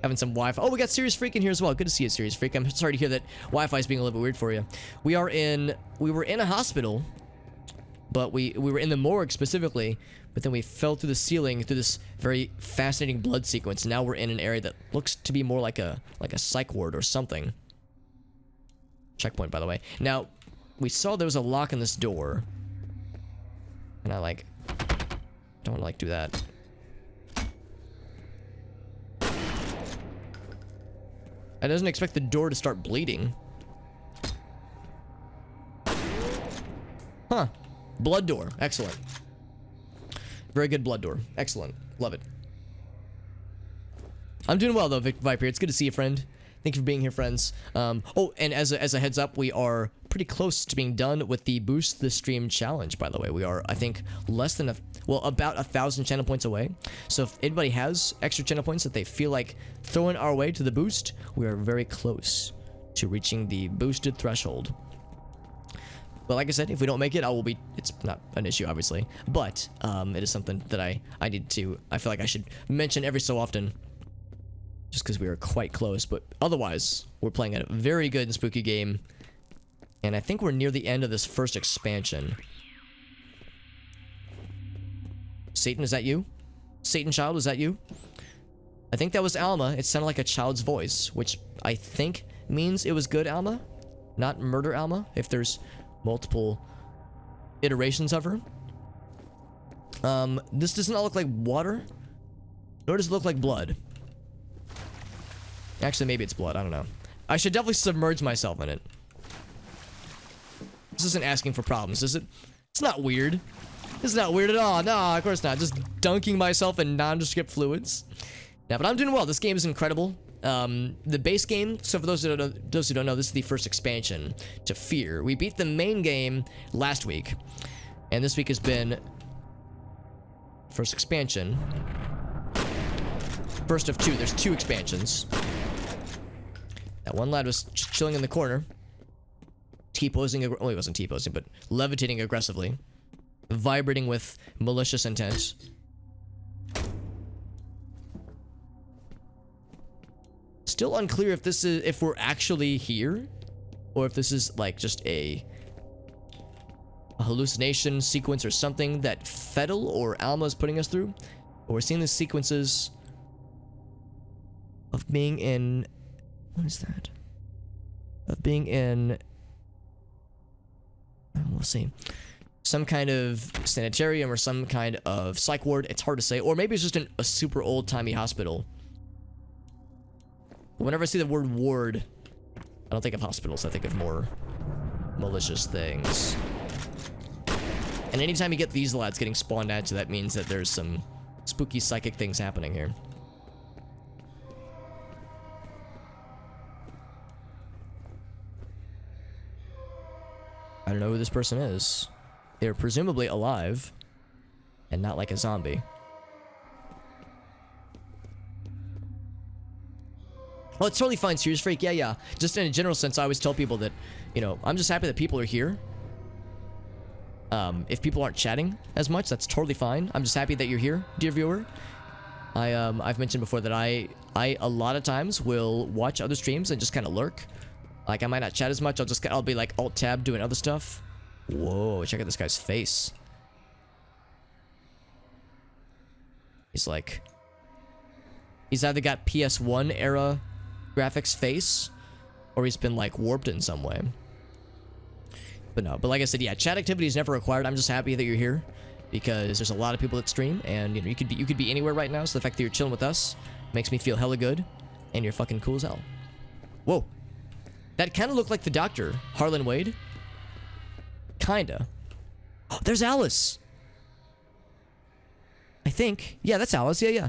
Having some Wi-Fi. Oh, we got Serious Freak in here as well. Good to see you, Serious Freak. I'm sorry to hear that Wi-Fi is being a little bit weird for you. We were in a hospital, but we were in the morgue specifically, but then we fell through the ceiling through this very fascinating blood sequence. Now we're in an area that looks to be more like a psych ward or something. Checkpoint, by the way. Now, we saw there was a lock on this door, and I don't want to do that. I doesn't expect the door to start bleeding. Huh. Blood door. Excellent. Very good blood door. Excellent. Love it. I'm doing well, though, Viper. It's good to see you, friend. Thank you for being here, friends. Oh, and as a heads up, we are pretty close to being done with the Boost the Stream challenge, by the way. We are, I think, about 1,000 channel points away. So if anybody has extra channel points that they feel like throwing our way to the boost, we are very close to reaching the boosted threshold. But like I said, if we don't make it, it's not an issue, obviously. But it is something that I feel like I should mention every so often. Just because we are quite close, but otherwise, we're playing a very good and spooky game. And I think we're near the end of this first expansion. Satan, is that you? Satan child, is that you? I think that was Alma. It sounded like a child's voice, which I think means it was good Alma, not murder Alma, if there's multiple iterations of her. This does not look like water, nor does it look like blood. Actually, maybe it's blood. I don't know. I should definitely submerge myself in it. This isn't asking for problems, is it? It's not weird. It's not weird at all. No, of course not. Just dunking myself in nondescript fluids. Yeah, but I'm doing well. This game is incredible. The base game, so for those who don't know, this is the first expansion to F.E.A.R. We beat the main game last week. And this week has been first expansion. First of two. There's 2 expansions. That one lad was just chilling in the corner. T-posing, well, he wasn't T-posing, but levitating aggressively. Vibrating with malicious intent. Still unclear if this is, if we're actually here, or if this is like just a hallucination sequence or something that F.E.A.R or Alma is putting us through. But we're seeing the sequences of being in, what is that? Of being in, we'll see, some kind of sanitarium or some kind of psych ward. It's hard to say. Or maybe it's just a super old-timey hospital. Whenever I see the word ward, I don't think of hospitals. I think of more malicious things. And anytime you get these lads getting spawned at you, that means that there's some spooky psychic things happening here. I don't know who this person is. They're presumably alive and not like a zombie. Oh, it's totally fine, Serious Freak. Yeah. Just in a general sense, I always tell people that, you know, I'm just happy that people are here. If people aren't chatting as much, that's totally fine. I'm just happy that you're here, dear viewer. I've mentioned before that I a lot of times will watch other streams and just kind of lurk. Like, I might not chat as much. I'll be like alt-tab doing other stuff. Whoa, check out this guy's face. He's like, he's either got PS1 era graphics face, or he's been like warped in some way. But no, but like I said, yeah, chat activity is never required. I'm just happy that you're here because there's a lot of people that stream, and you know, you could be anywhere right now. So the fact that you're chilling with us makes me feel hella good, and you're fucking cool as hell. Whoa, that kind of looked like the Doctor, Harlan Wade. Kinda. Oh, there's Alice. I think. Yeah, that's Alice. Yeah.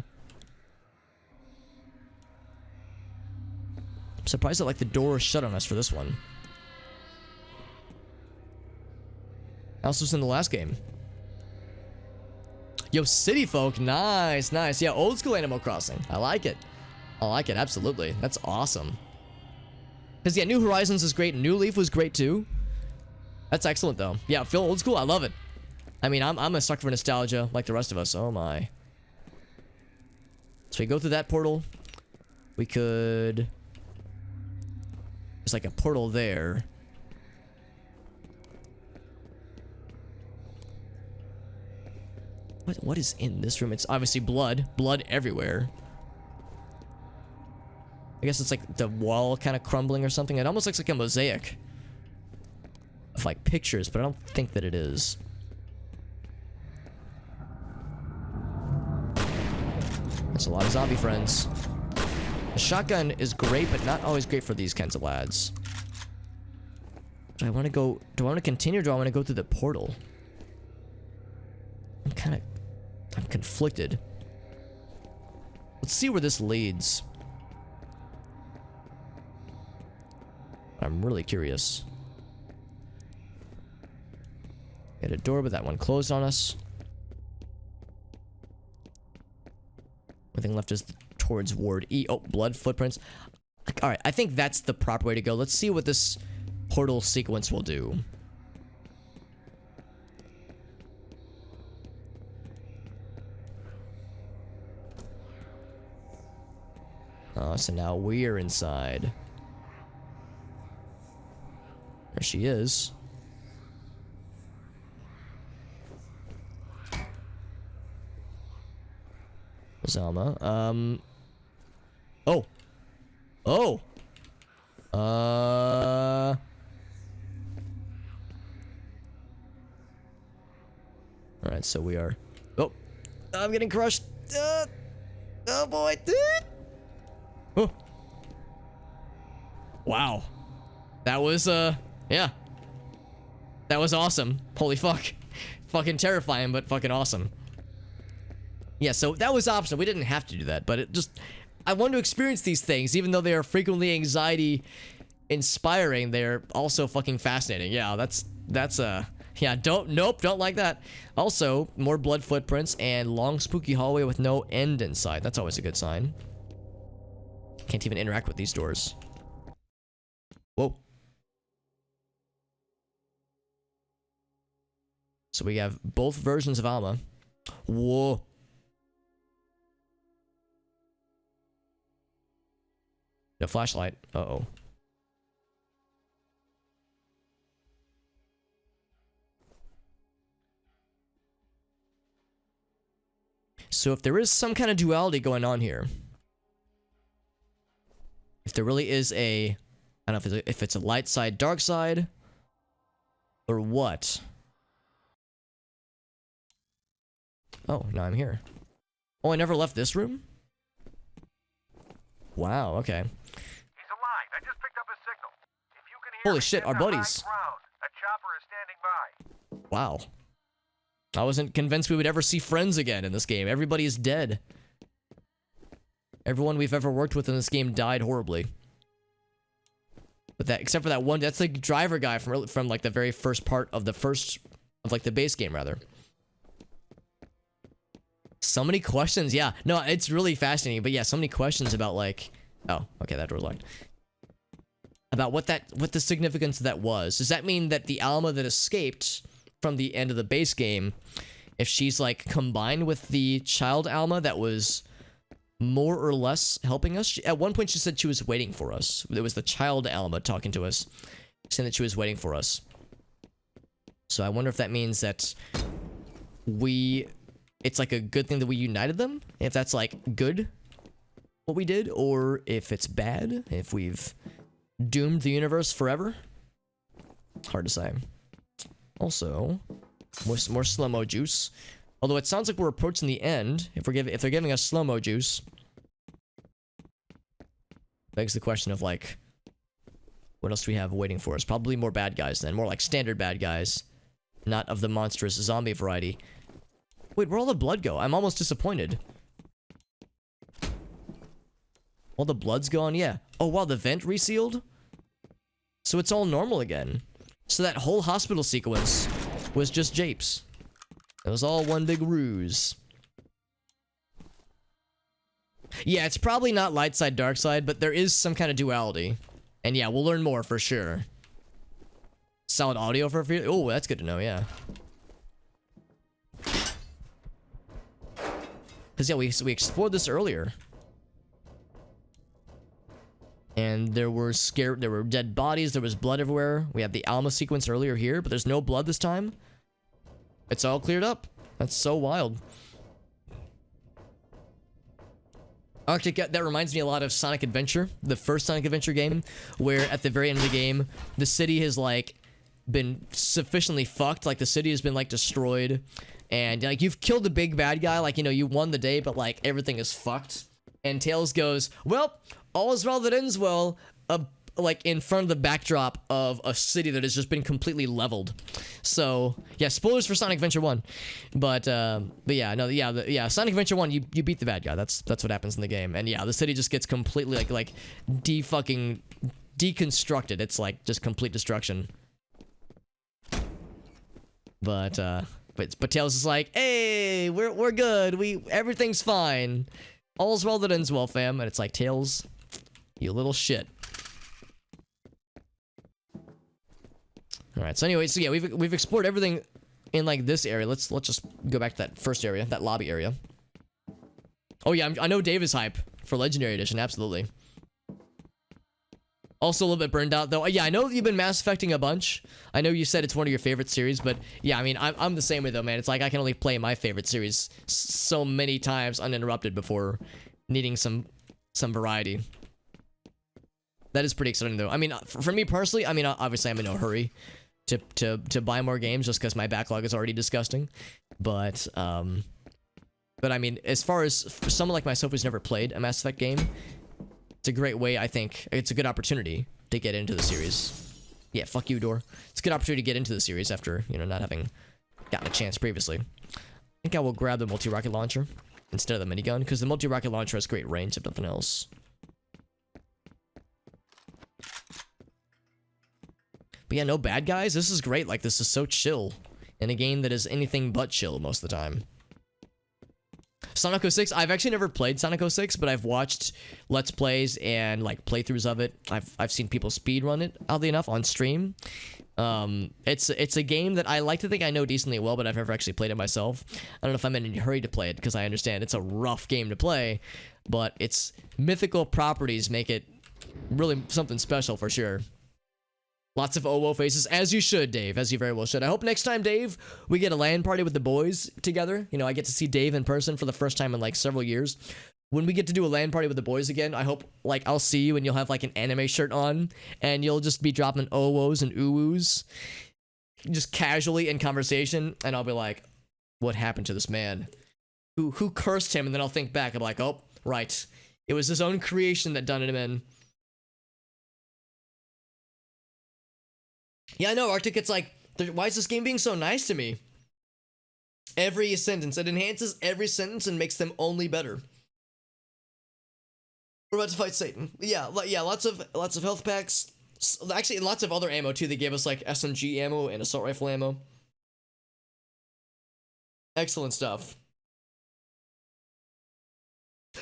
I'm surprised that like the door is shut on us for this one. Alice was in the last game. Yo, City Folk. Nice. Yeah, old school Animal Crossing. I like it. Absolutely. That's awesome. Because, yeah, New Horizons is great. New Leaf was great, too. That's excellent, though. Yeah, feel old school. I love it. I mean, I'm a sucker for nostalgia, like the rest of us. Oh, my. So we go through that portal. We could... There's like a portal there. What is in this room? It's obviously blood. Blood everywhere. I guess it's like the wall kind of crumbling or something. It almost looks like a mosaic of like pictures, but I don't think that it is. That's a lot of zombie friends. The shotgun is great, but not always great for these kinds of lads. Do I want to go... Do I want to continue, or do I want to go through the portal? I'm conflicted. Let's see where this leads. I'm really curious. Got a door, but that one closed on us. Only thing left is towards Ward E. Oh, blood footprints. Alright, I think that's the proper way to go. Let's see what this portal sequence will do. Oh, so now we're inside. There she is. Zalma. Oh. Oh. Alright, so we are... Oh. I'm getting crushed. Oh boy. Oh. Wow. That was, yeah. That was awesome. Holy fuck. Fucking terrifying, but fucking awesome. Yeah, so that was optional. We didn't have to do that, but it just... I want to experience these things, even though they are frequently anxiety-inspiring. They're also fucking fascinating. Yeah, that's yeah, don't like that. Also, more blood footprints and long spooky hallway with no end in sight. That's always a good sign. Can't even interact with these doors. Whoa. So we have both versions of Alma. Whoa. No flashlight. Uh-oh. So if there is some kind of duality going on here, if there really is a, I don't know if it's a light side, dark side, or what. Oh, now I'm here. Oh, I never left this room? Wow, okay. He's alive. I just picked up his signal. If you can hear Holy me, shit, get our to buddies. high ground. A chopper is standing by. Wow. I wasn't convinced we would ever see friends again in this game. Everybody is dead. Everyone we've ever worked with in this game died horribly. But that, except for that one, that's the driver guy from like the very first part of the base game rather. So many questions, yeah. No, it's really fascinating, but yeah, so many questions about like, oh, okay, that door's locked. About what the significance of that was. Does that mean that the Alma that escaped from the end of the base game, if she's like combined with the child Alma that was more or less helping us? At one point she said she was waiting for us. It was the child Alma talking to us, saying that she was waiting for us. So I wonder if that means that it's like a good thing that we united them? If that's like good, what we did, or if it's bad, if we've doomed the universe forever? Hard to say. Also, more slow-mo juice. Although it sounds like we're approaching the end. If they're giving us slow-mo juice, begs the question of like, what else do we have waiting for us? Probably more bad guys then, more like standard bad guys, not of the monstrous zombie variety. Wait, where'd all the blood go? I'm almost disappointed. All the blood's gone? Yeah. Oh wow, the vent resealed? So it's all normal again. So that whole hospital sequence was just japes. It was all one big ruse. Yeah, it's probably not light side, dark side, but there is some kind of duality. And yeah, we'll learn more for sure. Solid audio for a few. Oh, that's good to know, yeah. Because yeah, we explored this earlier. And there were dead bodies, there was blood everywhere. We had the Alma sequence earlier here, but there's no blood this time. It's all cleared up. That's so wild. Arctic, that reminds me a lot of Sonic Adventure, the first Sonic Adventure game, where at the very end of the game, the city has like been sufficiently fucked, like the city has been like destroyed, and like you've killed the big bad guy, like, you know, you won the day, but like everything is fucked. And Tails goes, well, all is well that ends well, like in front of the backdrop of a city that has just been completely leveled. So yeah, spoilers for Sonic Adventure 1, but yeah, no, yeah, Sonic Adventure 1, you beat the bad guy. That's what happens in the game, and yeah, the city just gets completely like deconstructed. It's like just complete destruction. But Tails is like, hey, we're good. Everything's fine. All's well that ends well, fam. And it's like, Tails, you little shit. All right. So anyway, so yeah, we've explored everything in like this area. Let's just go back to that first area, that lobby area. Oh yeah, I know Dave is hype for Legendary Edition. Absolutely. Also a little bit burned out though. Yeah, I know you've been Mass Effecting a bunch. I know you said it's one of your favorite series, but yeah, I mean, I'm the same way though, man. It's like I can only play my favorite series so many times uninterrupted before needing some variety. That is pretty exciting though. I mean, for me personally, I mean, obviously I'm in no hurry to buy more games just because my backlog is already disgusting. But I mean, as far as for someone like myself who's never played a Mass Effect game, it's a great way, I think. It's a good opportunity to get into the series. Yeah, fuck you, Door. It's a good opportunity to get into the series after, you know, not having gotten a chance previously. I think I will grab the multi-rocket launcher instead of the minigun, because the multi-rocket launcher has great range if nothing else. But yeah, no bad guys. This is great. Like, this is so chill in a game that is anything but chill most of the time. Sonic 06, I've actually never played Sonic 06, but I've watched Let's Plays and, like, playthroughs of it. I've seen people speedrun it, oddly enough, on stream. It's a game that I like to think I know decently well, but I've never actually played it myself. I don't know if I'm in any hurry to play it, because I understand it's a rough game to play, but its mythical properties make it really something special for sure. Lots of OWO faces, as you should, Dave, as you very well should. I hope next time, Dave, we get a LAN party with the boys together. You know, I get to see Dave in person for the first time in, like, several years. When we get to do a LAN party with the boys again, I hope, like, I'll see you and you'll have, like, an anime shirt on, and you'll just be dropping OWOs and uwus just casually in conversation, and I'll be like, what happened to this man? Who cursed him? And then I'll think back, I'm like, oh, right. It was his own creation that done him in. Yeah, I know, Arctic, it's like, why is this game being so nice to me? Every sentence, it enhances every sentence and makes them only better. We're about to fight Satan. Yeah, lots of health packs. Actually, lots of other ammo too. They gave us like SMG ammo and assault rifle ammo. Excellent stuff.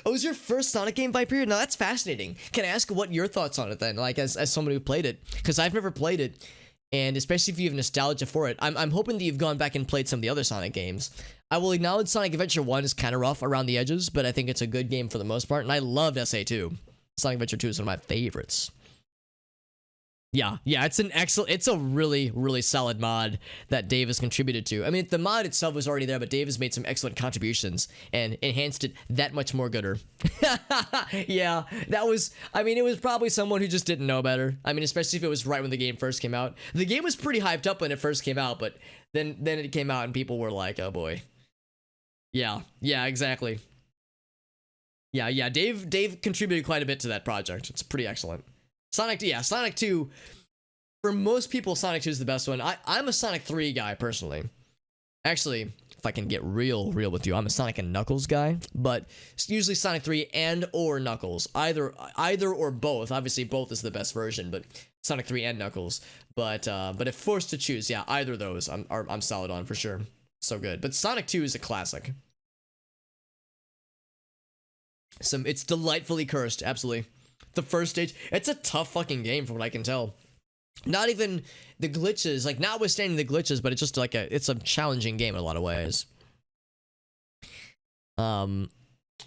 Oh, it was your first Sonic game, Viper? Now that's fascinating. Can I ask what your thoughts on it then? Like, as someone who played it, because I've never played it. And especially if you have nostalgia for it, I'm hoping that you've gone back and played some of the other Sonic games. I will acknowledge Sonic Adventure 1 is kind of rough around the edges, but I think it's a good game for the most part, and I loved SA2. Sonic Adventure 2 is one of my favorites. Yeah, it's a really, really solid mod that Dave has contributed to. I mean, the mod itself was already there, but Dave has made some excellent contributions and enhanced it that much more gooder. Yeah, that was, I mean, it was probably someone who just didn't know better. I mean, especially if it was right when the game first came out. The game was pretty hyped up when it first came out, but then it came out and people were like, oh boy. Yeah, exactly. Yeah, Dave contributed quite a bit to that project. It's pretty excellent. Sonic 2, for most people, Sonic 2 is the best one. I'm a Sonic 3 guy, personally. Actually, if I can get real with you, I'm a Sonic and Knuckles guy, but it's usually Sonic 3 and or Knuckles. Either or both. Obviously, both is the best version, but Sonic 3 and Knuckles. But if forced to choose, yeah, either of those I'm solid on for sure. So good. But Sonic 2 is a classic. It's delightfully cursed, absolutely. The first stage, it's a tough fucking game from what I can tell. Not even the glitches, like notwithstanding the glitches, but it's just like it's a challenging game in a lot of ways. But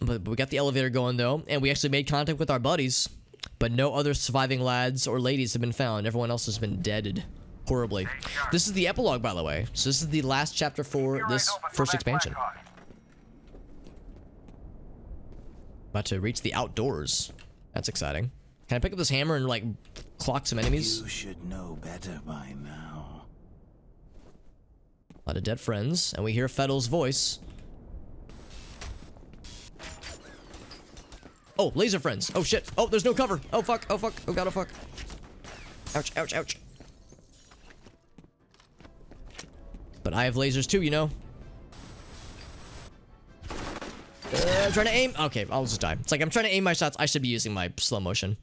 we got the elevator going though, and we actually made contact with our buddies, but no other surviving lads or ladies have been found. Everyone else has been deaded horribly. This is the epilogue, by the way. So this is the last chapter for this first expansion. About to reach the outdoors. That's exciting. Can I pick up this hammer and, like, clock some enemies? You should know better by now. A lot of dead friends, and we hear Fettel's voice. Oh, laser friends. Oh, shit. Oh, there's no cover. Oh, fuck. Oh, fuck. Oh, god, oh, fuck. Ouch. But I have lasers, too, you know. I'm trying to aim. Okay, I'll just die. It's like I'm trying to aim my shots. I should be using my slow motion.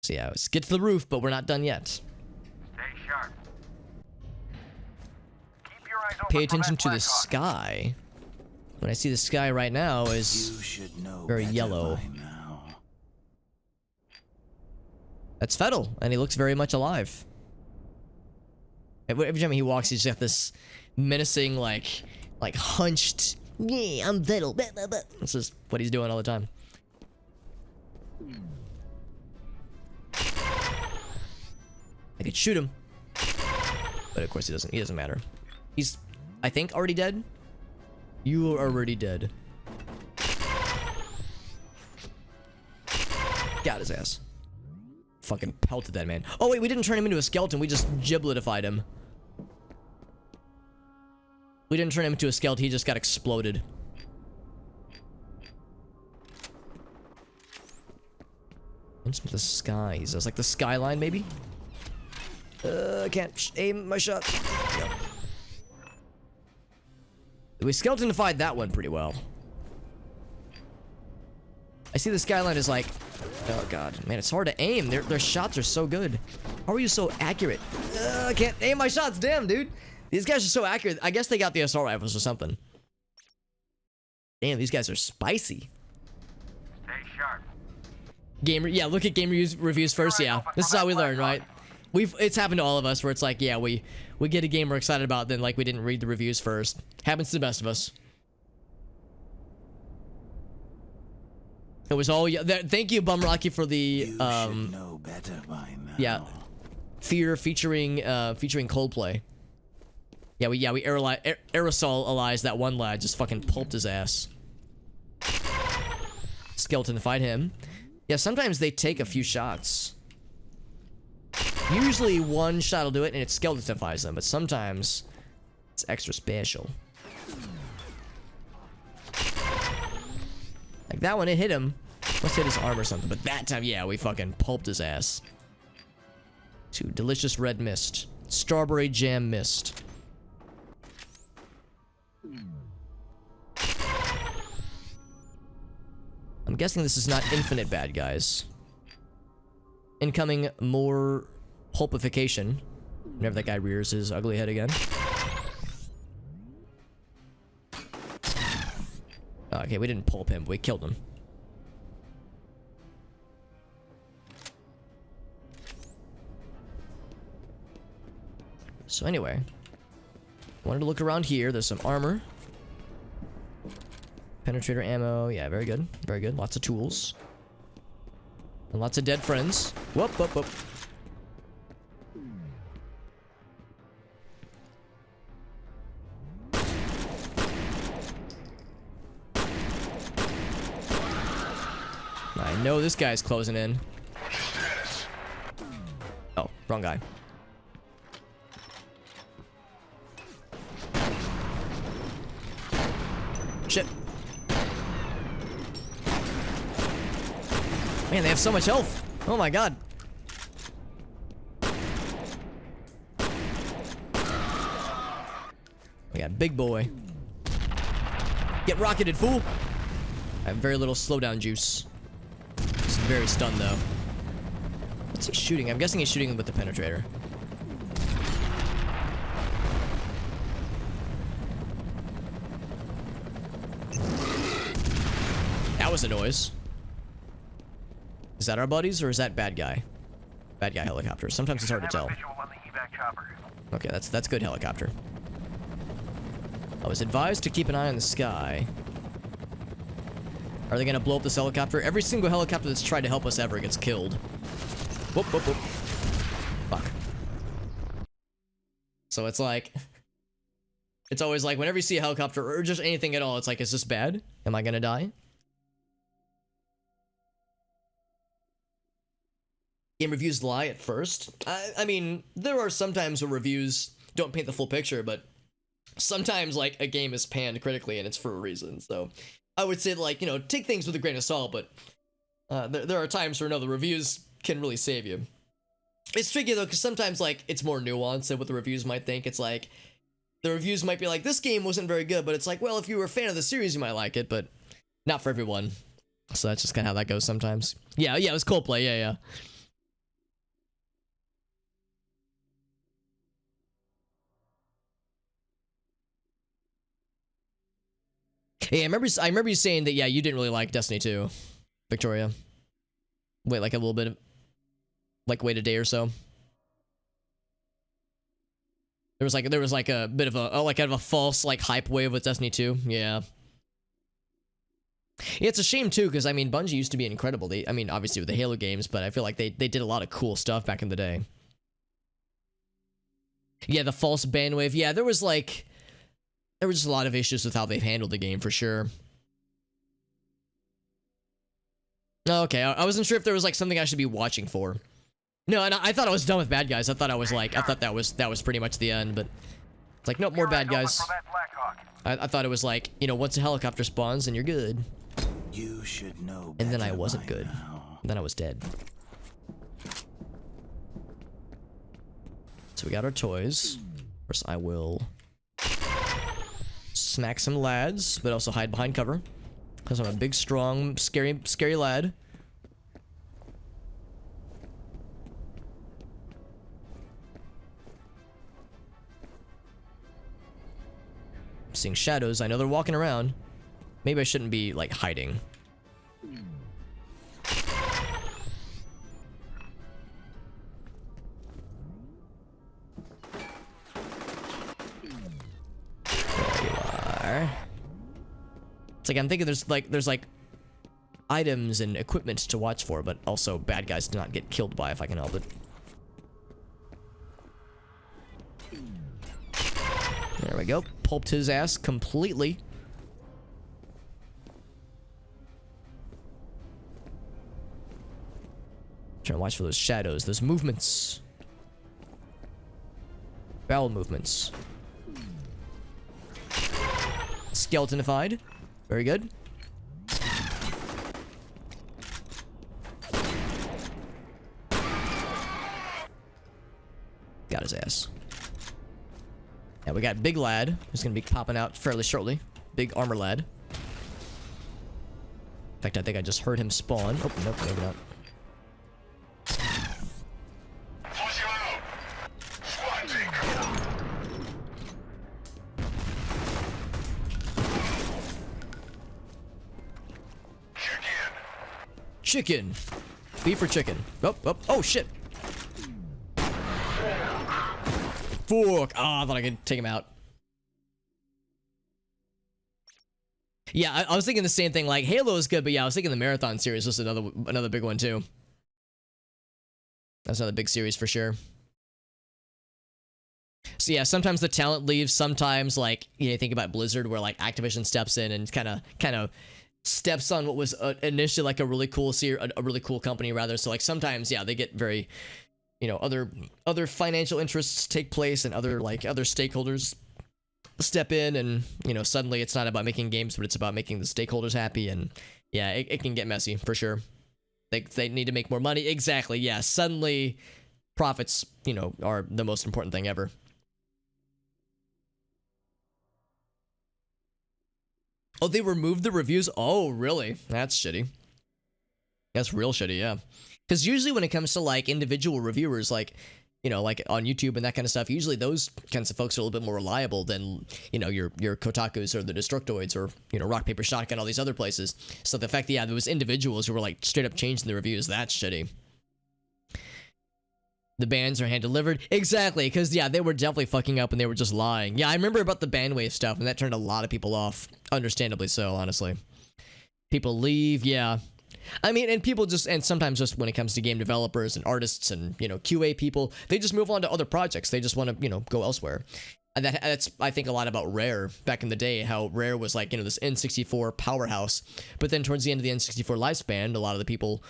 So yeah, let's get to the roof, but we're not done yet. Stay sharp. Keep your eyes open. Pay attention to the sky. What I see the sky right now is very yellow. That's Fettel, and he looks very much alive. Every time he walks, he's got this menacing, like hunched. Yeah, I'm Fettel. This is what he's doing all the time. I could shoot him. But of course he doesn't matter. He's, I think, already dead? You are already dead. Got his ass. Fucking pelted that man. Oh wait, we didn't turn him into a skeleton, we just gibletified him. We didn't turn him into a skeleton, he just got exploded. Into the skies. That's like the skyline, maybe? I can't aim my shot. Yep. We skeletonified that one pretty well. I see the skyline is like... Oh god, man, it's hard to aim. Their shots are so good. How are you so accurate? I can't aim my shots, damn, dude. These guys are so accurate. I guess they got the assault rifles or something. Damn, these guys are spicy. Stay sharp. Gamer, yeah, look at game reviews first, yeah. This is how we learn, right? It's happened to all of us where it's like, yeah, we get a game we're excited about, then like we didn't read the reviews first. Happens to the best of us. It was all, yeah, thank you, Bum Rocky, for the, You should know better by now. yeah, F.E.A.R featuring Coldplay. Yeah, we aerosolized that one lad, just fucking pulped his ass. Skeleton fight him. Yeah, sometimes they take a few shots. Usually one shot will do it and it skeletonifies them, but sometimes it's extra special. Like that one, it hit him. Must hit his arm or something, but that time, yeah, we fucking pulped his ass. To delicious red mist. Strawberry jam mist. I'm guessing this is not infinite bad guys. Incoming more pulpification. Whenever that guy rears his ugly head again. Okay, we didn't pulp him, we killed him. So anyway, wanted to look around here. There's some armor. Penetrator ammo. Yeah, very good. Very good. Lots of tools. And lots of dead friends. Whoop, whoop, whoop. I know this guy's closing in. Oh, wrong guy. Shit. Man, they have so much health. Oh my god. We got big boy. Get rocketed, fool. I have very little slowdown juice. He's very stunned though. What's he shooting? I'm guessing he's shooting with the penetrator. That was a noise. Is that our buddies or is that bad guy? Bad guy helicopter. Sometimes it's hard to tell. Okay, that's good helicopter. I was advised to keep an eye on the sky. Are they gonna blow up this helicopter? Every single helicopter that's tried to help us ever gets killed. Whoop, whoop, whoop. Fuck. So it's like... It's always like, whenever you see a helicopter or just anything at all, it's like, is this bad? Am I gonna die? Game reviews lie at first. I mean, there are sometimes where reviews don't paint the full picture, but sometimes, like, a game is panned critically and it's for a reason, so... I would say, like, you know, take things with a grain of salt, but there are times where, no, the reviews can really save you. It's tricky, though, because sometimes, like, it's more nuanced than what the reviews might think. It's like, the reviews might be like, this game wasn't very good, but it's like, well, if you were a fan of the series, you might like it, but not for everyone. So that's just kind of how that goes sometimes. Yeah, it was Coldplay, yeah. Hey, I remember you saying that, yeah, you didn't really like Destiny 2, Victoria. Wait, like a little bit of, like, wait a day or so. There was like a bit of a, like, kind of a false, like, hype wave with Destiny 2. Yeah. Yeah, it's a shame, too, because, I mean, Bungie used to be incredible. I mean, obviously with the Halo games, but I feel like they did a lot of cool stuff back in the day. Yeah, the false ban wave. Yeah, there was just a lot of issues with how they've handled the game for sure. Okay, I wasn't sure if there was like something I should be watching for. No, and I thought I was done with bad guys. I thought that was pretty much the end, but it's like, nope, more bad guys. I thought it was like, you know, once a helicopter spawns and you're good. You should know. And then I better wasn't by good. now. Then I was dead. So we got our toys. First, I will smack some lads, but also hide behind cover. Because I'm a big, strong, scary lad. I'm seeing shadows. I know they're walking around. Maybe I shouldn't be, like, hiding. It's like I'm thinking there's like items and equipment to watch for, but also bad guys to not get killed by if I can help it. There we go. Pulped his ass completely. Trying to watch for those shadows, those movements. Bowel movements. Skeletonified. Very good. Got his ass. Now we got Big Lad, who's gonna be popping out fairly shortly. Big armor lad. In fact, I think I just heard him spawn. Oh, nope, maybe not. Chicken. Beef or chicken? Oh, oh, oh shit. Fuck. Ah, I thought I could take him out. Yeah, I was thinking the same thing. Like, Halo is good, but yeah, I was thinking the Marathon series was another big one too. That's another big series for sure. So yeah, sometimes the talent leaves. Sometimes, like, you know, think about Blizzard, where like Activision steps in and kind of steps on what was initially like a really cool a really cool company rather. So like sometimes, yeah, they get very, you know, other financial interests take place and other stakeholders step in, and you know, suddenly it's not about making games, but it's about making the stakeholders happy. And yeah, it can get messy for sure. They need to make more money. Exactly. Yeah. Suddenly profits, you know, are the most important thing ever. Oh, they removed the reviews? Oh, really? That's shitty. That's real shitty, yeah. Because usually when it comes to, like, individual reviewers, like, you know, like on YouTube and that kind of stuff, usually those kinds of folks are a little bit more reliable than, you know, your Kotakus or the Destructoids or, you know, Rock, Paper, Shotgun, all these other places. So the fact that, yeah, there was individuals who were, like, straight up changing the reviews, that's shitty. The bans are hand-delivered. Exactly, because, yeah, they were definitely fucking up and they were just lying. Yeah, I remember about the ban wave stuff, and that turned a lot of people off. Understandably so, honestly. People leave, yeah. I mean, and people just, and sometimes just when it comes to game developers and artists and, you know, QA people, they just move on to other projects. They just want to, you know, go elsewhere. And that's, I think, a lot about Rare back in the day, how Rare was like, you know, this N64 powerhouse. But then towards the end of the N64 lifespan, a lot of the people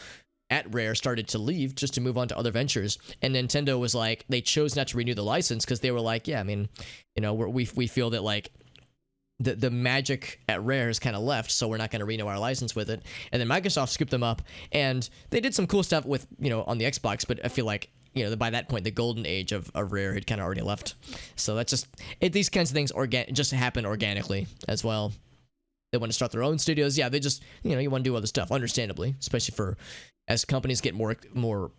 at Rare started to leave just to move on to other ventures. And Nintendo was like, they chose not to renew the license because they were like, yeah, I mean, you know, we feel that, like, the magic at Rare has kind of left, so we're not going to renew our license with it. And then Microsoft scooped them up, and they did some cool stuff with, you know, on the Xbox, but I feel like, you know, by that point, the golden age of Rare had kind of already left. So that's just, these kinds of things just happen organically as well. They want to start their own studios. Yeah, they just, you know, you want to do other stuff, understandably, especially as companies get more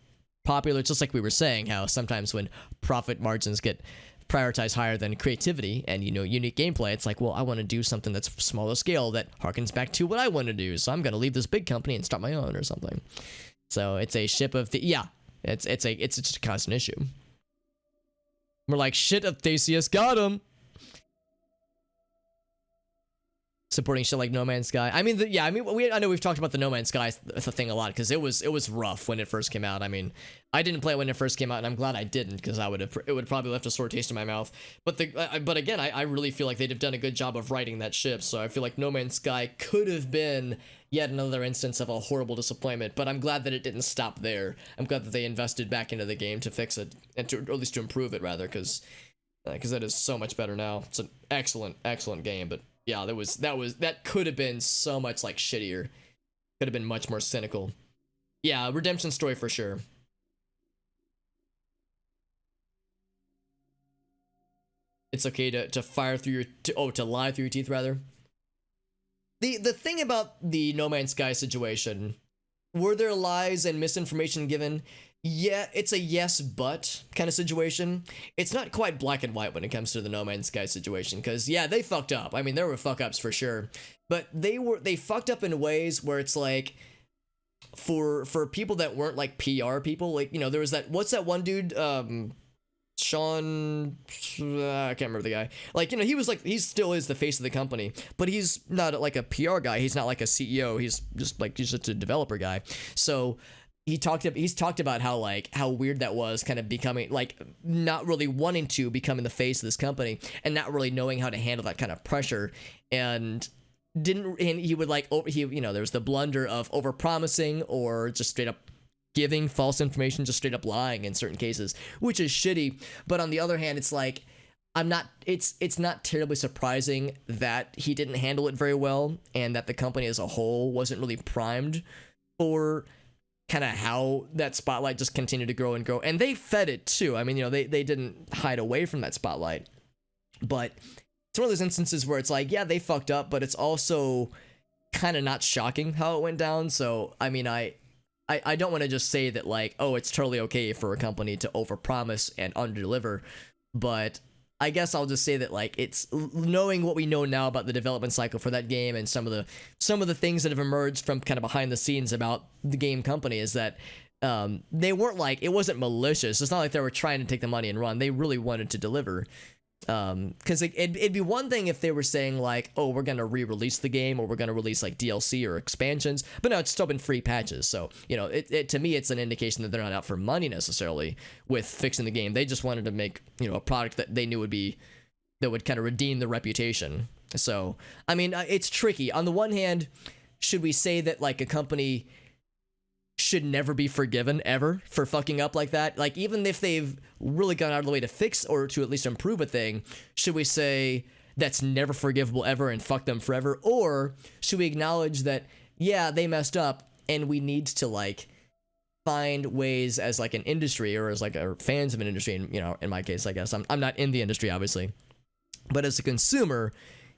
popular. It's just like we were saying, how sometimes when profit margins get prioritized higher than creativity and, you know, unique gameplay, it's like, well, I want to do something that's smaller scale that harkens back to what I want to do, so I'm going to leave this big company and start my own or something. So it's a ship of it's just a constant issue. We're like, shit, of Theseus got him. supporting shit like No Man's Sky. I mean, I know we've talked about the No Man's Sky thing a lot because it was rough when it first came out. I mean, I didn't play it when it first came out, and I'm glad I didn't because it would probably left a sore taste in my mouth. But again, I really feel like they'd have done a good job of writing that ship. So I feel like No Man's Sky could have been yet another instance of a horrible disappointment. But I'm glad that it didn't stop there. I'm glad that they invested back into the game to fix it and or at least to improve it rather, because that is so much better now. It's an excellent game, but. Yeah, that could have been so much like shittier. Could have been much more cynical. Yeah, redemption story for sure. It's okay to fire through your to lie through your teeth rather. The thing about the No Man's Sky situation, were there lies and misinformation given? Yeah, it's a yes but kind of situation. It's not quite black and white when it comes to the No Man's Sky situation, because yeah, they fucked up. I mean, there were fuck ups for sure, but they fucked up in ways where it's like for people that weren't like PR people, like, you know, there was what's that one dude, Sean, I can't remember the guy. Like, you know, he still is the face of the company, but he's not like a PR guy. He's not like a CEO. He's just a developer guy. So he's talked about how weird that was, kind of becoming like not really wanting to becoming the face of this company and not really knowing how to handle that kind of pressure, and he would there was the blunder of overpromising or just straight up giving false information, just straight up lying in certain cases, which is shitty. But on the other hand, it's like it's not terribly surprising that he didn't handle it very well and that the company as a whole wasn't really primed for kind of how that spotlight just continued to grow and grow. And they fed it too. I mean, you know, they didn't hide away from that spotlight. But it's one of those instances where it's like, yeah, they fucked up, but it's also kind of not shocking how it went down. So, I mean, I don't want to just say that like, oh, it's totally okay for a company to overpromise and underdeliver, but I guess I'll just say that like, it's knowing what we know now about the development cycle for that game and some of the things that have emerged from kind of behind the scenes about the game company is that they weren't like, it wasn't malicious. It's not like they were trying to take the money and run. They really wanted to deliver. Because it'd be one thing if they were saying like, oh, we're gonna re-release the game or we're gonna release like DLC or expansions, but no, it's still been free patches. So, you know, it to me, it's an indication that they're not out for money necessarily with fixing the game. They just wanted to make, you know, a product that they knew would kind of redeem the reputation. So, I mean, it's tricky. On the one hand, should we say that like a company should never be forgiven ever for fucking up like that? Like, even if they've really gone out of the way to fix or to at least improve a thing, should we say that's never forgivable ever and fuck them forever? Or should we acknowledge that, yeah, they messed up and we need to like find ways as like an industry or as like fans of an industry, and, you know, in my case, I guess I'm not in the industry obviously, but as a consumer,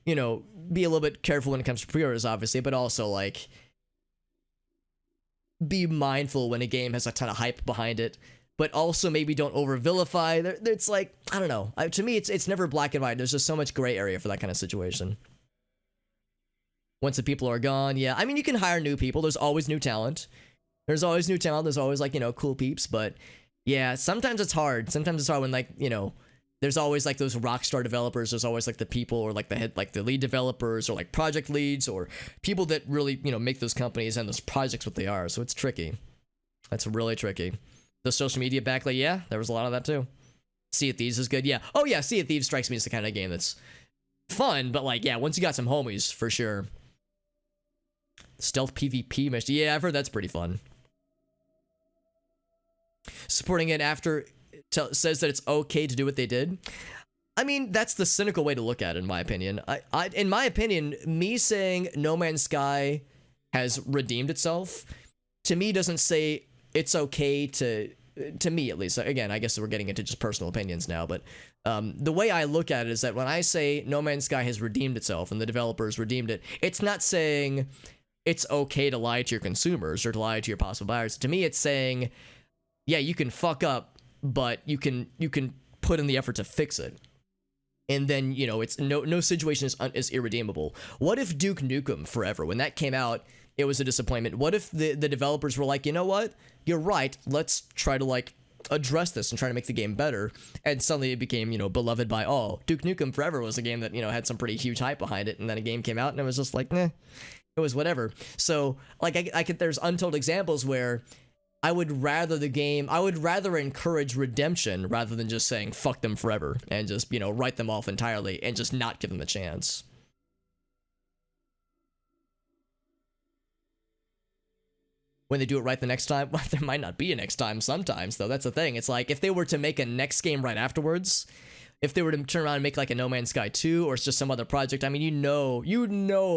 you know, be a little bit careful when it comes to pre-orders obviously, but also like be mindful when a game has a ton of hype behind it, but also maybe don't over vilify. It's like, I don't know. To me, it's never black and white. There's just so much gray area for that kind of situation. Once the people are gone, yeah. I mean, you can hire new people. There's always new talent. There's always like, you know, cool peeps. But yeah, sometimes it's hard. Sometimes it's hard when like, you know, there's always like those rock star developers. There's always like the people or like the lead developers or like project leads or people that really, you know, make those companies and those projects what they are. So it's tricky. That's really tricky. The social media backlight, yeah, there was a lot of that too. Sea of Thieves is good, yeah. Oh yeah, Sea of Thieves strikes me as the kind of game that's fun, but like, yeah, once you got some homies, for sure. Stealth PvP mission, yeah, I've heard that's pretty fun. Supporting it after says that it's okay to do what they did. I mean, that's the cynical way to look at it, in my opinion. In my opinion, me saying No Man's Sky has redeemed itself, to me doesn't say it's okay to me at least. Again, I guess we're getting into just personal opinions now, but the way I look at it is that when I say No Man's Sky has redeemed itself and the developers redeemed it, it's not saying it's okay to lie to your consumers or to lie to your possible buyers. To me, it's saying, yeah, you can fuck up, but you can put in the effort to fix it. And then, you know, it's no situation is irredeemable. What if Duke Nukem Forever, when that came out, it was a disappointment? What if the developers were like, you know what? You're right. Let's try to like address this and try to make the game better, and suddenly it became, you know, beloved by all. Duke Nukem Forever was a game that, you know, had some pretty huge hype behind it, and then a game came out and it was just like, it was whatever. So like I could, there's untold examples where I would rather encourage redemption rather than just saying fuck them forever and just, you know, write them off entirely and just not give them a chance. When they do it right the next time, well, there might not be a next time sometimes, though. That's the thing. It's like, if they were to make a next game right afterwards, if they were to turn around and make like a No Man's Sky 2 or it's just some other project, I mean, you know,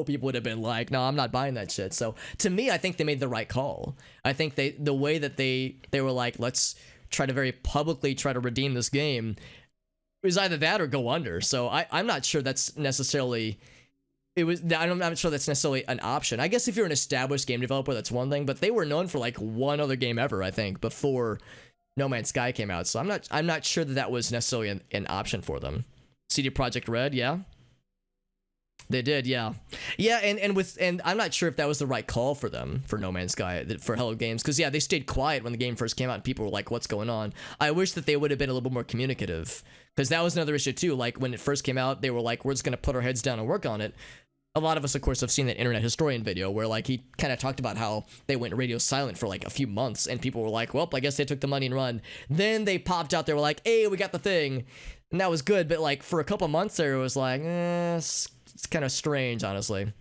people would have been like, no, I'm not buying that shit. So to me, I think they made the right call. I think the way that they were like, let's try to very publicly try to redeem this game, is either that or go under. So I'm not sure that's necessarily... I'm not sure that's necessarily an option. I guess if you're an established game developer, that's one thing, but they were known for like one other game ever, I think, before No Man's Sky came out. So I'm not sure that was necessarily an option for them. CD Projekt Red, yeah. They did, yeah. Yeah, and I'm not sure if that was the right call for them, for No Man's Sky, for Hello Games, because yeah, they stayed quiet when the game first came out and people were like, what's going on? I wish that they would have been a little bit more communicative, because that was another issue too. Like when it first came out, they were like, we're just going to put our heads down and work on it. A lot of us, of course, have seen that Internet Historian video where, like, he kind of talked about how they went radio silent for, like, a few months, and people were like, well, I guess they took the money and run. Then they popped out, they were like, hey, we got the thing. And that was good, but, like, for a couple months there, it was like, it's kind of strange, honestly.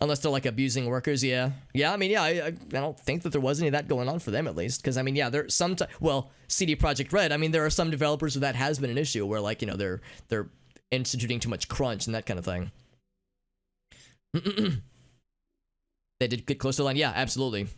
Unless they're, like, abusing workers, yeah. Yeah, I mean, yeah, I don't think that there was any of that going on for them, at least. Because, I mean, yeah, there's some... well, CD Projekt Red, I mean, there are some developers where that has been an issue, where, like, you know, they're instituting too much crunch and that kind of thing. They did get close to the line? Yeah, absolutely.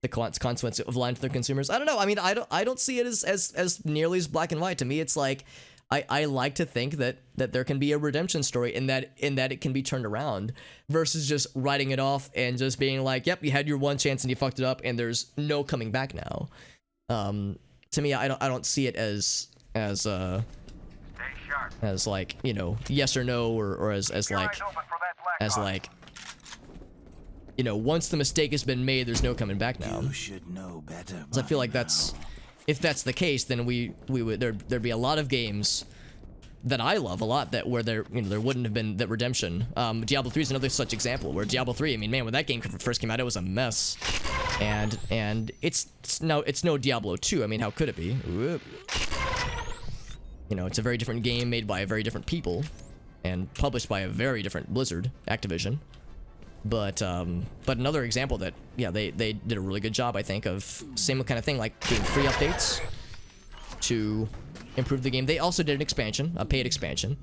The consequence of lying to their consumers? I don't know. I mean, I don't see it as nearly as black and white. To me, it's like... I like to think that there can be a redemption story in that it can be turned around versus just writing it off and just being like, yep, you had your one chance and you fucked it up and there's no coming back now. To me, I don't see it as like, you know, yes or no, or as like, you know, once the mistake has been made, there's no coming back now. You should know better. I feel like that's... If that's the case, then there'd be a lot of games that I love a lot that where there wouldn't have been that redemption. Diablo 3 is another such example where Diablo 3, I mean, man, when that game first came out, it was a mess, and it's no Diablo 2. I mean, how could it be? Whoop. You know, it's a very different game made by a very different people, and published by a very different Blizzard, Activision. But another example that, yeah, they did a really good job, I think, of same kind of thing, like doing free updates to improve the game. They also did an expansion, a paid expansion.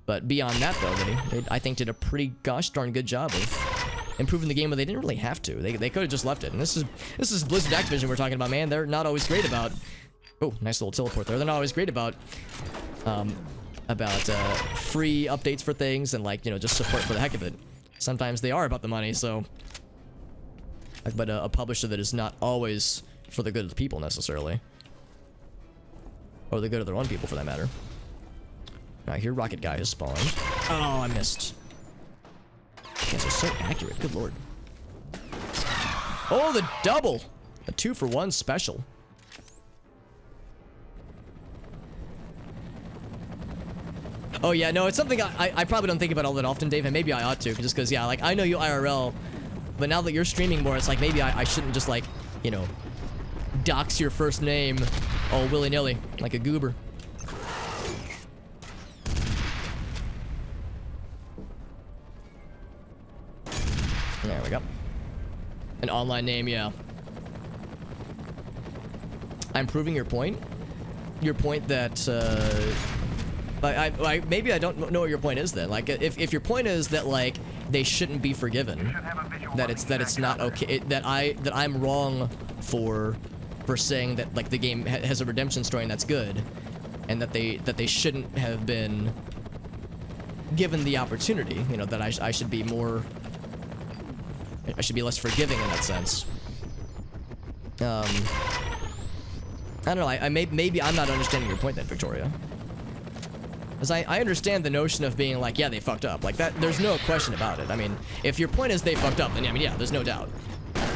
But beyond that, though, they I think, did a pretty gosh darn good job of improving the game when they didn't really have to. They could have just left it. And this is Blizzard Activision we're talking about, man. They're not always great about... Oh, nice little teleport there. They're not always great about free updates for things and, like, you know, just support for the heck of it. Sometimes they are about the money, so... But a publisher that is not always for the good of the people, necessarily. Or the good of their own people, for that matter. Alright, here Rocket Guy has spawned. Oh, I missed. You guys are so accurate, good lord. Oh, the double! A 2-for-1 special. Oh yeah, no, it's something I probably don't think about all that often, Dave, and maybe I ought to, just because, yeah, like, I know you IRL, but now that you're streaming more, it's like, maybe I shouldn't just, like, you know, dox your first name all willy-nilly, like a goober. There we go. An online name, yeah. I'm proving your point? Your point that, maybe I don't know what your point is then. Like, if your point is that, like, they shouldn't be forgiven, that it's not okay, that I'm wrong for saying that, like, the game has a redemption story and that's good, and that they shouldn't have been given the opportunity, you know, that I should be more, I should be less forgiving in that sense. I don't know, maybe I'm not understanding your point then, Victoria. Because I understand the notion of being like, yeah, they fucked up. Like, that, there's no question about it. I mean, if your point is they fucked up, then, I mean, yeah, there's no doubt.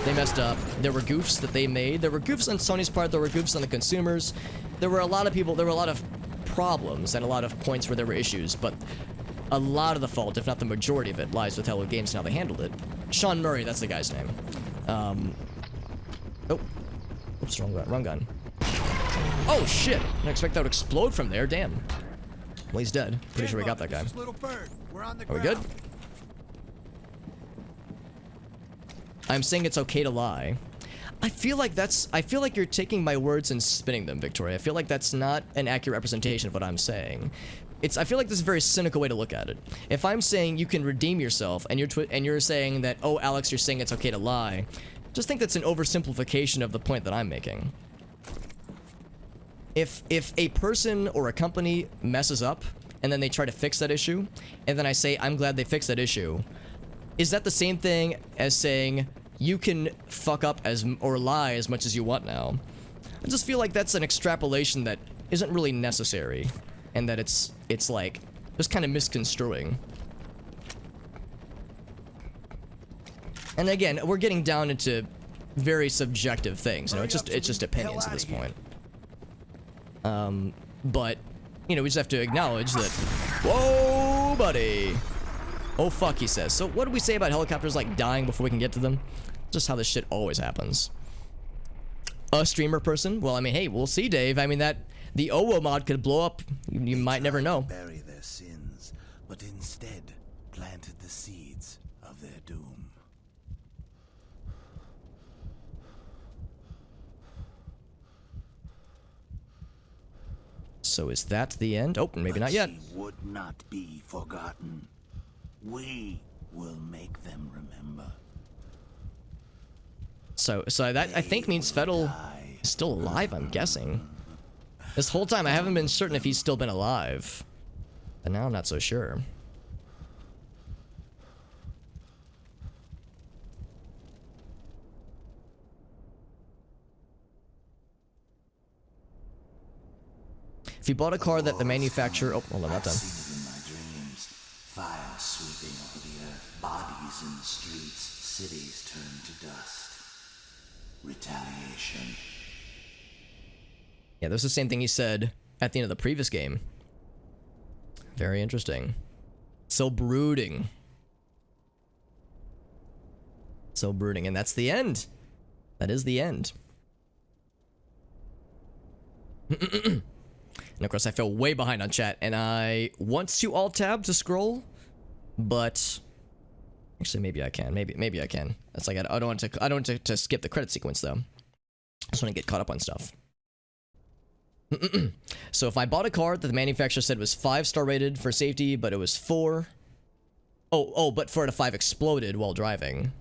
They messed up. There were goofs that they made. There were goofs on Sony's part. There were goofs on the consumers. There were a lot of people, there were a lot of problems and a lot of points where there were issues, but a lot of the fault, if not the majority of it, lies with Hello Games and how they handled it. Sean Murray, that's the guy's name. Oh. Oops, wrong gun. Oh, shit. I didn't expect that would explode from there. Damn. Well, he's dead. Pretty sure we got that guy. Are we good? I'm saying it's okay to lie. I feel like you're taking my words and spinning them, Victoria. I feel like that's not an accurate representation of what I'm saying. I feel like this is a very cynical way to look at it. If I'm saying you can redeem yourself, and you're saying that, oh, Alex, you're saying it's okay to lie, just think that's an oversimplification of the point that I'm making. If a person or a company messes up, and then they try to fix that issue, and then I say, I'm glad they fixed that issue, is that the same thing as saying, you can fuck up or lie as much as you want now? I just feel like that's an extrapolation that isn't really necessary, and that it's like just kind of misconstruing. And again, we're getting down into very subjective things. You know, it's just opinions at this point. But you know, we just have to acknowledge that. Whoa, buddy! Oh fuck, he says. So what do we say about helicopters like dying before we can get to them? Just how this shit always happens. A streamer person? Well, I mean, hey, we'll see, Dave. I mean, the OWO mod could blow up. You might never know. Bury their sins, but instead planted the seeds of their doom. So is that the end? Oh, maybe not yet. She would not be forgotten. We will make them remember. So that I think means Fettel is still alive, I'm guessing. This whole time I haven't been certain if he's still been alive. But now I'm not so sure. If you bought a car that the manufacturer... Oh, hold on, not done. I've seen it in my dreams. Fire sweeping over the earth, bodies in the streets, cities turned to dust. Retaliation. Yeah, that was the same thing he said at the end of the previous game. Very interesting. So brooding. So brooding, and that's the end. That is the end. And of course, I fell way behind on chat, and I want to alt-tab to scroll, but actually, maybe I can. Maybe I can. That's like I don't want to skip the credit sequence though. I just want to get caught up on stuff. So if I bought a car that the manufacturer said was 5-star rated for safety, but it was 4. But 4 out of 5 exploded while driving.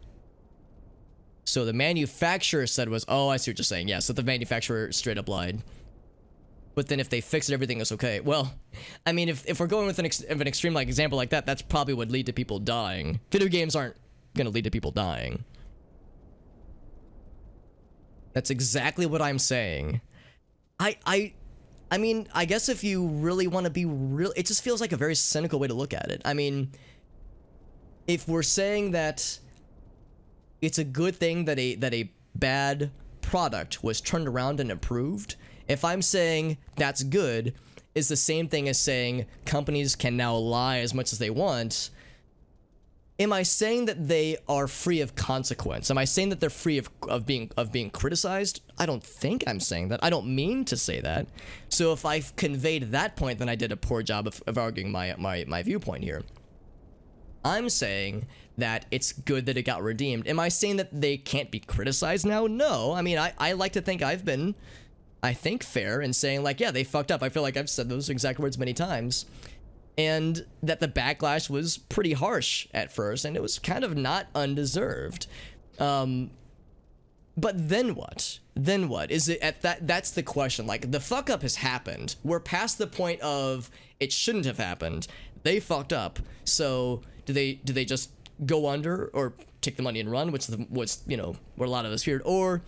So the manufacturer said was, oh, I see what you're saying. Yeah, so the manufacturer straight up lied. But then if they fixed it, everything was okay. Well, I mean, if we're going with an extreme like example like that, that's probably would lead to people dying. Video games aren't gonna lead to people dying. That's exactly what I'm saying. I mean, I guess if you really want to be real, it just feels like a very cynical way to look at it. I mean, if we're saying that it's a good thing that a bad product was turned around and improved, if I'm saying that's good, is the same thing as saying companies can now lie as much as they want. Am I saying that they are free of consequence? Am I saying that they're free of being criticized? I don't think I'm saying that. I don't mean to say that. So if I've conveyed that point, then I did a poor job of arguing my viewpoint here. I'm saying that it's good that it got redeemed. Am I saying that they can't be criticized now? No. I mean, I like to think I've been, I think, fair in saying, like, yeah, they fucked up. I feel like I've said those exact words many times. And that the backlash was pretty harsh at first, and it was kind of not undeserved. But then what? Then what? Is it at that's the question. Like, the fuck up has happened. We're past the point of it shouldn't have happened. They fucked up. So do they just go under or take the money and run, which was, you know, where a lot of us feared, or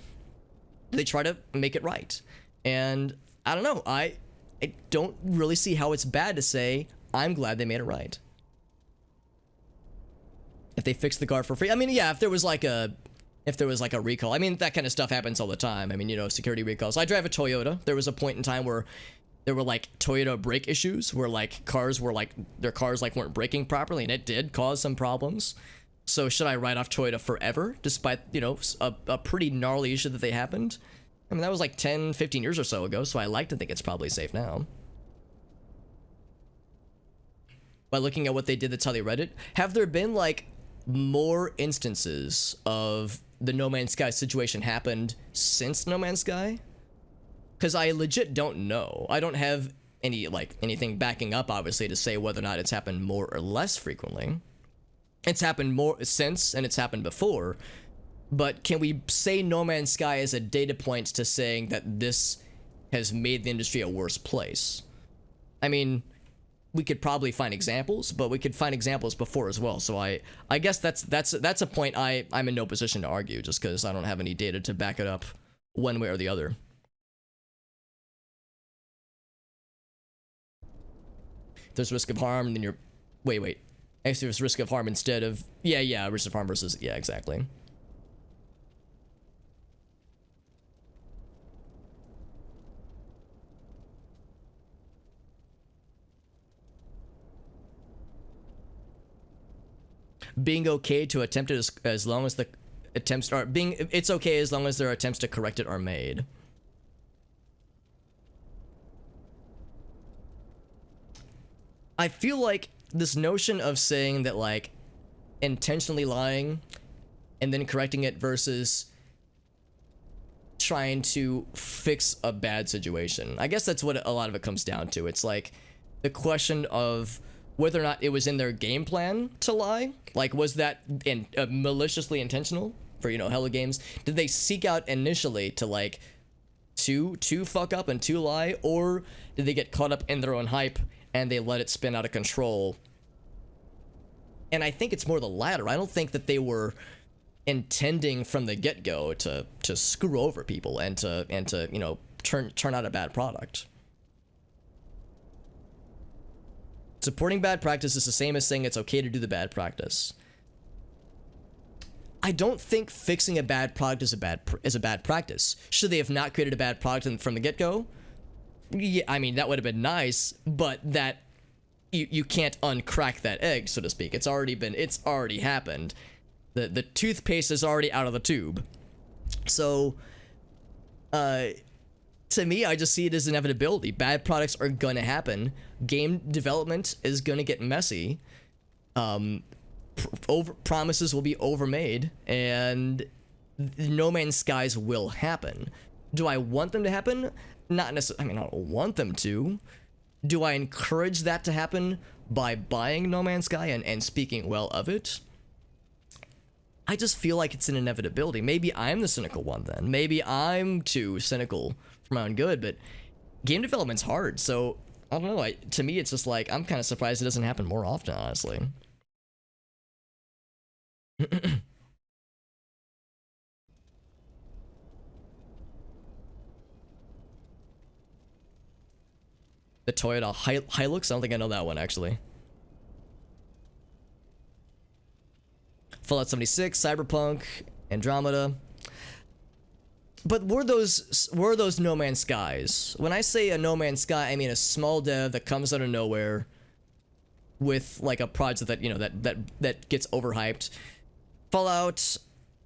do they try to make it right? And I don't know. I don't really see how it's bad to say, I'm glad they made it right. If they fixed the car for free. I mean, yeah, if there was like a recall. I mean, that kind of stuff happens all the time. I mean, you know, security recalls. I drive a Toyota. There was a point in time where there were like Toyota brake issues where like their cars like weren't braking properly, and it did cause some problems. So should I write off Toyota forever despite, you know, a pretty gnarly issue that they happened? I mean, that was like 10, 15 years or so ago, so I like to think it's probably safe now. By looking at what they did, that's how they read it. Have there been like more instances of the No Man's Sky situation happened since No Man's Sky? Because I legit don't know. I don't have anything backing up, obviously, to say whether or not it's happened more or less frequently. It's happened more since, and it's happened before. But can we say No Man's Sky as a data point to saying that this has made the industry a worse place? I mean, we could probably find examples, but we could find examples before as well. So I guess that's a point I'm in no position to argue, just because I don't have any data to back it up one way or the other. If there's risk of harm, then you're wait. If there's risk of harm instead of yeah, risk of harm versus yeah, exactly. Being okay to attempt it as long as the attempts are it's okay as long as there are attempts to correct it are made. I feel like this notion of saying that like intentionally lying and then correcting it versus trying to fix a bad situation, I guess that's what a lot of it comes down to. It's like the question of whether or not it was in their game plan to lie. Like, was that maliciously intentional for, you know, Hello Games? Did they seek out initially to like to fuck up and to lie, or did they get caught up in their own hype and they let it spin out of control? And I think it's more the latter. I don't think that they were intending from the get-go to screw over people and to you know, turn out a bad product. Supporting bad practice is the same as saying it's okay to do the bad practice. I don't think fixing a bad product is a bad practice. Should they have not created a bad product from the get-go? Yeah, I mean, that would have been nice, but that you can't uncrack that egg, so to speak. It's already happened. The toothpaste is already out of the tube. So to me, I just see it as inevitability. Bad products are gonna happen. Game development is gonna get messy. Promises will be overmade, and No Man's Skies will happen. Do I want them to happen? Not necessarily. I mean, I don't want them to. Do I encourage that to happen by buying No Man's Sky and speaking well of it? I just feel like it's an inevitability. Maybe I'm the cynical one then. Maybe I'm too cynical for my own good, but game development's hard, so I don't know. To me, it's just like, I'm kind of surprised it doesn't happen more often, honestly. The Toyota Hilux? I don't think I know that one, actually. Fallout 76, Cyberpunk, Andromeda. But were those No Man's Skies? When I say a No Man's Sky, I mean a small dev that comes out of nowhere with like a project that, you know, that gets overhyped. Fallout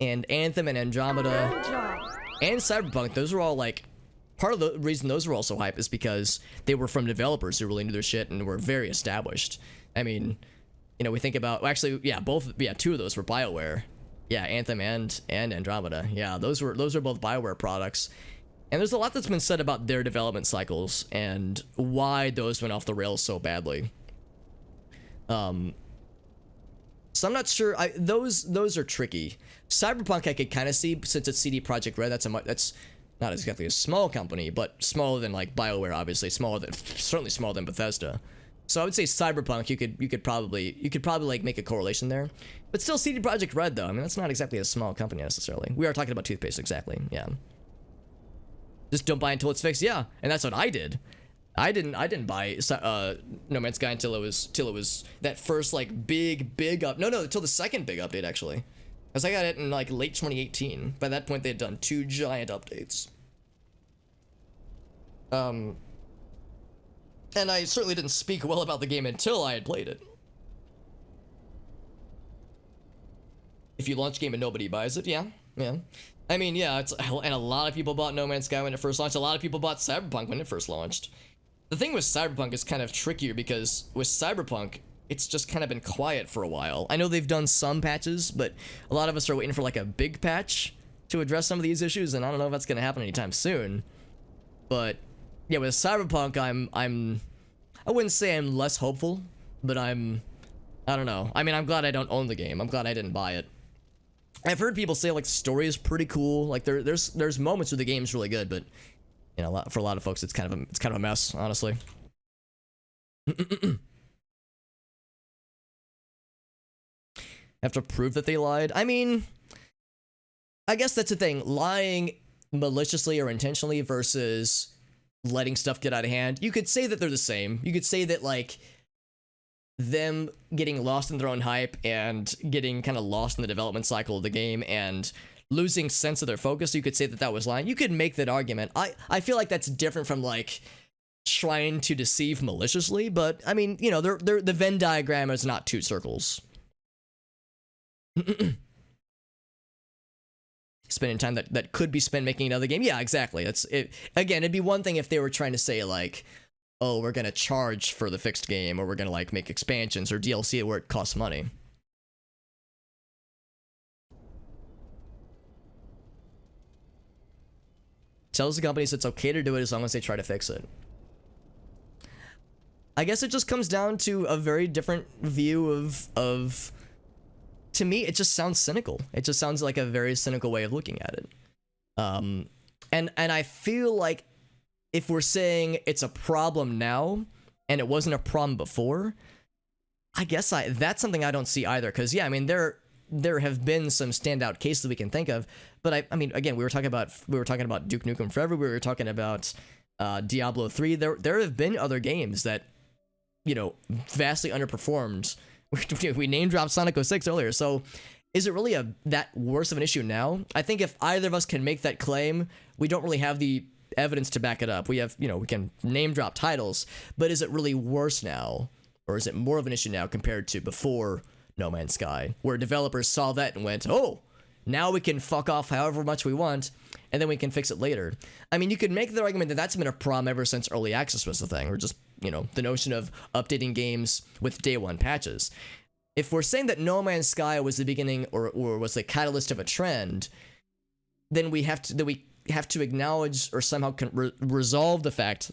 and Anthem and Andromeda and Cyberpunk, those were all like, part of the reason those were also hype is because they were from developers who really knew their shit and were very established. I mean, you know, we think about, well, actually, yeah, two of those were BioWare. Yeah, Anthem and Andromeda. Yeah, those were both BioWare products. And there's a lot that's been said about their development cycles and why those went off the rails so badly. So I'm not sure. Those are tricky. Cyberpunk I could kind of see, since it's CD Projekt Red. That's not exactly a small company, but smaller than like BioWare, obviously. Certainly smaller than Bethesda. So I would say Cyberpunk, you could probably like make a correlation there. But still, CD Projekt Red though, I mean, that's not exactly a small company necessarily. We are talking about toothpaste, exactly. Yeah. Just don't buy until it's fixed. Yeah, and that's what I did. I didn't buy No Man's Sky until it was that first like big up. No, until the second big update actually. Because I got it in like late 2018. By that point, they had done 2 giant updates. And I certainly didn't speak well about the game until I had played it. If you launch a game and nobody buys it, yeah. I mean, yeah, and a lot of people bought No Man's Sky when it first launched. A lot of people bought Cyberpunk when it first launched. The thing with Cyberpunk is kind of trickier because with Cyberpunk, it's just kind of been quiet for a while. I know they've done some patches, but a lot of us are waiting for like a big patch to address some of these issues, and I don't know if that's going to happen anytime soon. But yeah, with Cyberpunk, I wouldn't say I'm less hopeful, but I don't know. I mean, I'm glad I don't own the game. I'm glad I didn't buy it. I've heard people say like the story is pretty cool. Like there's moments where the game's really good, but you know, for a lot of folks, it's kind of a mess, honestly. Have to prove that they lied. I mean, I guess that's the thing. Lying maliciously or intentionally versus letting stuff get out of hand. You could say that they're the same. You could say that like them getting lost in their own hype and getting kind of lost in the development cycle of the game and losing sense of their focus, you could say that that was lying. You could make that argument. I feel like that's different from like trying to deceive maliciously, but I mean, you know, the Venn diagram is not 2 circles. Spending time that could be spent making another game. Yeah, exactly. That's it. Again, it'd be one thing if they were trying to say like, oh, we're gonna charge for the fixed game, or we're gonna like make expansions or DLC where it costs money. Tells the companies it's okay to do it as long as they try to fix it. I guess it just comes down to a very different view of to me, it just sounds cynical. It just sounds like a very cynical way of looking at it. And I feel like if we're saying it's a problem now and it wasn't a problem before, I guess that's something I don't see either. Because yeah, I mean there have been some standout cases we can think of, but I mean again, we were talking about Duke Nukem Forever. We were talking about Diablo 3. There have been other games that, you know, vastly underperformed. We name dropped Sonic 06 earlier, so is it really that worse of an issue now? I think if either of us can make that claim, we don't really have the evidence to back it up. We have, you know, we can name drop titles, but is it really worse now? Or is it more of an issue now compared to before No Man's Sky, where developers saw that and went, oh, now we can fuck off however much we want, and then we can fix it later. I mean, you could make the argument that that's been a problem ever since early access was the thing, or just, you know, the notion of updating games with day one patches. If we're saying that No Man's Sky was the beginning or was the catalyst of a trend, then we have to acknowledge or somehow resolve the fact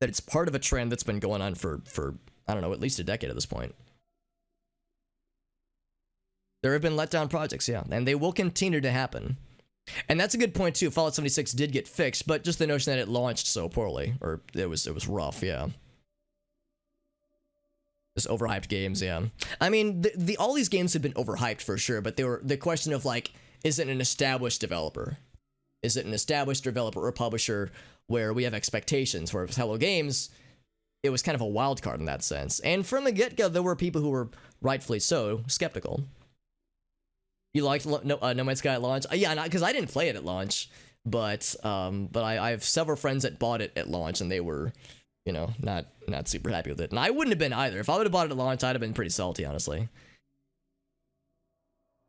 that it's part of a trend that's been going on for I don't know, at least a decade at this point. There have been letdown projects, yeah, and they will continue to happen. And that's a good point too. Fallout 76 did get fixed, but just the notion that it launched so poorly, or it was rough, yeah. Just overhyped games, yeah. I mean, all these games have been overhyped for sure, but they were the question of like, is it an established developer? Is it an established developer or publisher where we have expectations? Where with Hello Games, it was kind of a wild card in that sense. And from the get-go, there were people who were rightfully so skeptical. You liked No Man's Sky at launch? Yeah, not because I didn't play it at launch, but I have several friends that bought it at launch, and they were, you know, not super happy with it. And I wouldn't have been either. If I would have bought it at launch, I'd have been pretty salty, honestly.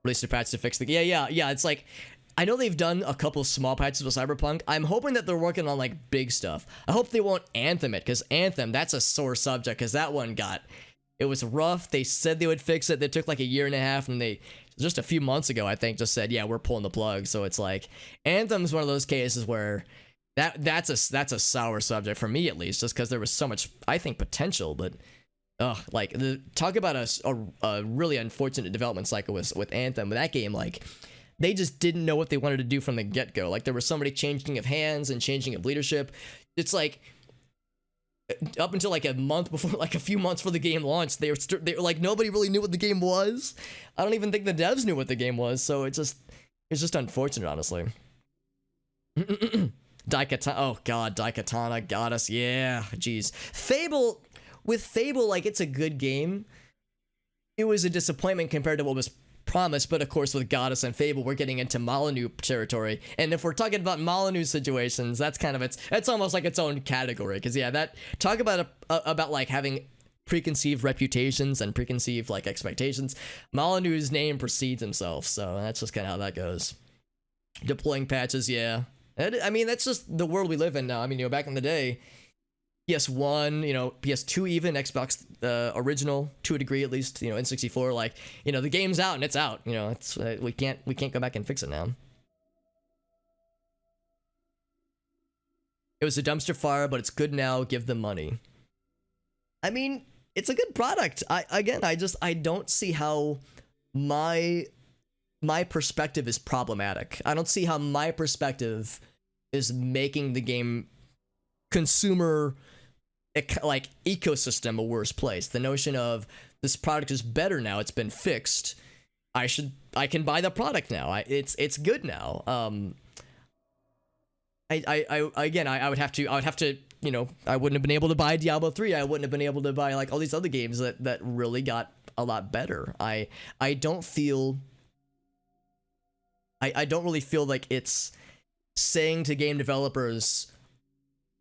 Released a patch to fix the... Yeah, it's like... I know they've done a couple small patches with Cyberpunk. I'm hoping that they're working on, like, big stuff. I hope they won't Anthem it, because Anthem, that's a sore subject, because that one got... It was rough. They said they would fix it. They took, like, a year and a half, and they... Just a few months ago, I think, just said, yeah, we're pulling the plug. So it's like... Anthem's one of those cases where... That's a sour subject, for me at least, just because there was so much, I think, potential, but... like, talk about a really unfortunate development cycle with Anthem. That game, like... They just didn't know what they wanted to do from the get-go. Like, there was somebody changing of hands and changing of leadership. It's like, up until like a month before, like a few months before the game launched, they were like, nobody really knew what the game was. I don't even think the devs knew what the game was, so it's just unfortunate, honestly. Daikatana. Oh god, Daikatana got us. Yeah, jeez. Fable, with Fable, like, it's a good game. It was a disappointment compared to what was promised, but of course with Goddess and Fable, we're getting into Molyneux territory. And if we're talking about Molyneux situations, that's kind of it's almost like its own category. Because yeah, that talk about like having preconceived reputations and preconceived like expectations. Molyneux's name precedes himself, so that's just kind of how that goes. Deploying patches, yeah. I mean, that's just the world we live in now. I mean, back in the day, PS1, PS2 even, Xbox original to a degree at least, N64, like, the game's out and it's out. It's we can't go back and fix it now. It was a dumpster fire, but it's good now. Give them money. I mean, it's a good product. I don't see how my perspective is problematic. I don't see how my perspective is making the game consumer like ecosystem a worse place. The notion of this product is better now, it's been fixed, I can buy the product now, it's good now. I would have to I wouldn't have been able to buy Diablo 3. I wouldn't have been able to buy like all these other games that really got a lot better. I don't really feel like it's saying to game developers,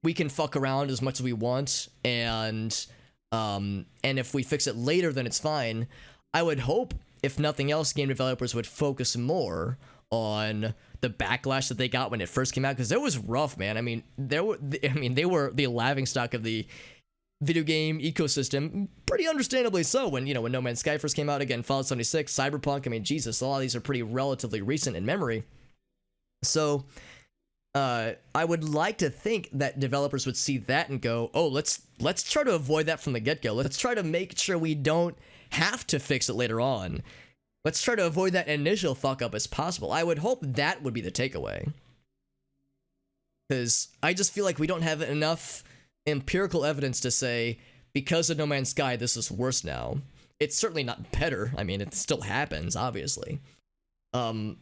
we can fuck around as much as we want, and if we fix it later, then it's fine. I would hope, if nothing else, game developers would focus more on the backlash that they got when it first came out, because it was rough, man. I mean, they were the laughingstock of the video game ecosystem, pretty understandably so. When when No Man's Sky first came out, again, Fallout 76, Cyberpunk. I mean, Jesus, a lot of these are pretty relatively recent in memory. So I would like to think that developers would see that and go, oh, let's try to avoid that from the get-go. Let's try to make sure we don't have to fix it later on. Let's try to avoid that initial fuck-up as possible. I would hope that would be the takeaway. Because I just feel like we don't have enough empirical evidence to say, because of No Man's Sky, this is worse now. It's certainly not better. I mean, it still happens, obviously. But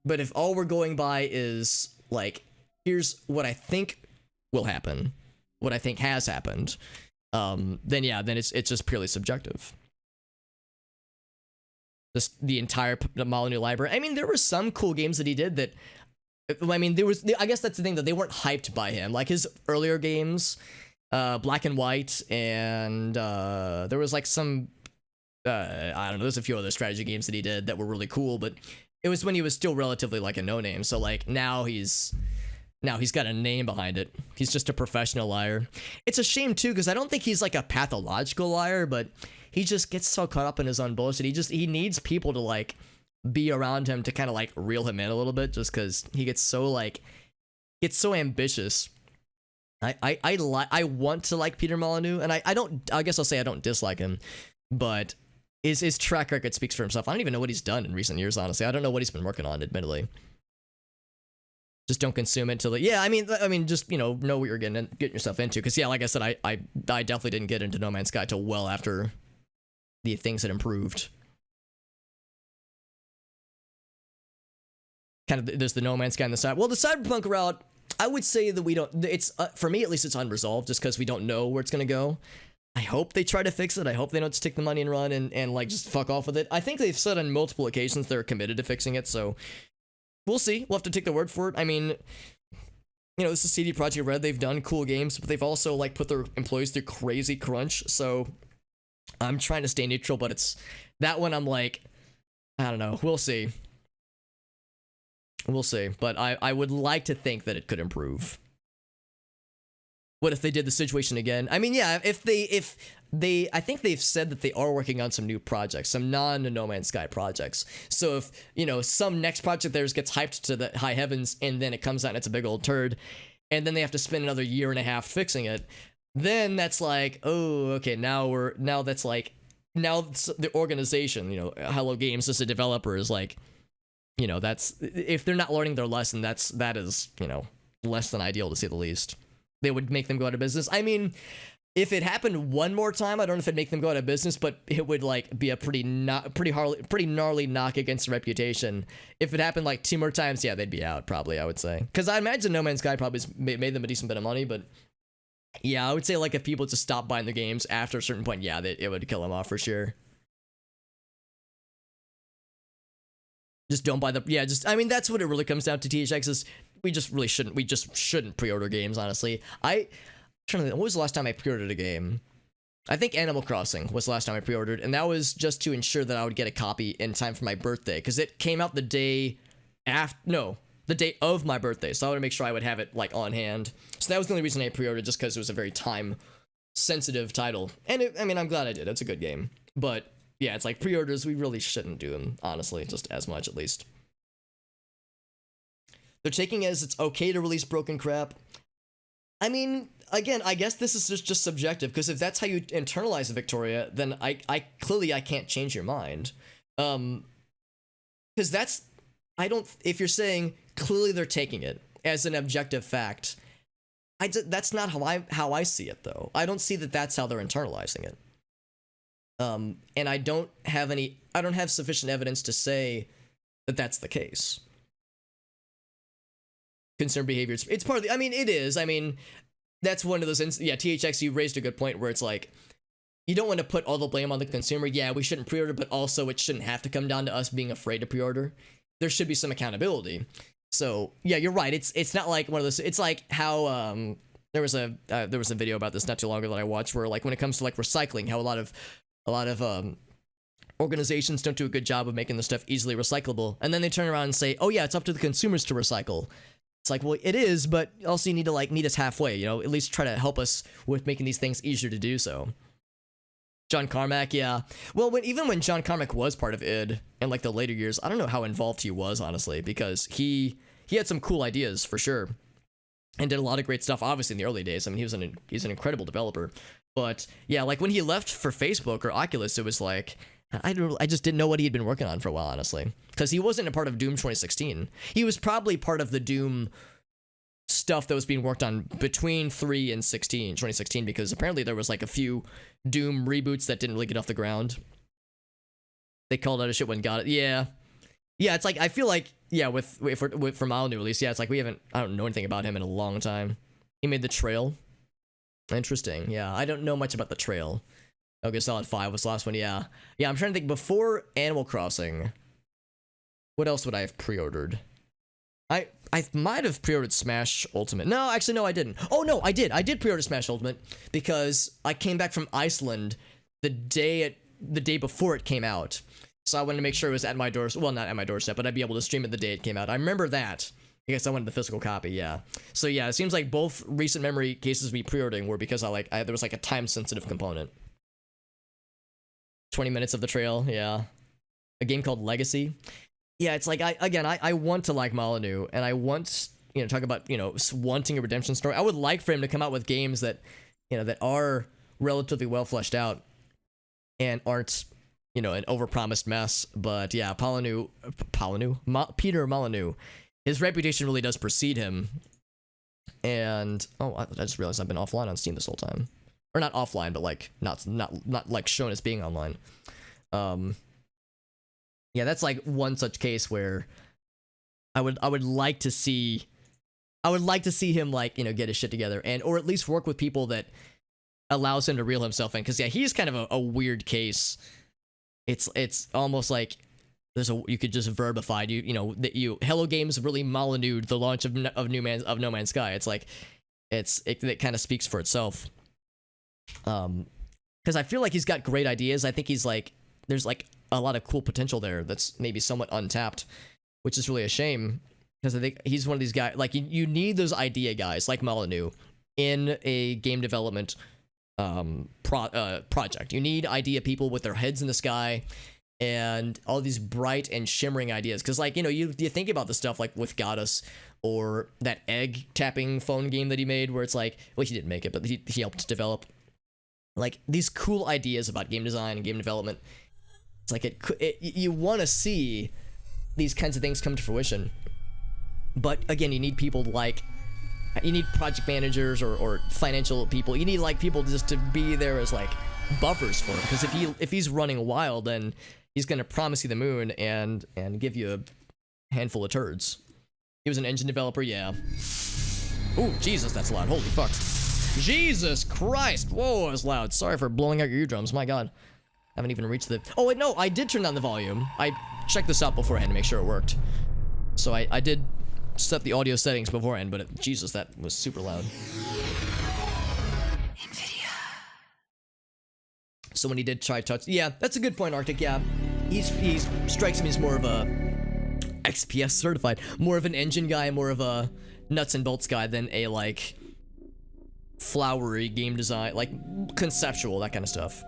if all we're going by is like, here's what I think will happen, what I think has happened, then it's just purely subjective. Just the entire Molyneux library. I mean, there were some cool games that he did that, I mean, I guess that's the thing, that they weren't hyped by him. Like his earlier games, Black and White, and there was like some, I don't know, there's a few other strategy games that he did that were really cool, but it was when he was still relatively like a no-name. So like now he's got a name behind it. He's just a professional liar. It's a shame too, because I don't think he's like a pathological liar, but he just gets so caught up in his own bullshit. He needs people to like be around him to kind of like reel him in a little bit, just because he gets so ambitious. I want to like Peter Molyneux, and I guess I'll say I don't dislike him, but his track record speaks for himself. I don't even know what he's done in recent years, honestly. I don't know what he's been working on, admittedly. Just don't consume it until I mean, just know what you're getting yourself into. Because yeah, like I said, I definitely didn't get into No Man's Sky till well after the things had improved. Kind of, there's the No Man's Sky on the side. Well, the Cyberpunk route, I would say that we don't. It's for me at least, it's unresolved, just because we don't know where it's gonna go. I hope they try to fix it. I hope they don't just take the money and run and like just fuck off with it. I think they've said on multiple occasions they're committed to fixing it, so we'll see. We'll have to take their word for it. I mean, this is CD Projekt Red. They've done cool games, but they've also like put their employees through crazy crunch. So I'm trying to stay neutral, but it's that one. I'm like, I don't know. We'll see. We'll see. But I would like to think that it could improve. What if they did the situation again? I mean, yeah, if they, I think they've said that they are working on some new projects, some non-No Man's Sky projects. So if, some next project theirs gets hyped to the high heavens and then it comes out and it's a big old turd, and then they have to spend another year and a half fixing it, then that's like, oh, okay, now the organization, Hello Games as a developer is like, that's, if they're not learning their lesson, that is, less than ideal to say the least. They would make them go out of business. I mean, if it happened one more time, I don't know if it'd make them go out of business, but it would like be a pretty gnarly knock against the reputation. If it happened like 2 more times, yeah, they'd be out probably, I would say. Because I imagine No Man's Sky probably made them a decent bit of money, but yeah, I would say like if people just stopped buying the games after a certain point, yeah, it would kill them off for sure. Just don't buy the, yeah, just, I mean, that's what it really comes down to. THX is, we just shouldn't pre-order games, honestly. Trying to think, what was the last time I pre-ordered a game? I think Animal Crossing was the last time I pre-ordered, and that was just to ensure that I would get a copy in time for my birthday, because it came out the day after, no, the day of my birthday, so I wanted to make sure I would have it, like, on hand. So that was the only reason I pre-ordered, just because it was a very time-sensitive title. And, I mean, I'm glad I did. It's a good game. But, yeah, it's like, pre-orders, we really shouldn't do them, honestly, just as much, at least. They're taking it as it's okay to release broken crap. I mean, again, I guess this is just subjective, because if that's how you internalize Victoria, then I clearly I can't change your mind. Because that's, if you're saying clearly they're taking it as an objective fact, that's not how I see it, though. I don't see that that's how they're internalizing it. And I don't have sufficient evidence to say that that's the case. Consumer behavior, it's part of the, I mean, it is, I mean, that's one of those, yeah, THX, you raised a good point where it's like, you don't want to put all the blame on the consumer. Yeah, we shouldn't pre-order, but also it shouldn't have to come down to us being afraid to pre-order. There should be some accountability. So, yeah, you're right, it's not like one of those, it's like how, there was a video about this not too long ago that I watched, where like when it comes to like recycling, how a lot of organizations don't do a good job of making the stuff easily recyclable, and then they turn around and say, oh yeah, it's up to the consumers to recycle. It's like, well, it is, but also you need to like meet us halfway, you know, at least try to help us with making these things easier to do so. John Carmack, yeah. Well, even when John Carmack was part of id in like the later years, I don't know how involved he was, honestly, because he had some cool ideas for sure, and did a lot of great stuff. Obviously, in the early days, I mean, he's an incredible developer. But yeah, like when he left for Facebook or Oculus, it was like, I just didn't know what he had been working on for a while, honestly, because he wasn't a part of Doom 2016. He was probably part of the Doom stuff that was being worked on between 3 and 2016, because apparently there was like a few Doom reboots that didn't really get off the ground. They called out a shit when got it. Yeah, it's like, I feel like, yeah, for Molyneux at least, yeah, it's like I don't know anything about him in a long time. He made The Trail. Interesting. Yeah, I don't know much about The Trail. Okay, Solid 5 was the last one, yeah. Yeah, I'm trying to think, before Animal Crossing, what else would I have pre-ordered? I might have pre-ordered Smash Ultimate. No, actually, no, I didn't. Oh, no, I did. I did pre-order Smash Ultimate, because I came back from Iceland the day before it came out. So I wanted to make sure it was at my doorstep. Well, not at my doorstep, but I'd be able to stream it the day it came out. I remember that. I guess I wanted the physical copy, yeah. So yeah, it seems like both recent memory cases we pre-ordering were because there was like a time-sensitive component. 20 minutes of The Trail, yeah. A game called Legacy. Yeah, it's like, I want to like Molyneux, and I want, talk about, wanting a redemption story. I would like for him to come out with games that, that are relatively well fleshed out and aren't, an overpromised mess. But yeah, Peter Molyneux, his reputation really does precede him. And, I just realized I've been offline on Steam this whole time. Or not offline, but like not like shown as being online. Yeah, that's like one such case where I would like to see him like, get his shit together, and or at least work with people that allows him to reel himself in, because yeah, he's kind of a weird case. It's almost like you could just verbify Hello Games really Molyneux the launch of No Man's Sky. It's like it kind of speaks for itself. Because I feel like he's got great ideas. I think there's like a lot of cool potential there that's maybe somewhat untapped, which is really a shame, because I think he's one of these guys, like you need those idea guys like Molyneux in a game development project. You need idea people with their heads in the sky and all these bright and shimmering ideas, because like you think about the stuff like with Goddess, or that egg tapping phone game that he made, where it's like, well, he didn't make it, but he helped develop like these cool ideas about game design and game development. It's like you want to see these kinds of things come to fruition, but again, you need people like You need project managers or financial people. You need like people just to be there as like buffers for him. Because if he's running wild, then he's gonna promise you the moon and give you a handful of turds. He was an engine developer, yeah. Ooh, Jesus, that's loud. Holy fuck. Jesus Christ. Whoa, that's loud. Sorry for blowing out your eardrums. My God. Haven't even reached the... Oh, wait, no. I did turn down the volume. I checked this out beforehand to make sure it worked. So I did set the audio settings beforehand, but Jesus, that was super loud. NVIDIA. So when he did try touch... Yeah, that's a good point, Arctic. Yeah. He strikes me as more of a... XPS certified. More of an engine guy, more of a nuts and bolts guy than a, like... flowery game design, like conceptual, that kind of stuff.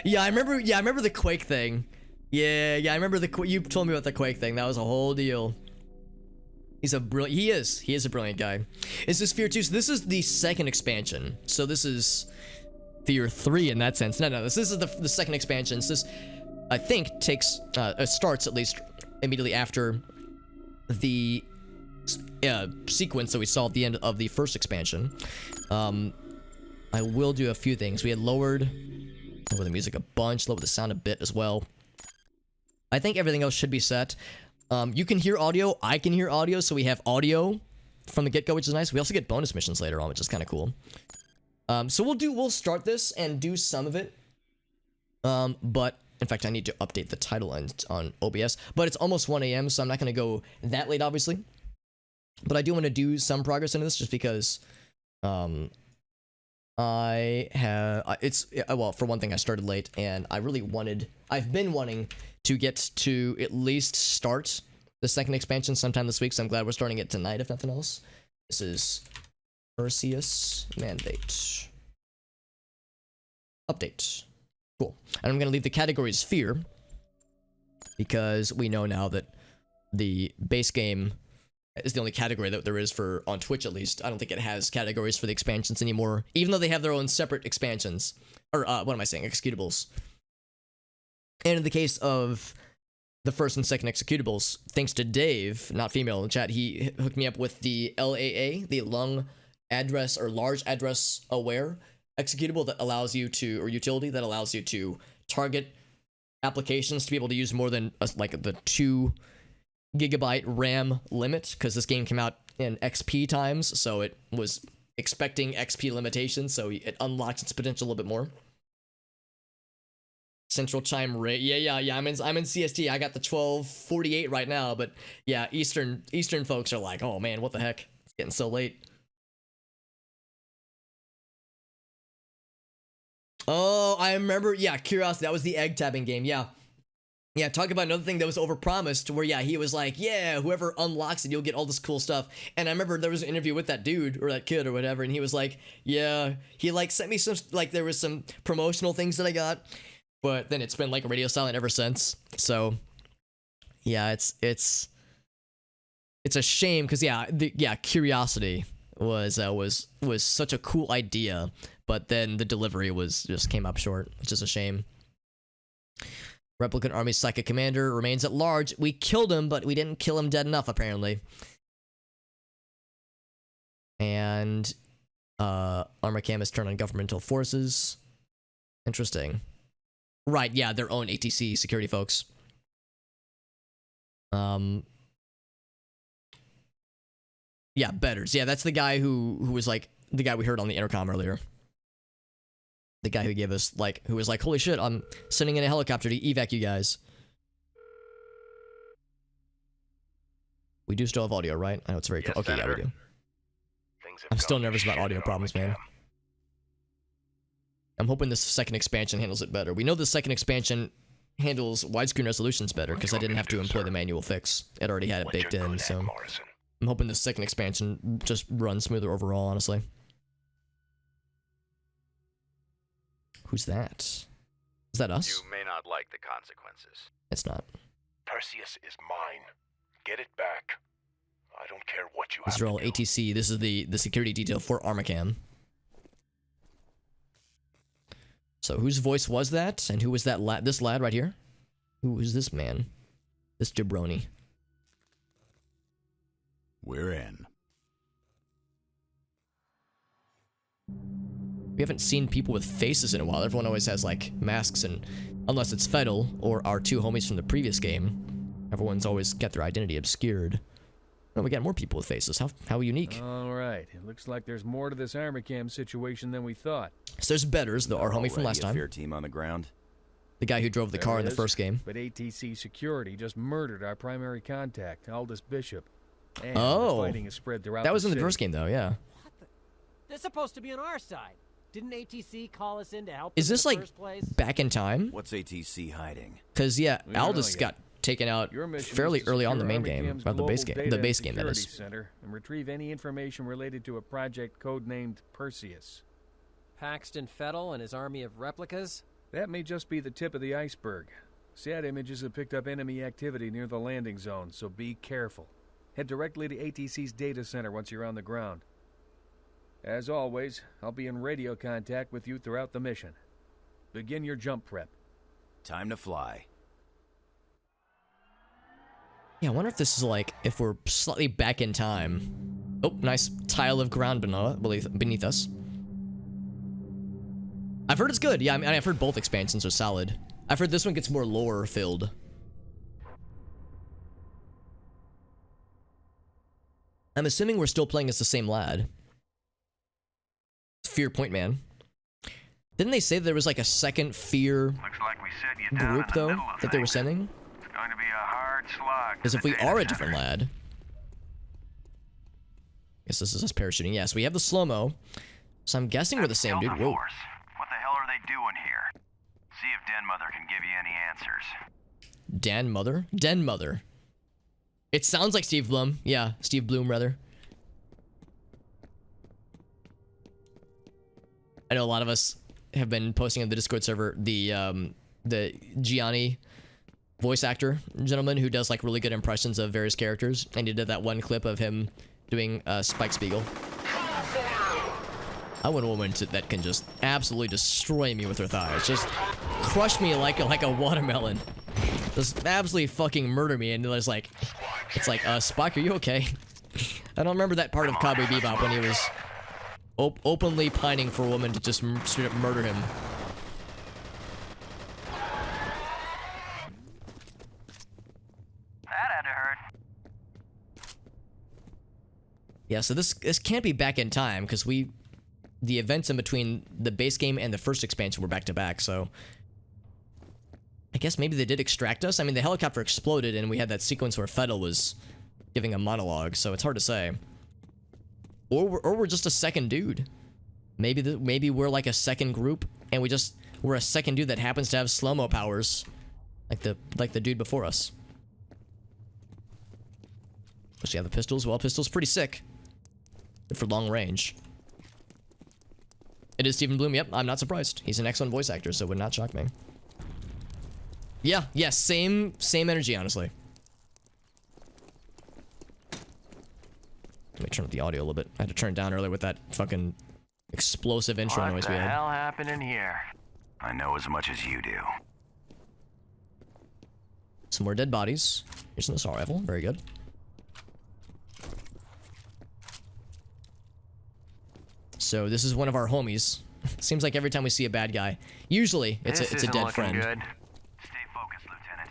Yeah, I remember the Quake thing. Yeah, I remember you told me about the Quake thing. That was a whole deal. He is a brilliant guy. Is this F.E.A.R 2? So this is the second expansion. So this is F.E.A.R 3 in that sense. No, this is the second expansion. So this, I think, starts at least immediately after the sequence that we saw at the end of the first expansion. I will do a few things. We had lowered the music a bunch, lowered the sound a bit as well. I think everything else should be set. You can hear audio, I can hear audio, so we have audio from the get-go, which is nice. We also get bonus missions later on, which is kind of cool. So we'll start this and do some of it. But in fact, I need to update the title on OBS, but it's almost 1 a.m., so I'm not going to go that late, obviously. But I do want to do some progress into this just because well, for one thing, I started late and I've been wanting to get to at least start the second expansion sometime this week, so I'm glad we're starting it tonight, if nothing else. This is Perseus Mandate. Update. Cool. And I'm going to leave the categories F.E.A.R because we know now that the base game is the only category that there is for on Twitch, at least. I don't think it has categories for the expansions anymore, even though they have their own separate expansions. Or, what am I saying? Executables. And in the case of the first and second executables, thanks to Dave, not female in the chat, he hooked me up with the LAA, the long address or large address aware executable that allows you to, or utility that allows you to target applications to be able to use more than like the 2 GB RAM limit, because this game came out in XP times, so it was expecting XP limitations, so it unlocks its potential a little bit more. Central Chime rate, yeah. I'm in CST. I got the 1248 right now, but yeah, Eastern folks are like, oh man, what the heck? It's getting so late. Oh, I remember. Yeah, Curiosity. That was the egg tapping game. Yeah. Yeah, talk about another thing that was overpromised, where, yeah, he was like, yeah, whoever unlocks it, you'll get all this cool stuff. And I remember there was an interview with that dude, or that kid, or whatever, and he was like, yeah, he, like, sent me some, like, there was some promotional things that I got, but then it's been, like, radio silent ever since. So, yeah, it's a shame, because, yeah, Curiosity was such a cool idea, but then the delivery just came up short, which is a shame. Replicant Army's Psychic Commander remains at large. We killed him, but we didn't kill him dead enough, apparently. And Armacam has turned on governmental forces. Interesting. Right, yeah, their own ATC security folks. Yeah, Betters. Yeah, that's the guy who was like the guy we heard on the intercom earlier. The guy who gave us, like, who was like, holy shit, I'm sending in a helicopter to evac you guys. We do still have audio, right? I know it's very cool. Okay, yeah, we do. I'm still nervous about audio problems, man. I'm hoping this second expansion handles it better. We know the second expansion handles widescreen resolutions better, because I didn't have to employ the manual fix. It already had it baked in, so I'm hoping the second expansion just runs smoother overall, honestly. Who's that? Is that us? You may not like the consequences. It's not. Perseus is mine. Get it back. I don't care what you have These are all ATC. This is the security detail for Armacam. So whose voice was that? And who was that lad? This lad right here? Who is this man? This jabroni. We're in. We haven't seen people with faces in a while. Everyone always has like masks, and unless it's Fettel or our two homies from the previous game, everyone's always got their identity obscured. Oh, we got more people with faces. How unique. All right. It looks like there's more to this armor cam situation than we thought. So there's Betters, our homie from last time. F.E.A.R team on the ground. The guy who drove the car in the first game. But ATC security just murdered our primary contact, Aldous Bishop. And Oh. the fighting is spread throughout That was the in the city. first game, though, yeah. They're supposed to be on our side. Didn't ATC call us in to help Is them in this the like first place? back in time? What's ATC hiding? Because yeah, We don't know Aldous yet. got taken out Your mission fairly is to early on in the secure main game, Army or Cam's the base global game, data that and is. security center and retrieve any information related to a project codenamed Perseus. Paxton Fettel and his army of replicas? That may just be the tip of the iceberg. SAT images have picked up enemy activity near the landing zone, so be careful. Head directly to ATC's data center once you're on the ground. As always, I'll be in radio contact with you throughout the mission. Begin your jump prep. Time to fly. Yeah, I wonder if this is like, if we're slightly back in time. Oh, nice tile of ground beneath us. I've heard it's good. Yeah, I mean, I've heard both expansions are solid. I've heard this one gets more lore filled. I'm assuming we're still playing as the same lad. F.E.A.R Point Man. Didn't they say there was like a second F.E.A.R Looks like we set you down group in the though middle of that they were things. sending? It's going to be a hard slog. Because if we are a different lad, guess this is us parachuting. Yes, we have the slow-mo, so I'm guessing we're the same dude. Whoa. Force. What the hell are they doing here? See if Den Mother can give you any answers. Dan Mother? Den Mother. It sounds like Steve Blum. Yeah, Steve Bloom, rather. I know a lot of us have been posting on the Discord server the Gianni voice actor gentleman who does like really good impressions of various characters, and he did that one clip of him doing Spike Spiegel. I want a woman that can just absolutely destroy me with her thighs, just crush me like a watermelon, just absolutely fucking murder me. And there's like, it's like, Spike, are you okay? I don't remember that part of Cowboy Bebop when he was openly pining for a woman to just straight up murder him. That had to hurt. Yeah, so this can't be back in time because the events in between the base game and the first expansion were back to back. So I guess maybe they did extract us. I mean, the helicopter exploded and we had that sequence where Fettel was giving a monologue, so it's hard to say. Or we're just a second dude. Maybe we're like a second group, and we're a second dude that happens to have slow-mo powers, like the dude before us. Does she have the pistols? Well, pistols pretty sick. Good for long range. It is Stephen Bloom. Yep, I'm not surprised. He's an excellent voice actor, so it would not shock me. Yeah, same energy, honestly. Let me turn up the audio a little bit. I had to turn it down earlier with that fucking explosive intro noise we had. What the hell happened in here? I know as much as you do. Some more dead bodies. Here's an assault rifle. Very good. So this is one of our homies. Seems like every time we see a bad guy, usually it's a dead friend. Good. Stay focused, Lieutenant.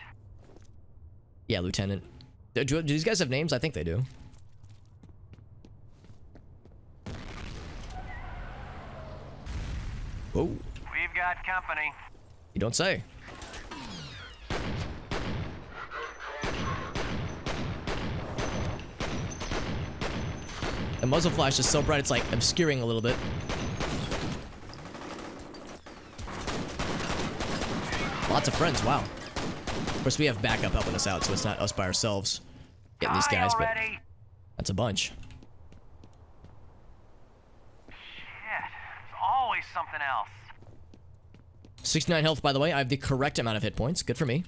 Yeah, Lieutenant. Do these guys have names? I think they do. Whoa. We've got company. You don't say. The muzzle flash is so bright it's like obscuring a little bit. Lots of friends, wow. Of course, we have backup helping us out, so it's not us by ourselves getting these guys, but that's a bunch. Shit, there's always something else. 69 health, by the way. I have the correct amount of hit points. Good for me.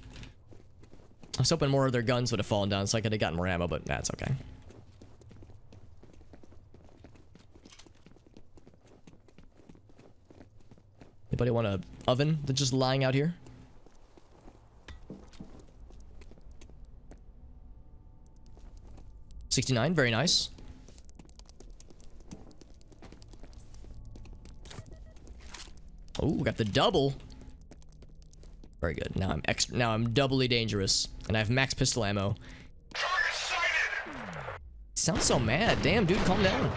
I was hoping more of their guns would have fallen down so I could have gotten more ammo, but that's okay. Anybody want an oven that's just lying out here? $69, very nice. Oh, got the double. Very good. Now I'm doubly dangerous, and I have max pistol ammo. Sounds so mad. Damn, dude, calm down.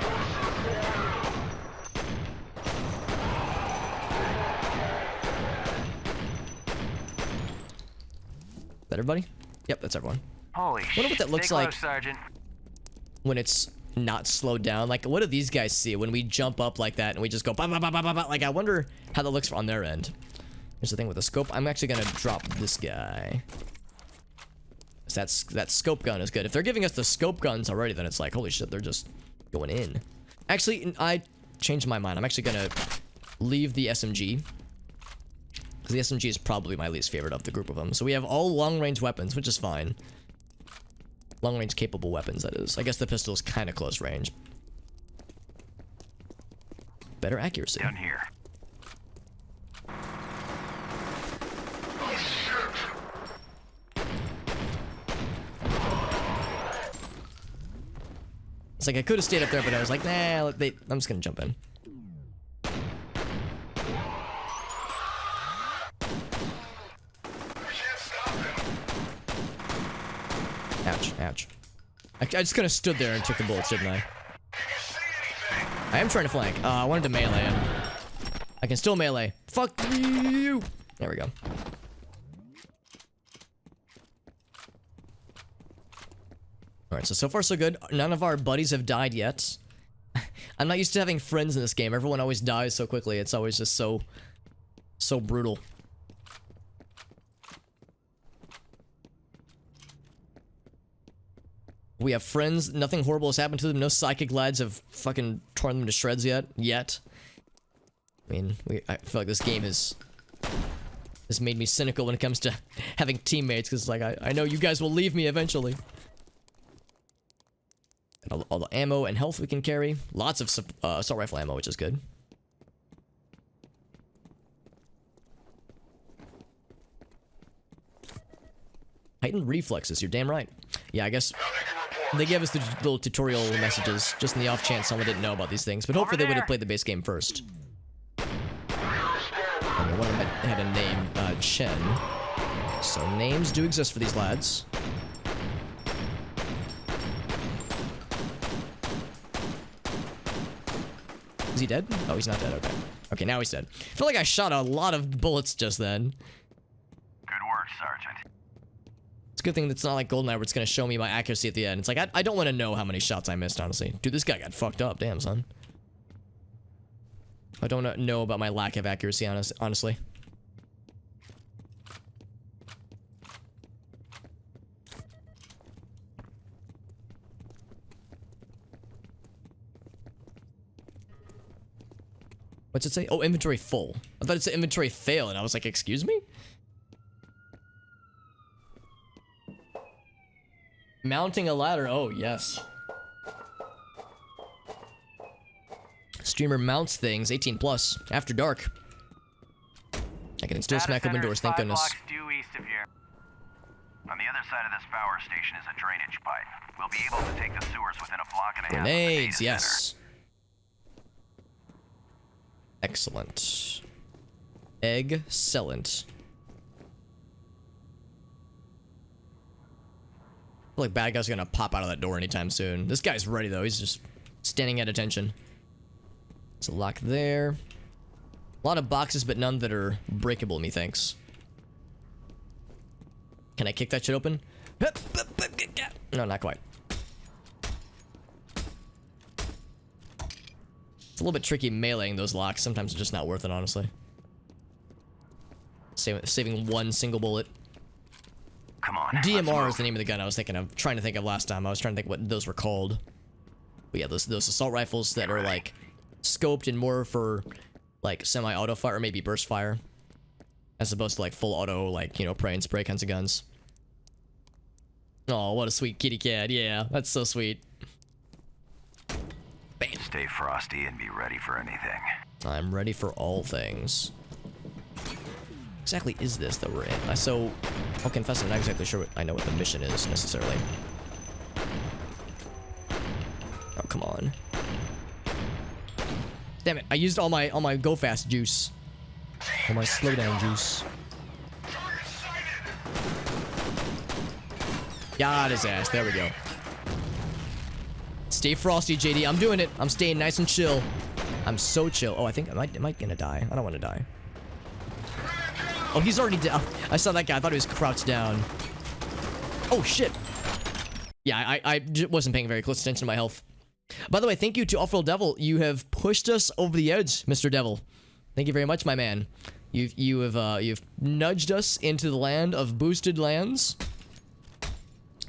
That everybody? Yep, that's everyone. Holy shit. Wonder what that looks Stay close, like Sergeant. when it's not slowed down. Like, what do these guys see when we jump up like that and we just go bah, bah, bah, bah, bah, bah. Like, I wonder how that looks on their end. Here's the thing with the scope. I'm actually gonna drop this guy. That scope gun is good. If they're giving us the scope guns already, then it's like, holy shit, they're just going in. Actually, I changed my mind. I'm actually gonna leave the SMG. Because the SMG is probably my least favorite of the group of them. So we have all long-range weapons, which is fine. Long-range capable weapons, that is. I guess the pistol is kind of close range. Better accuracy. Down here. It's like I could have stayed up there, but I was like, nah, I'm just gonna jump in. Ouch, ouch. I just kind of stood there and took the bullets, didn't I? I am trying to flank. I wanted to melee him. I can still melee. Fuck you! There we go. Alright, so far so good. None of our buddies have died yet. I'm not used to having friends in this game. Everyone always dies so quickly. It's always just so brutal. We have friends. Nothing horrible has happened to them. No psychic lads have fucking torn them to shreds yet. I mean, I feel like this game has made me cynical when it comes to having teammates, because like I know you guys will leave me eventually. And all the ammo and health we can carry. Lots of assault rifle ammo, which is good. Heightened reflexes, you're damn right. Yeah, I guess they gave us the little tutorial messages just in the off chance someone didn't know about these things, but hopefully they would have played the base game first. And one of them had a name, Chen. So names do exist for these lads. Is he dead? Oh, he's not dead. Okay. Okay, now he's dead. I feel like I shot a lot of bullets just then. Good work, Sergeant. It's a good thing that's not like GoldenEye where it's going to show me my accuracy at the end. It's like, I don't want to know how many shots I missed, honestly. Dude, this guy got fucked up. Damn, son. I don't know about my lack of accuracy, honestly. What's it say? Oh, inventory full. I thought it said inventory fail, and I was like, excuse me? Mounting a ladder. Oh, yes. Streamer mounts things. 18 plus. After dark. I can still smack open doors, thank goodness. Due east of here. On the other side of this power station is a drainage pipe. We'll be able to take the sewers within a block and a half. Grenades, yes. Excellent. Excellent. I feel like bad guys are gonna pop out of that door anytime soon. This guy's ready though. He's just standing at attention. There's a lock there. A lot of boxes, but none that are breakable, methinks. Can I kick that shit open? No, not quite. It's a little bit tricky meleeing those locks. Sometimes it's just not worth it, honestly. Saving one single bullet. Come on. DMR is the name of the gun I was trying to think of last time. I was trying to think what those were called. But yeah, those assault rifles that are like scoped and more for like semi-auto fire or maybe burst fire, as opposed to like full auto, like, you know, pray and spray kinds of guns. Oh, what a sweet kitty cat. Yeah, that's so sweet. Bam. Stay frosty and be ready for anything. I'm ready for all things. Exactly is this that we're in? So, I'll confess I'm not exactly sure I know what the mission is, necessarily. Oh, come on. Damn it, I used all my go fast juice. Oh my slowdown juice. Got his ass. There we go. Stay frosty, JD. I'm doing it. I'm staying nice and chill. I'm so chill. Oh, I think am I gonna die? I don't want to die. Oh, he's already down. I saw that guy. I thought he was crouched down. Oh shit. Yeah, I wasn't paying very close attention to my health. By the way, thank you to Off-Road Devil. You have pushed us over the edge, Mr. Devil. Thank you very much, my man. You've nudged us into the land of boosted lands.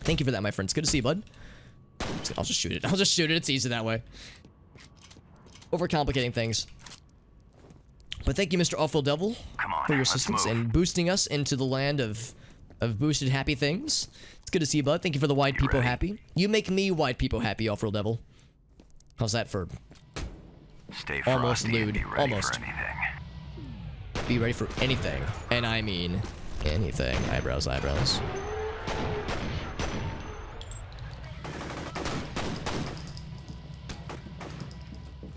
Thank you for that, my friend. It's good to see you, bud. I'll just shoot it. I'll just shoot it. It's easy that way. Overcomplicating things. But thank you, Mr. Awful Devil, for your assistance and boosting us into the land of boosted happy things. It's good to see you, bud. Thank you for the white people happy. You make me white people happy, Awful Devil. How's that for Stay almost lewd? Be ready Almost. For anything. Be ready for anything. And I mean anything. Eyebrows, eyebrows.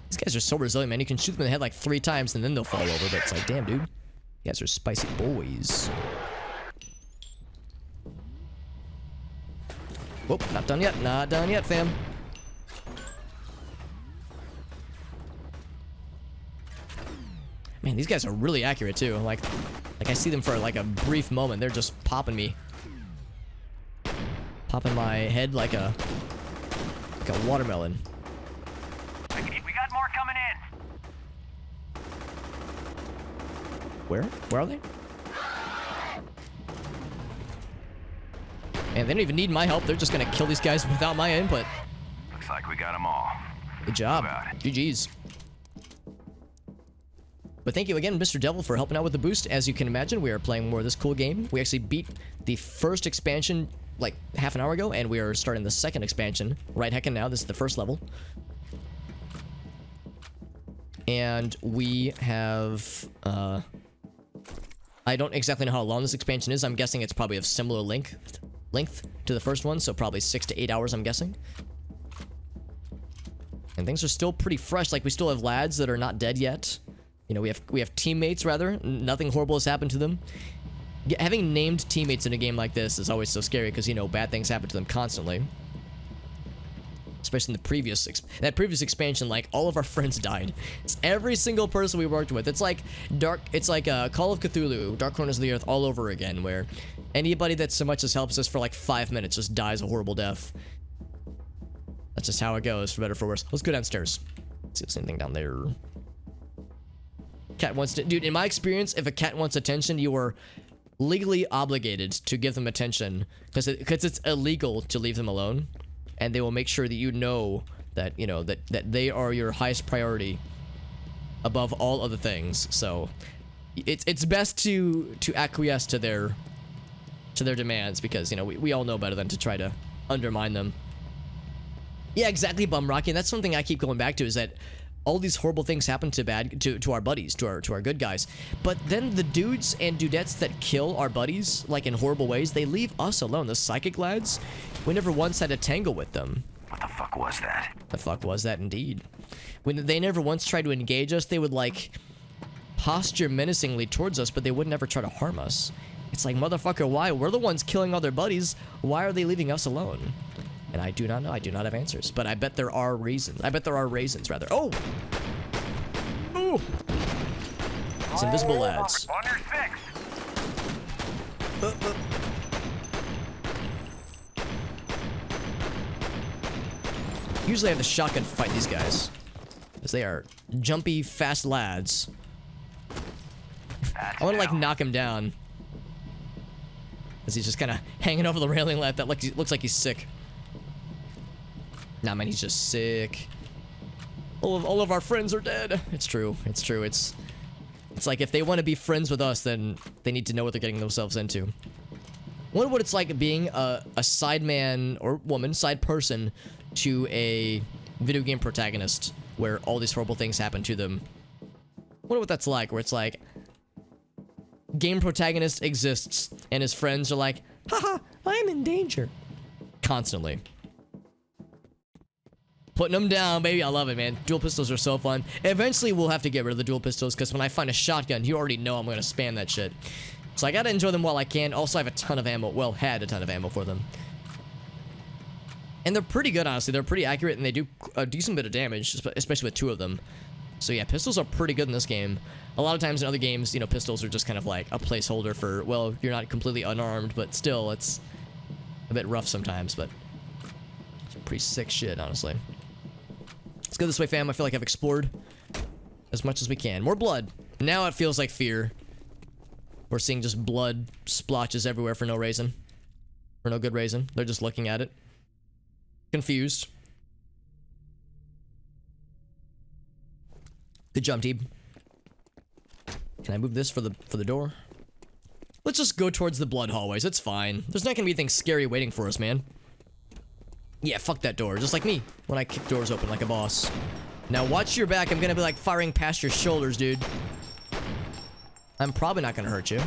These guys are so resilient, man. You can shoot them in the head like 3 times and then they'll fall over. But it's like, damn, dude. You guys are spicy boys. Whoop, not done yet. Not done yet, fam. Man, these guys are really accurate too. Like I see them for like a brief moment. They're just popping me. Popping my head like a watermelon. We got more coming in. Where? Where are they? Man, they don't even need my help. They're just gonna kill these guys without my input. Looks like we got them all. Good job. GG's. But thank you again, Mr. Devil, for helping out with the boost. As you can imagine, we are playing more of this cool game. We actually beat the first expansion like half an hour ago, and we are starting the second expansion right heckin' now. This is the first level. And we have, I don't exactly know how long this expansion is. I'm guessing it's probably of similar length to the first one, so probably 6 to 8 hours, I'm guessing. And things are still pretty fresh. Like, we still have lads that are not dead yet. You know, we have teammates, rather. Nothing horrible has happened to them. Having named teammates in a game like this is always so scary because, you know, bad things happen to them constantly. Especially in the previous expansion, like, all of our friends died. It's every single person we worked with. It's like Call of Cthulhu, Dark Corners of the Earth all over again, where anybody that so much as helps us for like 5 minutes just dies a horrible death. That's just how it goes, for better or for worse. Let's go downstairs. Let's see if there's anything down there. Cat wants to... Dude, in my experience, if a cat wants attention, you are legally obligated to give them attention. Because it's illegal to leave them alone. And they will make sure that you know that, you know, that they are your highest priority above all other things. So, it's best to acquiesce to their demands. Because, you know, we all know better than to try to undermine them. Yeah, exactly, Bum Rocky. And that's something I keep going back to, is that all these horrible things happen to our buddies, to our good guys. But then the dudes and dudettes that kill our buddies, like in horrible ways, they leave us alone. The psychic lads, we never once had a tangle with them. What the fuck was that? The fuck was that indeed? When they never once tried to engage us, they would like posture menacingly towards us, but they would never try to harm us. It's like, motherfucker, why? We're the ones killing all their buddies. Why are they leaving us alone? And I do not know. I do not have answers. But I bet there are reasons. I bet there are raisins, rather. Oh! Ooh! It's invisible lads. On your six. Usually I have the shotgun to fight these guys. Because they are jumpy, fast lads. I want to, like, knock him down. Because he's just kind of hanging over the railing like that. Looks like he's sick. Nah, man, he's just sick. All of our friends are dead. It's true. It's true. It's like if they want to be friends with us, then they need to know what they're getting themselves into. I wonder what it's like being a side man or woman, side person to a video game protagonist where all these horrible things happen to them. I wonder what that's like, where it's like game protagonist exists and his friends are like, haha, I'm in danger. Constantly. Putting them down, baby. I love it, man. Dual pistols are so fun. Eventually, we'll have to get rid of the dual pistols because when I find a shotgun, you already know I'm going to spam that shit. So I got to enjoy them while I can. Also, I have a ton of ammo. Well, had a ton of ammo for them. And they're pretty good, honestly. They're pretty accurate, and they do a decent bit of damage, especially with 2 of them. So yeah, pistols are pretty good in this game. A lot of times in other games, you know, pistols are just kind of like a placeholder for, well, you're not completely unarmed, but still, it's a bit rough sometimes, but it's pretty sick shit, honestly. Let's go this way, fam. I feel like I've explored as much as we can. More blood. Now it feels like F.E.A.R. We're seeing just blood splotches everywhere for no reason. For no good reason. They're just looking at it. Confused. Good job, team. Can I move this for the door? Let's just go towards the blood hallways. It's fine. There's not gonna be anything scary waiting for us, man. Yeah, fuck that door. Just like me when I kick doors open like a boss. Now watch your back. I'm gonna be like firing past your shoulders, dude. I'm probably not gonna hurt you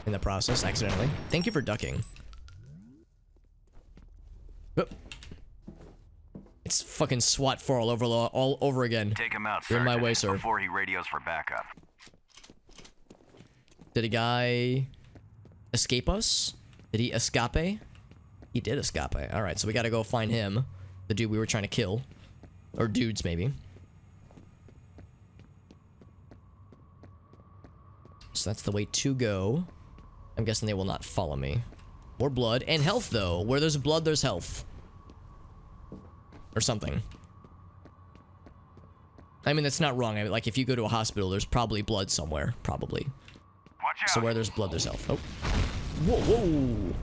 in the process accidentally. Thank you for ducking. Oop. It's fucking SWAT 4 all over again. Take him out, You're in my way, Sergeant, sir. before he radios for backup. Did a guy escape us? Did he escape? He did escape. Alright, so we gotta go find him. The dude we were trying to kill. Or dudes, maybe. So that's the way to go. I'm guessing they will not follow me. More blood. And health, though. Where there's blood, there's health. Or something. I mean, that's not wrong. I mean, like, if you go to a hospital, there's probably blood somewhere. Probably. Watch out. So where there's blood, there's health. Oh. Whoa, whoa.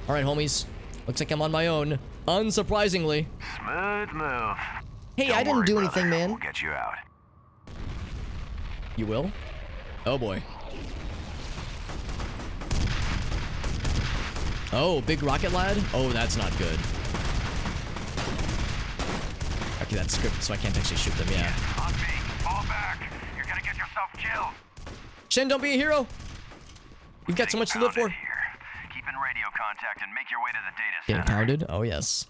Alright, homies. Looks like I'm on my own. Unsurprisingly. Smooth move. Hey, Don't I didn't worry, do brother. anything, man. We'll get you out. You will? Oh, boy. Oh, big rocket lad? Oh, that's not good. Okay, that's scripted, so I can't actually shoot them, yeah. On me. Fall back. You're gonna get yourself killed. Shen, don't be a hero! You've got so much to live for. Here. Keep in radio contact and make your way to the data Getting center. pounded? Oh, yes.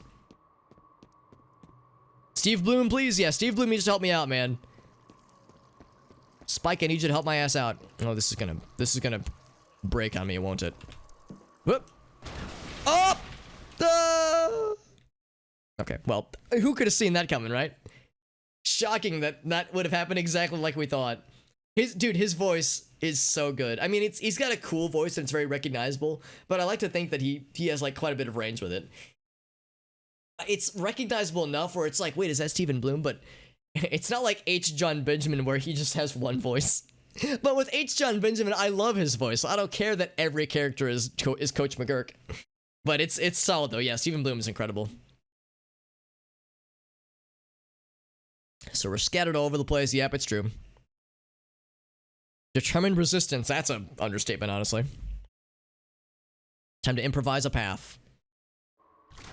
Steve Bloom, please. Yeah, Steve Bloom, you just help me out, man. Spike, I need you to help my ass out. Oh, this is gonna break on me, won't it? Whoop. Oh! Okay, well, who could have seen that coming, right? Shocking that that would have happened exactly like we thought. His voice is so good. I mean, he's got a cool voice and it's very recognizable, but I like to think that he has like quite a bit of range with it. It's recognizable enough where it's like, wait, is that Stephen Bloom? But it's not like H. John Benjamin where he just has one voice. But with H. John Benjamin, I love his voice. I don't care that every character is Coach McGurk. But it's solid though. Yeah, Stephen Bloom is incredible. So we're scattered all over the place. Yep, it's true. Determined resistance. That's an understatement, honestly. Time to improvise a path.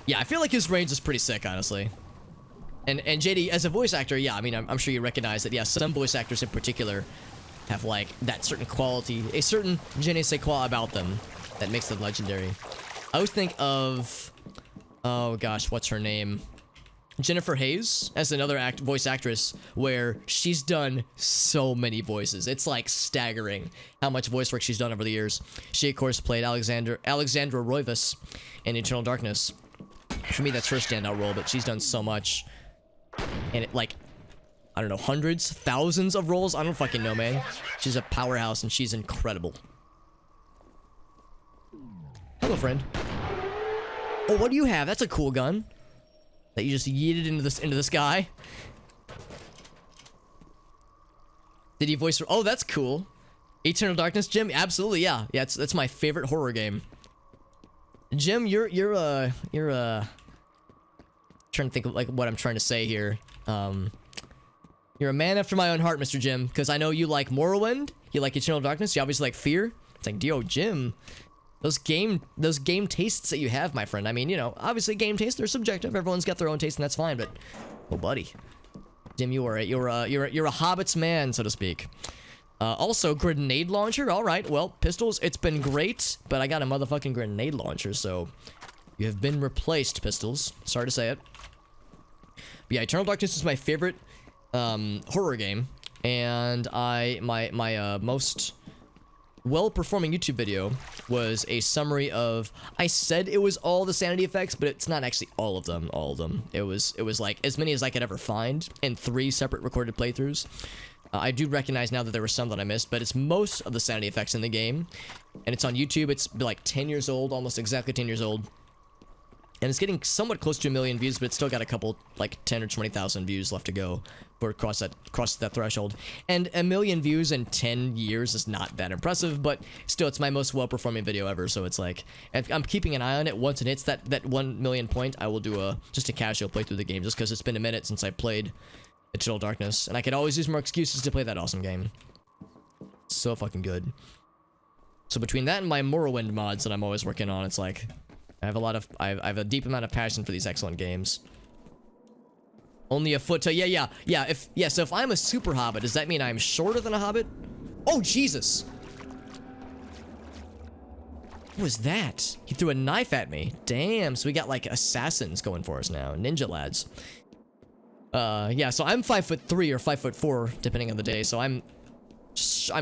Yeah, I feel like his range is pretty sick, honestly. And JD, as a voice actor, yeah, I mean, I'm sure you recognize that, yeah, some voice actors in particular have, like, that certain quality, a certain je ne sais quoi about them that makes them legendary. I always think of, oh gosh, what's her name? Jennifer Hayes as another voice actress where she's done so many voices. It's like staggering how much voice work she's done over the years. She of course played Alexandra Roivas in Eternal Darkness. For me, that's her standout role, but she's done so much. And it, like, I don't know, hundreds, thousands of roles? I don't fucking know, man. She's a powerhouse and she's incredible. Hello, friend. Oh, what do you have? That's a cool gun. That you just yeeted into the sky. Did he voice? Oh, that's cool. Eternal Darkness, Jim. Absolutely, yeah. Yeah, that's my favorite horror game. Jim, you're trying to think of like what I'm trying to say here. You're a man after my own heart, Mr. Jim, because I know you like Morrowind, you like Eternal Darkness, you obviously like F.E.A.R. It's like, yo, Jim. Those game tastes that you have, my friend. I mean, you know, obviously game tastes, they're subjective. Everyone's got their own taste, and that's fine. But, oh, buddy, Jim, you're a Hobbit's man, so to speak. Also, grenade launcher. All right, well, pistols. It's been great, but I got a motherfucking grenade launcher, so you have been replaced, pistols. Sorry to say it. But yeah, Eternal Darkness is my favorite horror game, and my most well-performing YouTube video was a summary of, I said it was all the sanity effects, but it's not actually all of them. It was like as many as I could ever find in 3 separate recorded playthroughs. I do recognize now that there were some that I missed, but it's most of the sanity effects in the game, and it's on YouTube. It's like 10 years old, almost exactly 10 years old. And it's getting somewhat close to 1 million views, but it's still got a couple, like 10 or 20,000 views left to go for cross that threshold. And 1 million views in 10 years is not that impressive, but still, it's my most well-performing video ever. So it's like, I'm keeping an eye on it. Once it hits that 1 million point, I will do just a casual playthrough of the game, just because it's been a minute since I played Eternal Darkness, and I could always use more excuses to play that awesome game. So fucking good. So between that and my Morrowind mods that I'm always working on, it's like, I have a deep amount of passion for these excellent games. Only a foot to... Yeah. So if I'm a super hobbit, does that mean I'm shorter than a hobbit? Oh, Jesus! What was that? He threw a knife at me. Damn, so we got, like, assassins going for us now. Ninja lads. Yeah, so I'm 5'3" or 5'4", depending on the day, so I'm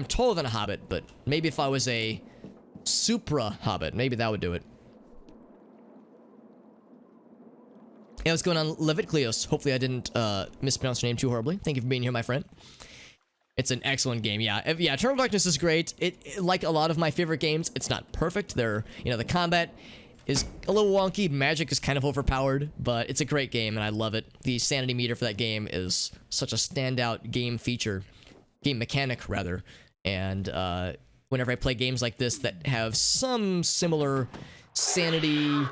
taller than a hobbit, but maybe if I was a supra hobbit, maybe that would do it. Hey, what's going on, Levitklios? Hopefully I didn't mispronounce your name too horribly. Thank you for being here, my friend. It's an excellent game, yeah. Eternal Darkness is great. It like a lot of my favorite games, it's not perfect. The combat is a little wonky. Magic is kind of overpowered, but it's a great game, and I love it. The sanity meter for that game is such a standout game mechanic, rather. And whenever I play games like this that have some similar sanity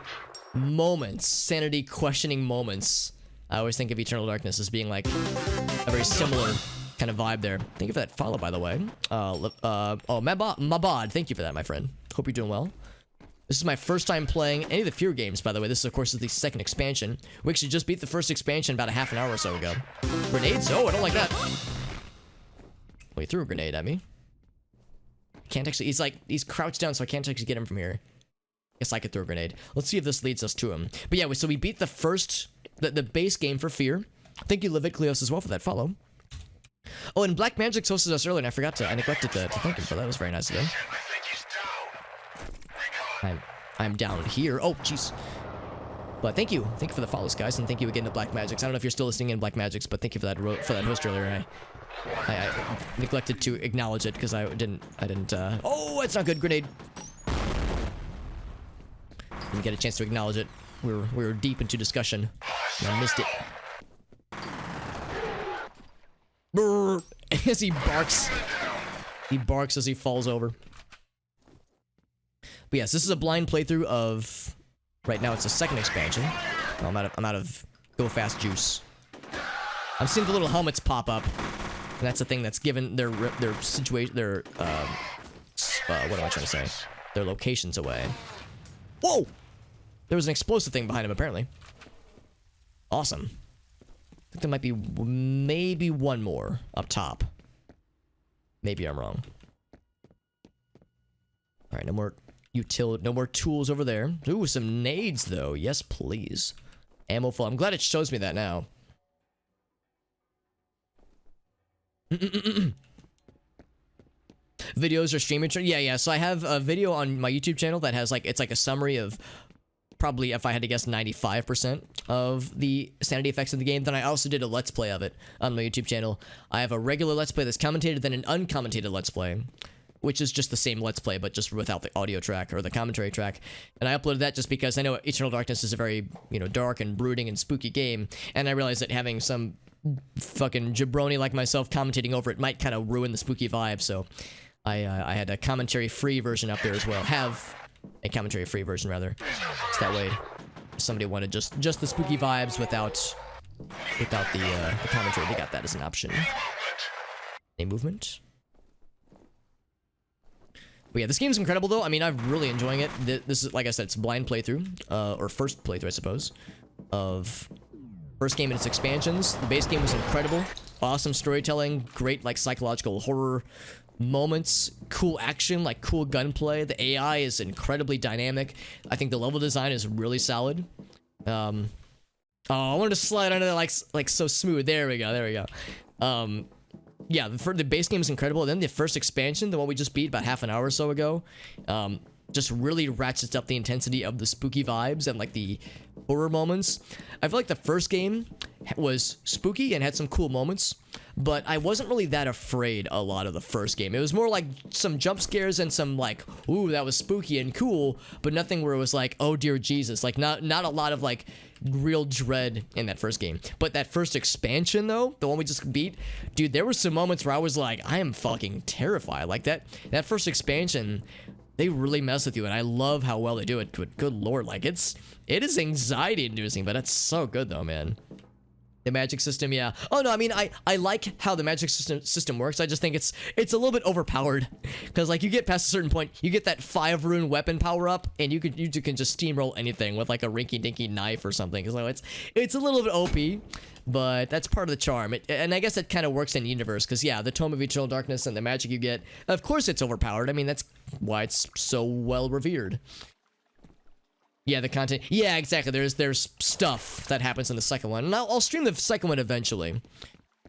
questioning moments, I always think of Eternal Darkness as being like a very similar kind of vibe there. Thank you for that follow, by the way. Mabad, thank you for that, my friend. Hope you're doing well. This is my first time playing any of the F.E.A.R games, by the way. This, of course, is the second expansion. We actually just beat the first expansion about a half an hour or so ago. Grenades? Oh, I don't like that. Well, he threw a grenade at me. Can't actually... He's crouched down, so I can't actually get him from here. Guess I could throw a grenade. Let's see if this leads us to him. But yeah, so we beat the first... The base game for F.E.A.R. Thank you, Levitklios, as well, for that follow. Oh, and Black Magic's hosted us earlier, and I neglected to thank him for that. That was very nice of him. I'm down here. Oh, jeez. But thank you for the follows, guys, and thank you again to Black Magics. I don't know if you're still listening in Black Magics, but thank you for that host earlier. I neglected to acknowledge it because I didn't. Oh, that's not good. Grenade. Didn't get a chance to acknowledge it. We were deep into discussion, and I missed it. Brrr. As he barks as he falls over. But yes, this is a blind playthrough of... Right now, it's the second expansion. Oh, I'm out of go fast juice. I'm seeing the little helmets pop up, and that's the thing that's given their situation, what am I trying to say? Their locations away. Whoa! There was an explosive thing behind him, apparently. Awesome. I think there might be maybe one more up top. Maybe I'm wrong. All right, no more tools over there. Ooh, some nades though. Yes, please. Ammo full. I'm glad it shows me that now. Videos or streaming. Yeah. So I have a video on my YouTube channel that has it's like a summary of probably, if I had to guess, 95% of the sanity effects in the game. Then I also did a Let's Play of it on my YouTube channel. I have a regular Let's Play that's commentated, then an uncommented Let's Play, which is just the same Let's Play, but just without the audio track or the commentary track. And I uploaded that just because I know Eternal Darkness is a very, dark and brooding and spooky game, and I realized that having some fucking jabroni like myself commentating over it might kind of ruin the spooky vibe, so I had a commentary-free version up there as well. Have a commentary-free version, rather. So that way, if somebody wanted just the spooky vibes without the commentary, they got that as an option. Any movement? But yeah, this game's incredible, though. I mean, I'm really enjoying it. This is, like I said, it's a blind playthrough, or first playthrough, I suppose, of first game and its expansions. The base game was incredible. Awesome storytelling, great, psychological horror moments, cool action, cool gunplay. The AI is incredibly dynamic. I think the level design is really solid. Oh, Oh, I wanted to slide under there like so smooth. There we go. There we go. Yeah, the base game is incredible. Then the first expansion, the one we just beat about half an hour or so ago, just really ratchets up the intensity of the spooky vibes and like the horror moments. I feel like the first game was spooky and had some cool moments, but I wasn't really that afraid a lot of the first game. It was more like some jump scares and some like, ooh, that was spooky and cool, but nothing where it was like, oh dear Jesus, like not a lot of like real dread in that first game. But that first expansion though, the one we just beat, dude, there were some moments where I was like, I am fucking terrified. Like that first expansion, they really mess with you, and I love how well they do it. But good lord, like it is anxiety inducing, but it's so good though, man. The magic system, yeah. Oh no, I mean I like how the magic system works. I just think it's a little bit overpowered, because like you get past a certain point, you get that 5 rune weapon power up, and you can just steamroll anything with like a rinky dinky knife or something. So it's a little bit OP, but that's part of the charm. And I guess it kind of works in universe, because yeah, the Tome of Eternal Darkness and the magic you get, of course it's overpowered. I mean that's why it's so well revered. Yeah, the content. Yeah, exactly. There's stuff that happens in the second one. And I'll stream the second one eventually.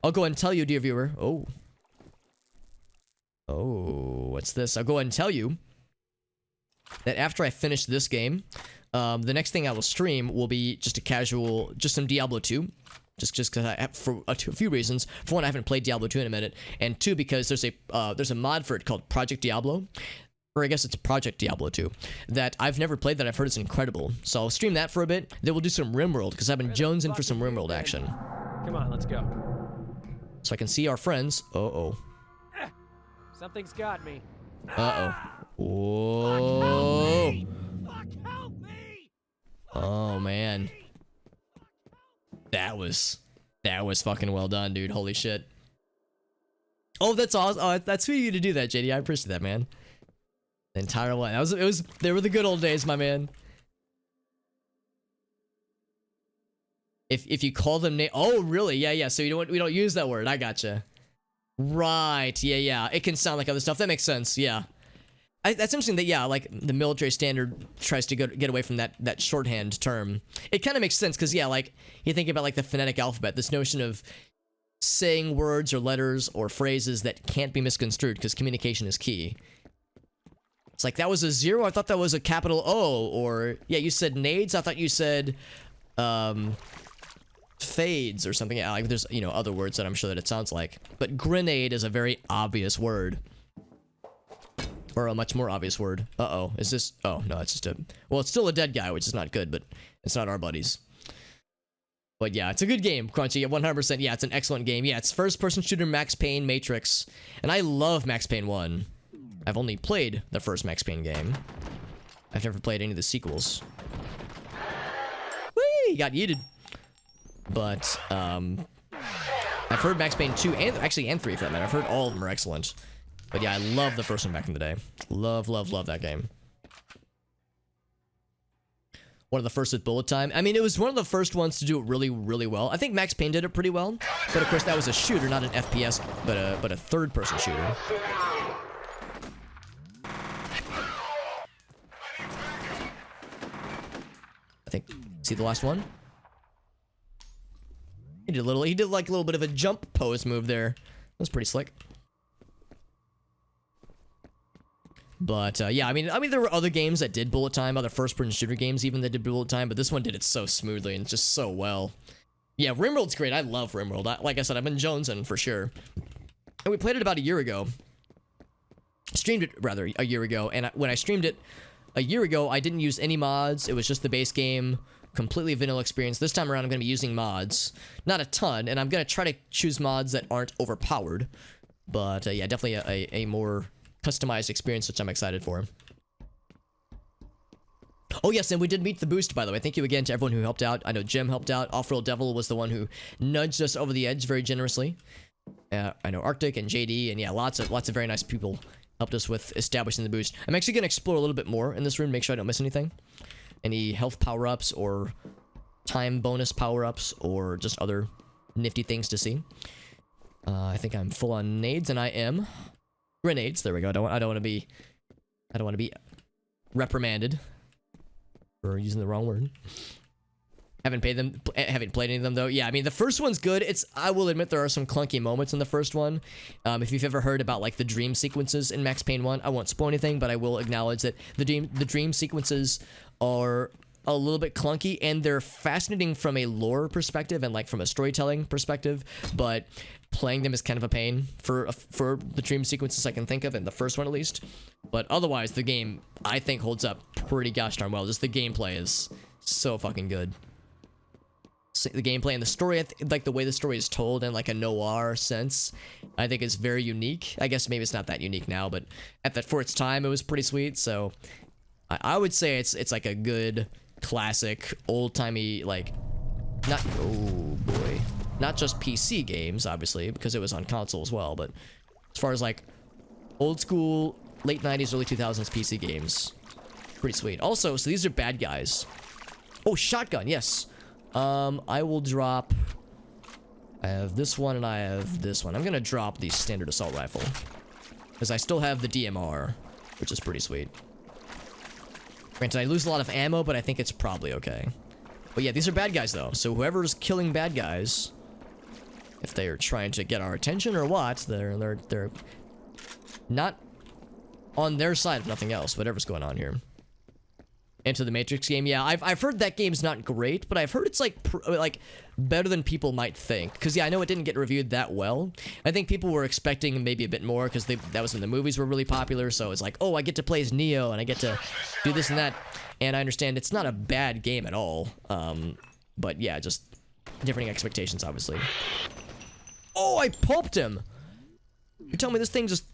I'll go ahead and tell you, dear viewer. Oh, what's this? I'll go ahead and tell you that after I finish this game, the next thing I will stream will be just some Diablo 2. Just because for a few reasons. For one, I haven't played Diablo 2 in a minute, and two, because there's a mod for it called Project Diablo. Or I guess it's Project Diablo 2, that I've never played, that I've heard is incredible. So I'll stream that for a bit, then we'll do some RimWorld, because I've been jonesing for some RimWorld action. Come on, let's go. So I can see our friends. Something's got me. Whoa. Fuck, help me! Oh, man. That was fucking well done, dude. Holy shit. Oh, that's awesome. Oh, that's sweet of you to do that, JD. I appreciate that, man. The entire way. They were the good old days, my man. If you call them oh really? Yeah. So we don't use that word. I gotcha. Right. Yeah. It can sound like other stuff. That makes sense. Yeah. That's interesting that like the military standard tries to get away from that shorthand term. It kind of makes sense because like you think about like the phonetic alphabet. This notion of saying words or letters or phrases that can't be misconstrued because communication is key. It's like, that was a 0? I thought that was a capital O. Or, yeah, you said nades? I thought you said, fades or something. Yeah, like, there's, other words that I'm sure that it sounds like. But grenade is a very obvious word. Or a much more obvious word. Uh-oh. Is this... Oh, no, it's just a... Well, it's still a dead guy, which is not good, but it's not our buddies. But yeah, it's a good game, Crunchy. 100%. Yeah, it's an excellent game. Yeah, it's first-person shooter, Max Payne, Matrix. And I love Max Payne 1. I've only played the first Max Payne game. I've never played any of the sequels. Whee! Got yeeted. But, I've heard Max Payne 2 and 3 for that matter. I've heard all of them are excellent. But yeah, I love the first one back in the day. Love that game. One of the first with bullet time. I mean, it was one of the first ones to do it really, really well. I think Max Payne did it pretty well. But of course, that was a shooter, not an FPS, but a third-person shooter. I think, see the last one? He did like a little bit of a jump pose move there. That was pretty slick. But yeah, I mean there were other games that did bullet time, other first-person shooter games even that did bullet time, but this one did it so smoothly and just so well. Yeah, RimWorld's great. I love RimWorld. Like I said, I've been jonesing for sure. And we played it about a year ago. Streamed it rather a year ago, and when I streamed it a year ago, I didn't use any mods. It was just the base game, completely vanilla experience. This time around, I'm going to be using mods. Not a ton, and I'm going to try to choose mods that aren't overpowered. But yeah, definitely a more customized experience, which I'm excited for. Oh yes, and we did meet the boost, by the way. Thank you again to everyone who helped out. I know Jim helped out. Off-Road Devil was the one who nudged us over the edge very generously. I know Arctic and JD, and yeah, lots of very nice people helped us with establishing the boost. I'm actually going to explore a little bit more in this room, make sure I don't miss anything. Any health power-ups or time bonus power-ups or just other nifty things to see. I think I'm full on nades, and I am. Grenades, there we go. I don't want to be reprimanded for using the wrong word. Haven't played any of them though. Yeah, I mean the first one's good. I will admit there are some clunky moments in the first one. If you've ever heard about like the dream sequences in Max Payne 1, I won't spoil anything, but I will acknowledge that the dream sequences are a little bit clunky, and they're fascinating from a lore perspective and like from a storytelling perspective, but playing them is kind of a pain for the dream sequences I can think of, in the first one at least. But otherwise, the game I think holds up pretty gosh darn well. Just the gameplay is so fucking good. The gameplay and the story, like the way the story is told in like a noir sense, I think is very unique. I guess maybe it's not that unique now, but for its time, it was pretty sweet. So I would say it's like a good classic old-timey, like, not, oh boy, not just PC games obviously, because it was on console as well, but as far as like old school late 90s early 2000s PC games, pretty sweet. Also, so these are bad guys. Oh, shotgun, yes. I will drop, I have this one and I have this one. I'm gonna drop the standard assault rifle because I still have the DMR, which is pretty sweet. Granted, I lose a lot of ammo, but I think it's probably okay. But yeah, these are bad guys though, so whoever's killing bad guys, if they are trying to get our attention or what, they're not on their side if nothing else, whatever's going on here. Into the Matrix game, yeah, I've heard that game's not great, but I've heard it's like better than people might think. Because yeah, I know it didn't get reviewed that well. I think people were expecting maybe a bit more because that was when the movies were really popular. So it's like, oh, I get to play as Neo and I get to do this and that. And I understand it's not a bad game at all. But yeah, just differing expectations, obviously. Oh, I pulped him. You're telling me this thing just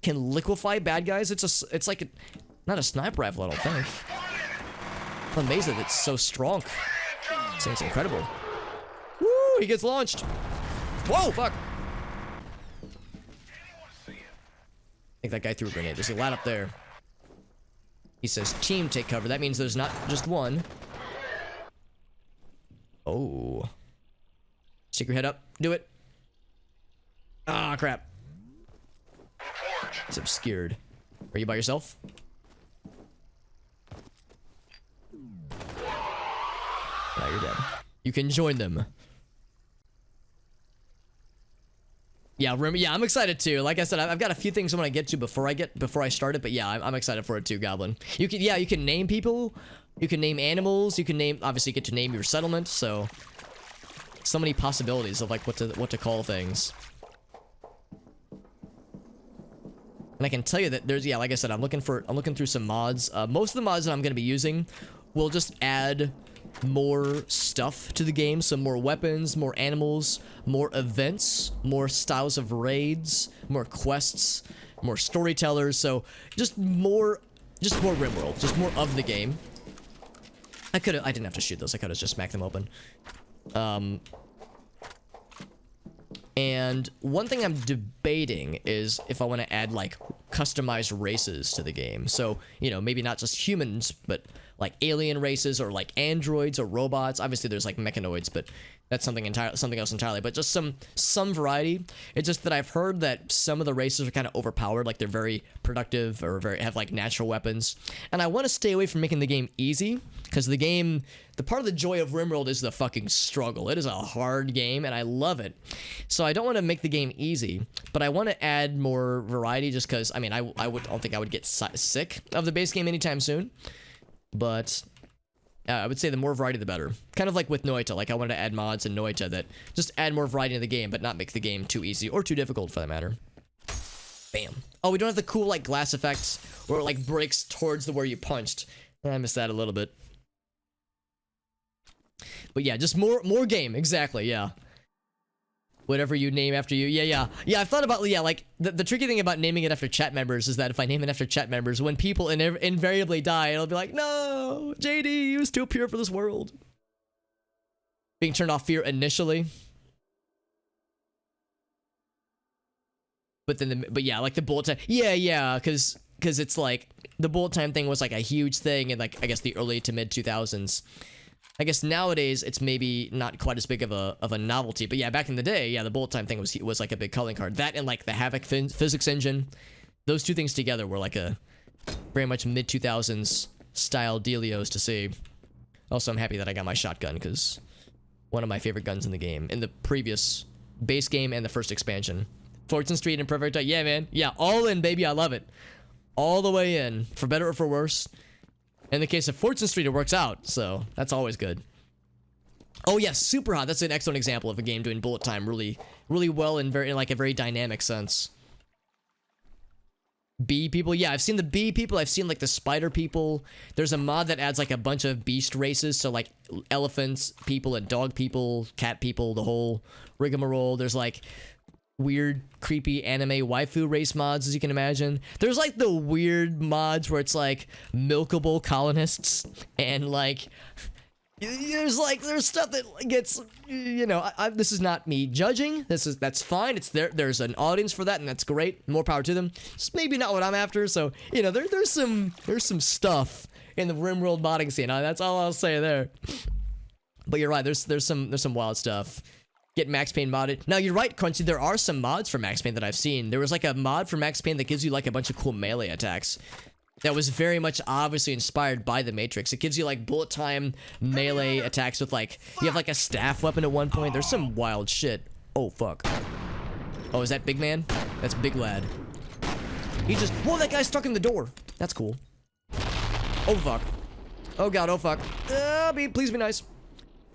can liquefy bad guys? It's like not a sniper rifle, I don't think. I'm amazed that it's so strong. It's incredible. Woo! He gets launched. Whoa! Fuck! I think that guy threw a grenade. There's a lad up there. He says, "Team, take cover." That means there's not just one. Oh. Stick your head up. Do it. Ah, crap. It's obscured. Are you by yourself? Now you're dead. You can join them. Yeah, I'm excited too. Like I said, I've got a few things I want to get to before I start it, but yeah, I'm excited for it too, Goblin. You can name people, you can name animals, you can obviously get to name your settlement, so many possibilities of like what to call things. And I can tell you that there's, yeah, like I said, I'm looking through some mods. Most of the mods that I'm going to be using will just add more stuff to the game, some more weapons, more animals, more events, more styles of raids, more quests, more storytellers, so just more RimWorld, just more of the game. I didn't have to shoot those, I could have just smacked them open. And one thing I'm debating is if I want to add like customized races to the game. So, you know, maybe not just humans, but like alien races or like androids or robots. Obviously there's like mechanoids, but that's something else entirely, but just some variety. It's just that I've heard that some of the races are kind of overpowered, like they're very productive or have like natural weapons. And I want to stay away from making the game easy, because the part of the joy of RimWorld is the fucking struggle. It is a hard game and I love it. So I don't want to make the game easy, but I want to add more variety just because, I mean, I don't think I would get sick of the base game anytime soon. But I would say the more variety the better. Kind of like with Noita, like I wanted to add mods in Noita that just add more variety to the game, but not make the game too easy or too difficult for that matter. Bam. Oh, we don't have the cool like glass effects where it like breaks towards where you punched. I missed that a little bit. But yeah, just more game, exactly, yeah. Whatever you name after you, yeah, I've thought about, yeah, like, the tricky thing about naming it after chat members is that if I name it after chat members, when people invariably die, it'll be like, no, JD, he was too pure for this world. Being turned off fear initially. But yeah, like the bullet time, yeah, because it's like, the bullet time thing was like a huge thing in like, I guess the early to mid 2000s. I guess nowadays it's maybe not quite as big of a novelty, but yeah, back in the day, yeah, the bullet time thing was like a big calling card. That and like the Havoc physics engine, those two things together were like a very much mid 2000s style dealios to see. Also, I'm happy that I got my shotgun, because one of my favorite guns in the game. In the previous base game and the first expansion. Fortune Street and Perfect Dark. Yeah, man. Yeah, all in, baby. I love it. All the way in. For better or for worse. In the case of Fortune Street, it works out. So, that's always good. Oh, yeah. Super Hot. That's an excellent example of a game doing bullet time really, really well in like a very dynamic sense. Bee people, yeah, I've seen the bee people, I've seen like the spider people. There's a mod that adds like a bunch of beast races, so like elephants people and dog people, cat people, the whole rigmarole. There's like weird, creepy anime waifu race mods, as you can imagine. There's like the weird mods where it's like milkable colonists and like there's stuff that gets, you know, this is not me judging. That's fine. It's there's an audience for that, and that's great. More power to them. It's maybe not what I'm after. So, you know, there's some stuff in the RimWorld modding scene. That's all I'll say there. But you're right. There's some wild stuff. Get Max Payne modded. Now you're right, Crunchy. There are some mods for Max Payne that I've seen. There was like a mod for Max Payne that gives you like a bunch of cool melee attacks. That was very much obviously inspired by the Matrix. It gives you like bullet time melee attacks with like, you have like a staff weapon at one point. There's some wild shit. Oh, fuck. Oh, is that big man? That's big lad. He just, whoa, that guy's stuck in the door. That's cool. Oh, fuck. Oh, God, oh, fuck. Please be nice.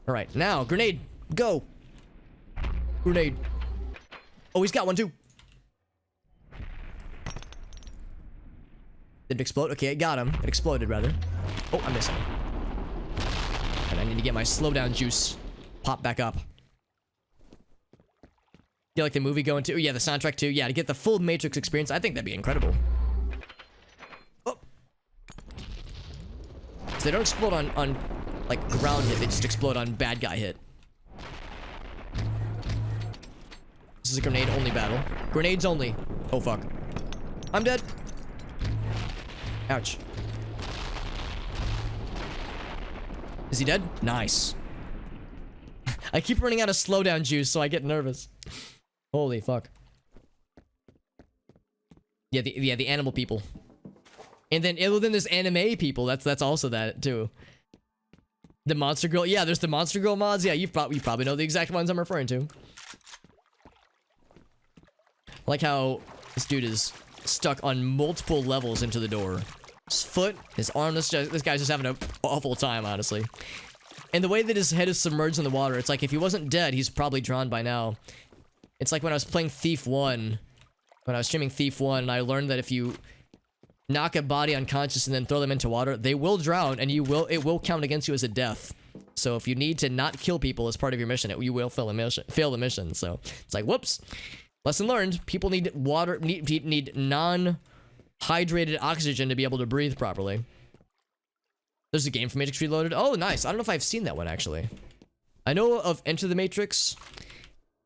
All right, now, grenade, go. Grenade. Oh, he's got one too. Did it explode? Okay, it got him. It exploded, rather. Oh, I'm missing. And I need to get my slowdown juice pop back up. You like the movie going to? Yeah, the soundtrack too. Yeah, to get the full Matrix experience, I think that'd be incredible. Oh. So they don't explode on like ground hit. They just explode on bad guy hit. This is a grenade only battle. Grenades only. Oh fuck. I'm dead. Ouch. Is he dead? Nice. I keep running out of slowdown juice, so I get nervous. Holy fuck. Yeah, the animal people. And then there's anime people. That's also that too. The Monster Girl. Yeah, there's the Monster Girl mods. Yeah, you probably know the exact ones I'm referring to. I like how this dude is stuck on multiple levels into the door. His foot, his arm, this guy's just having an awful time, honestly. And the way that his head is submerged in the water, it's like if he wasn't dead, he's probably drowned by now. It's like when I was playing Thief 1, when I was streaming Thief 1, and I learned that if you knock a body unconscious and then throw them into water, they will drown, and it will count against you as a death. So if you need to not kill people as part of your mission, you will fail the mission. So it's like, whoops. Lesson learned, people need water, need non-hydrated oxygen to be able to breathe properly. There's a game for Matrix Reloaded. Oh, nice. I don't know if I've seen that one, actually. I know of Enter the Matrix,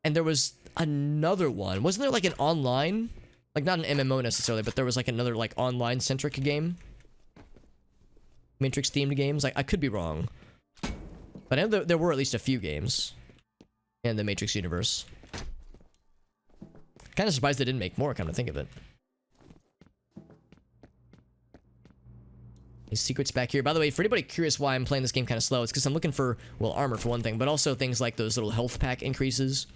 and there was another one. Wasn't there like an online? Like not an MMO necessarily, but there was like another like online-centric game. Matrix-themed games. I could be wrong. But I know there were at least a few games in the Matrix universe. Kind of surprised they didn't make more, come to think of it. His secrets back here. By the way, for anybody curious why I'm playing this game kind of slow, it's because I'm looking for, well, armor for one thing, but also things like those little health pack increases,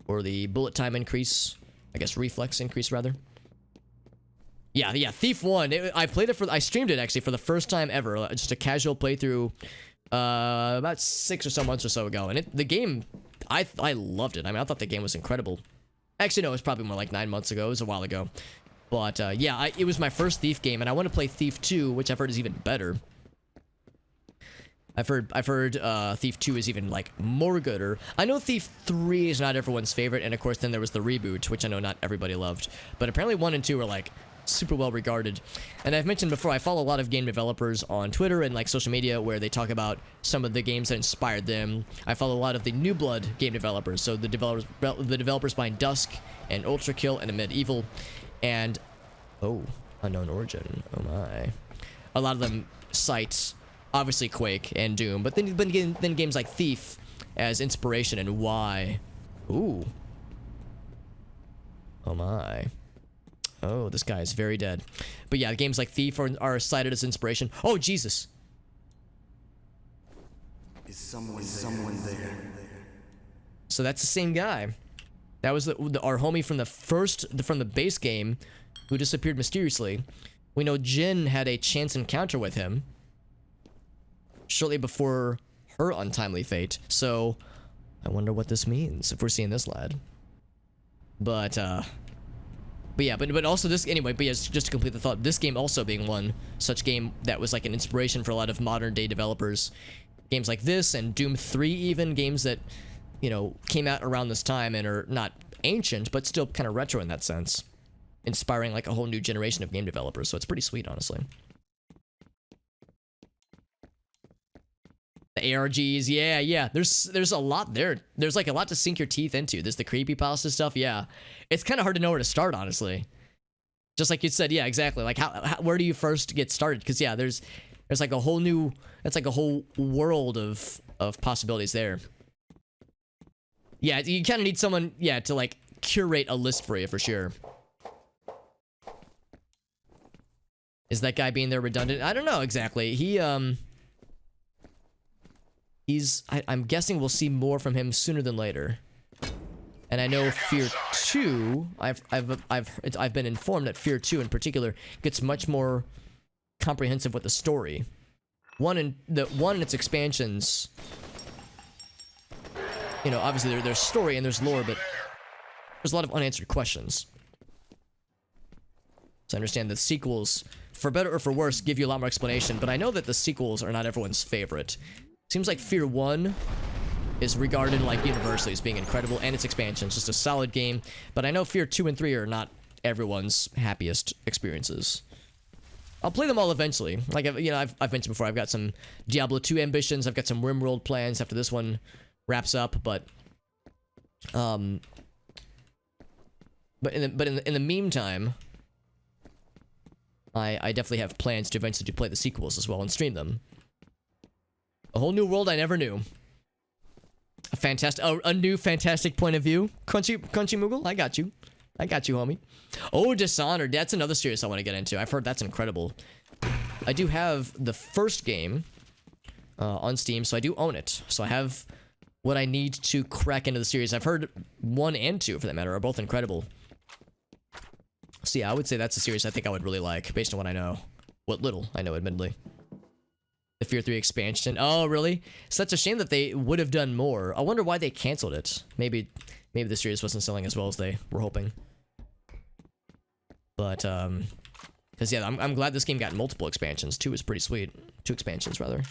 or the bullet time increase. I guess reflex increase, rather. Yeah, Thief 1. I played it I streamed it, actually, for the first time ever. Just a casual playthrough, about 6 or so months or so ago. And the game, I loved it. I mean, I thought the game was incredible. Actually, no, it was probably more like 9 months ago. It was a while ago. But, yeah, it was my first Thief game, and I want to play Thief 2, which I've heard is even better. I've heard Thief 2 is even, like, more gooder. I know Thief 3 is not everyone's favorite, and of course then there was the reboot, which I know not everybody loved. But apparently 1 and 2 are, like, super well regarded. And I've mentioned before, I follow a lot of game developers on Twitter and, like, social media where they talk about some of the games that inspired them. I follow a lot of the New Blood game developers, so the developers behind Dusk and Ultra Kill and Medieval. And, oh, Unknown Origin, oh my. A lot of them cite, obviously, Quake and Doom, but then games like Thief as inspiration, and why. Ooh. Oh my. Oh, this guy is very dead. But yeah, games like Thief are cited as inspiration. Oh, Jesus. someone there. So that's the same guy. That was our homie from from the base game who disappeared mysteriously. We know Jin had a chance encounter with him shortly before her untimely fate. So I wonder what this means if we're seeing this lad. But yeah, but also this anyway. But yeah, just to complete the thought, this game also being one such game that was like an inspiration for a lot of modern day developers. Games like this and Doom 3, even games that, you know, came out around this time and are not ancient but still kind of retro in that sense, inspiring like a whole new generation of game developers. So it's pretty sweet, honestly. The ARGs, yeah. There's a lot there. There's like a lot to sink your teeth into. There's the creepypasta stuff, yeah. It's kind of hard to know where to start, honestly. Just like you said, yeah, exactly. Like where do you first get started? Because yeah, there's like a whole new, it's like a whole world of possibilities there. Yeah, you kind of need someone, yeah, to like curate a list for you for sure. Is that guy being there redundant? I don't know exactly. I'm guessing we'll see more from him sooner than later. And I know F.E.A.R 2, I've been informed that F.E.A.R 2 in particular gets much more comprehensive with the story. One in its expansions, you know, obviously there's story and there's lore, but there's a lot of unanswered questions. So I understand the sequels, for better or for worse, give you a lot more explanation, but I know that the sequels are not everyone's favorite. Seems like F.E.A.R 1 is regarded like universally as being incredible, and its expansions, just a solid game, but I know F.E.A.R 2 and 3 are not everyone's happiest experiences. I'll play them all eventually. Like, you know, I've mentioned before, I've got some Diablo 2 ambitions, I've got some RimWorld plans after this one wraps up, but in the meantime, I definitely have plans to eventually play the sequels as well and stream them. A whole new world I never knew. A new fantastic point of view. Crunchy Moogle, I got you, homie. Oh, Dishonored, that's another series I want to get into. I've heard that's incredible. I do have the first game on Steam, so I do own it. So I have what I need to crack into the series. I've heard 1 and 2, for that matter, are both incredible. So yeah, I would say that's a series I think I would really like, based on what I know. What little I know, admittedly. The F.E.A.R 3 expansion. Oh, really? Such a shame that they would have done more. I wonder why they canceled it. Maybe the series wasn't selling as well as they were hoping. But, because yeah, I'm glad this game got multiple expansions. 2 is pretty sweet. 2 expansions, rather.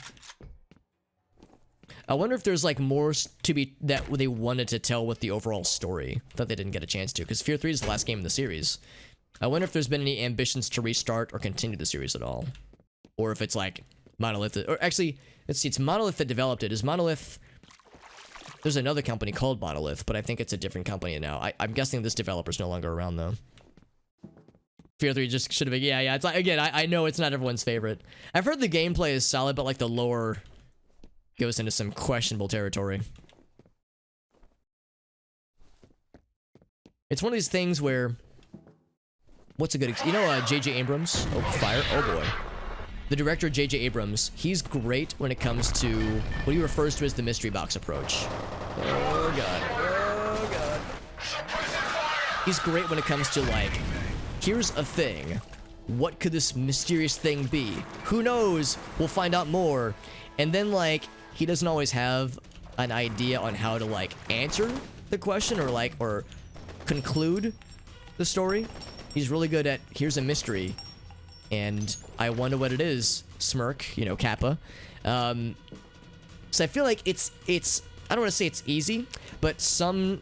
I wonder if there's like more to be that they wanted to tell with the overall story that they didn't get a chance to, because F.E.A.R 3 is the last game in the series. I wonder if there's been any ambitions to restart or continue the series at all. Or if it's like Monolith, or actually, let's see, it's Monolith that developed it. Is Monolith... There's another company called Monolith, but I think it's a different company now. I'm guessing this developer's no longer around, though. F.E.A.R 3 just should have been... Yeah, it's like, again, I know it's not everyone's favorite. I've heard the gameplay is solid, but like the lore goes into some questionable territory. It's one of these things where... What's a good... You know J.J. Abrams? Oh, fire. Oh, boy. The director, J.J. Abrams, he's great when it comes to what he refers to as the mystery box approach. Oh, God. Oh, God. He's great when it comes to, like, here's a thing. What could this mysterious thing be? Who knows? We'll find out more. And then, like, he doesn't always have an idea on how to, like, answer the question or, like, or conclude the story. He's really good at, here's a mystery, and I wonder what it is, smirk, you know, Kappa. So I feel like it's I don't want to say it's easy, but some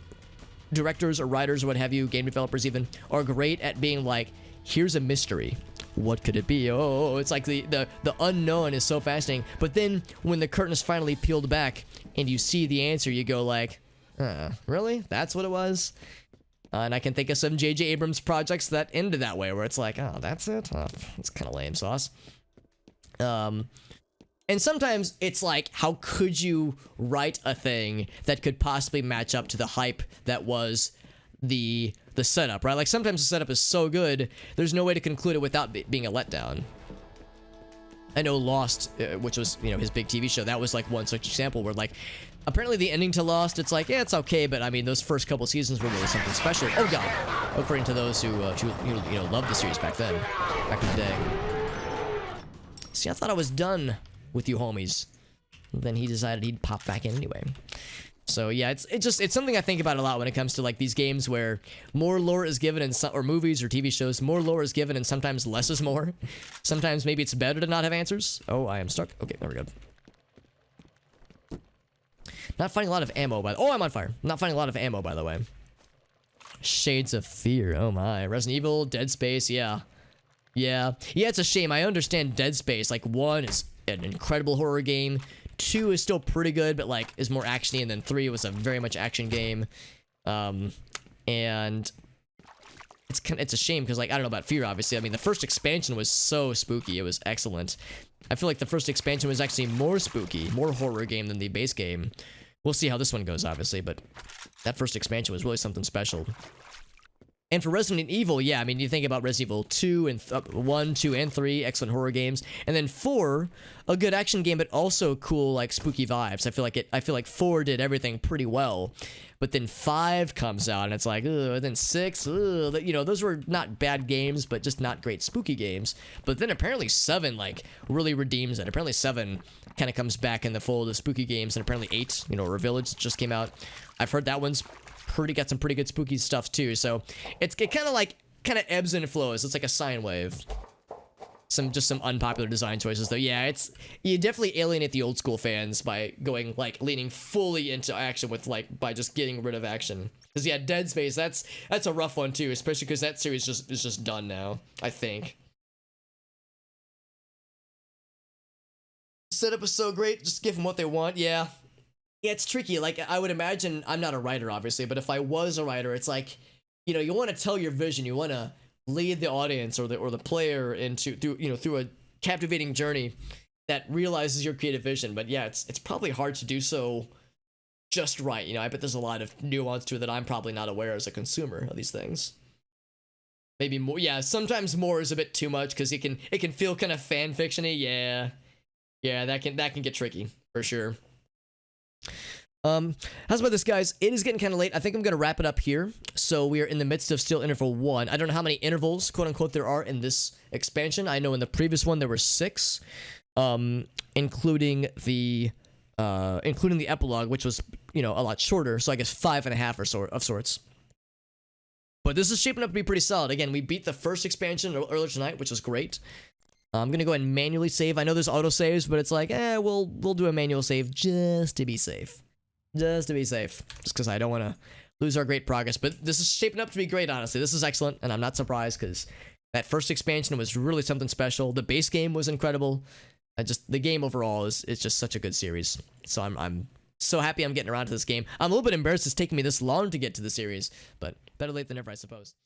directors or writers or what have you, game developers even, are great at being like, here's a mystery. What could it be? Oh, it's like the unknown is so fascinating. But then when the curtain is finally peeled back and you see the answer, you go like, really? That's what it was? And I can think of some J.J. Abrams projects that ended that way, where it's like, oh, that's it? Oh, it's kind of lame sauce. And sometimes it's like, how could you write a thing that could possibly match up to the hype that was the setup, right? Like, sometimes the setup is so good, there's no way to conclude it without being a letdown. I know Lost, which was, you know, his big TV show, that was like one such example where like, apparently the ending to Lost, it's like, yeah, it's okay, but I mean, those first couple seasons were really something special. Oh god, according to those who you know, loved the series back then, back in the day. See, I thought I was done with you homies. Then he decided he'd pop back in anyway. So yeah, it's something I think about a lot when it comes to like these games where more lore is given in or movies or TV shows, more lore is given and sometimes less is more. Sometimes maybe it's better to not have answers. Oh, I am stuck. Okay, there we go. Not finding a lot of ammo by oh, I'm on fire. Not finding a lot of ammo, by the way. Shades of Fear. Oh my. Resident Evil, Dead Space, yeah. Yeah, it's a shame. I understand Dead Space. Like, 1 is an incredible horror game. 2 is still pretty good, but like is more actiony, and then 3 was a very much action game. And it's a shame because like I don't know about Fear, obviously. I mean, the first expansion was so spooky. It was excellent. I feel like the first expansion was actually more spooky, more horror game than the base game. We'll see how this one goes, obviously, but that first expansion was really something special. And for Resident Evil, yeah, I mean, you think about Resident Evil 2 and 1, 2, and 3, excellent horror games, and then 4, a good action game, but also cool, like, spooky vibes. I feel like 4 did everything pretty well, but then 5 comes out, and it's like, ugh, and then 6, ugh, you know, those were not bad games, but just not great spooky games. But then apparently 7, like, really redeems it. Apparently 7 kind of comes back in the fold of spooky games, and apparently 8, you know, or Village just came out. I've heard that one's got some pretty good spooky stuff too, so it kind of ebbs and flows. It's like a sine wave. Just some unpopular design choices though. Yeah, you definitely alienate the old school fans by going like leaning fully into action with like by just getting rid of action. Because yeah, Dead Space, that's a rough one too, especially because that series is just done now, I think. Setup is so great, just give them what they want. Yeah, it's tricky. Like, I would imagine, I'm not a writer, obviously, but if I was a writer, it's like, you know, you want to tell your vision, you want to lead the audience or the player through a captivating journey that realizes your creative vision. But yeah, it's probably hard to do so just right. You know, I bet there's a lot of nuance to it that I'm probably not aware as a consumer of these things. Maybe more. Yeah, sometimes more is a bit too much because it can feel kind of fan fiction-y. Yeah, that can get tricky for sure. How's about this, guys? It is getting kind of late. I think I'm gonna wrap it up here. So we are in the midst of still interval 1. I don't know how many intervals, quote unquote, there are in this expansion. I know in the previous one there were 6, including the epilogue, which was, you know, a lot shorter. So I guess 5.5 of sorts. But this is shaping up to be pretty solid. Again, we beat the first expansion earlier tonight, which was great. I'm gonna go ahead and manually save. I know there's auto saves, but it's like, we'll do a manual save just to be safe. Just because I don't want to lose our great progress. But this is shaping up to be great, honestly. This is excellent, and I'm not surprised because that first expansion was really something special. The base game was incredible. The game overall is just such a good series. So I'm so happy I'm getting around to this game. I'm a little bit embarrassed it's taking me this long to get to the series, but better late than never, I suppose.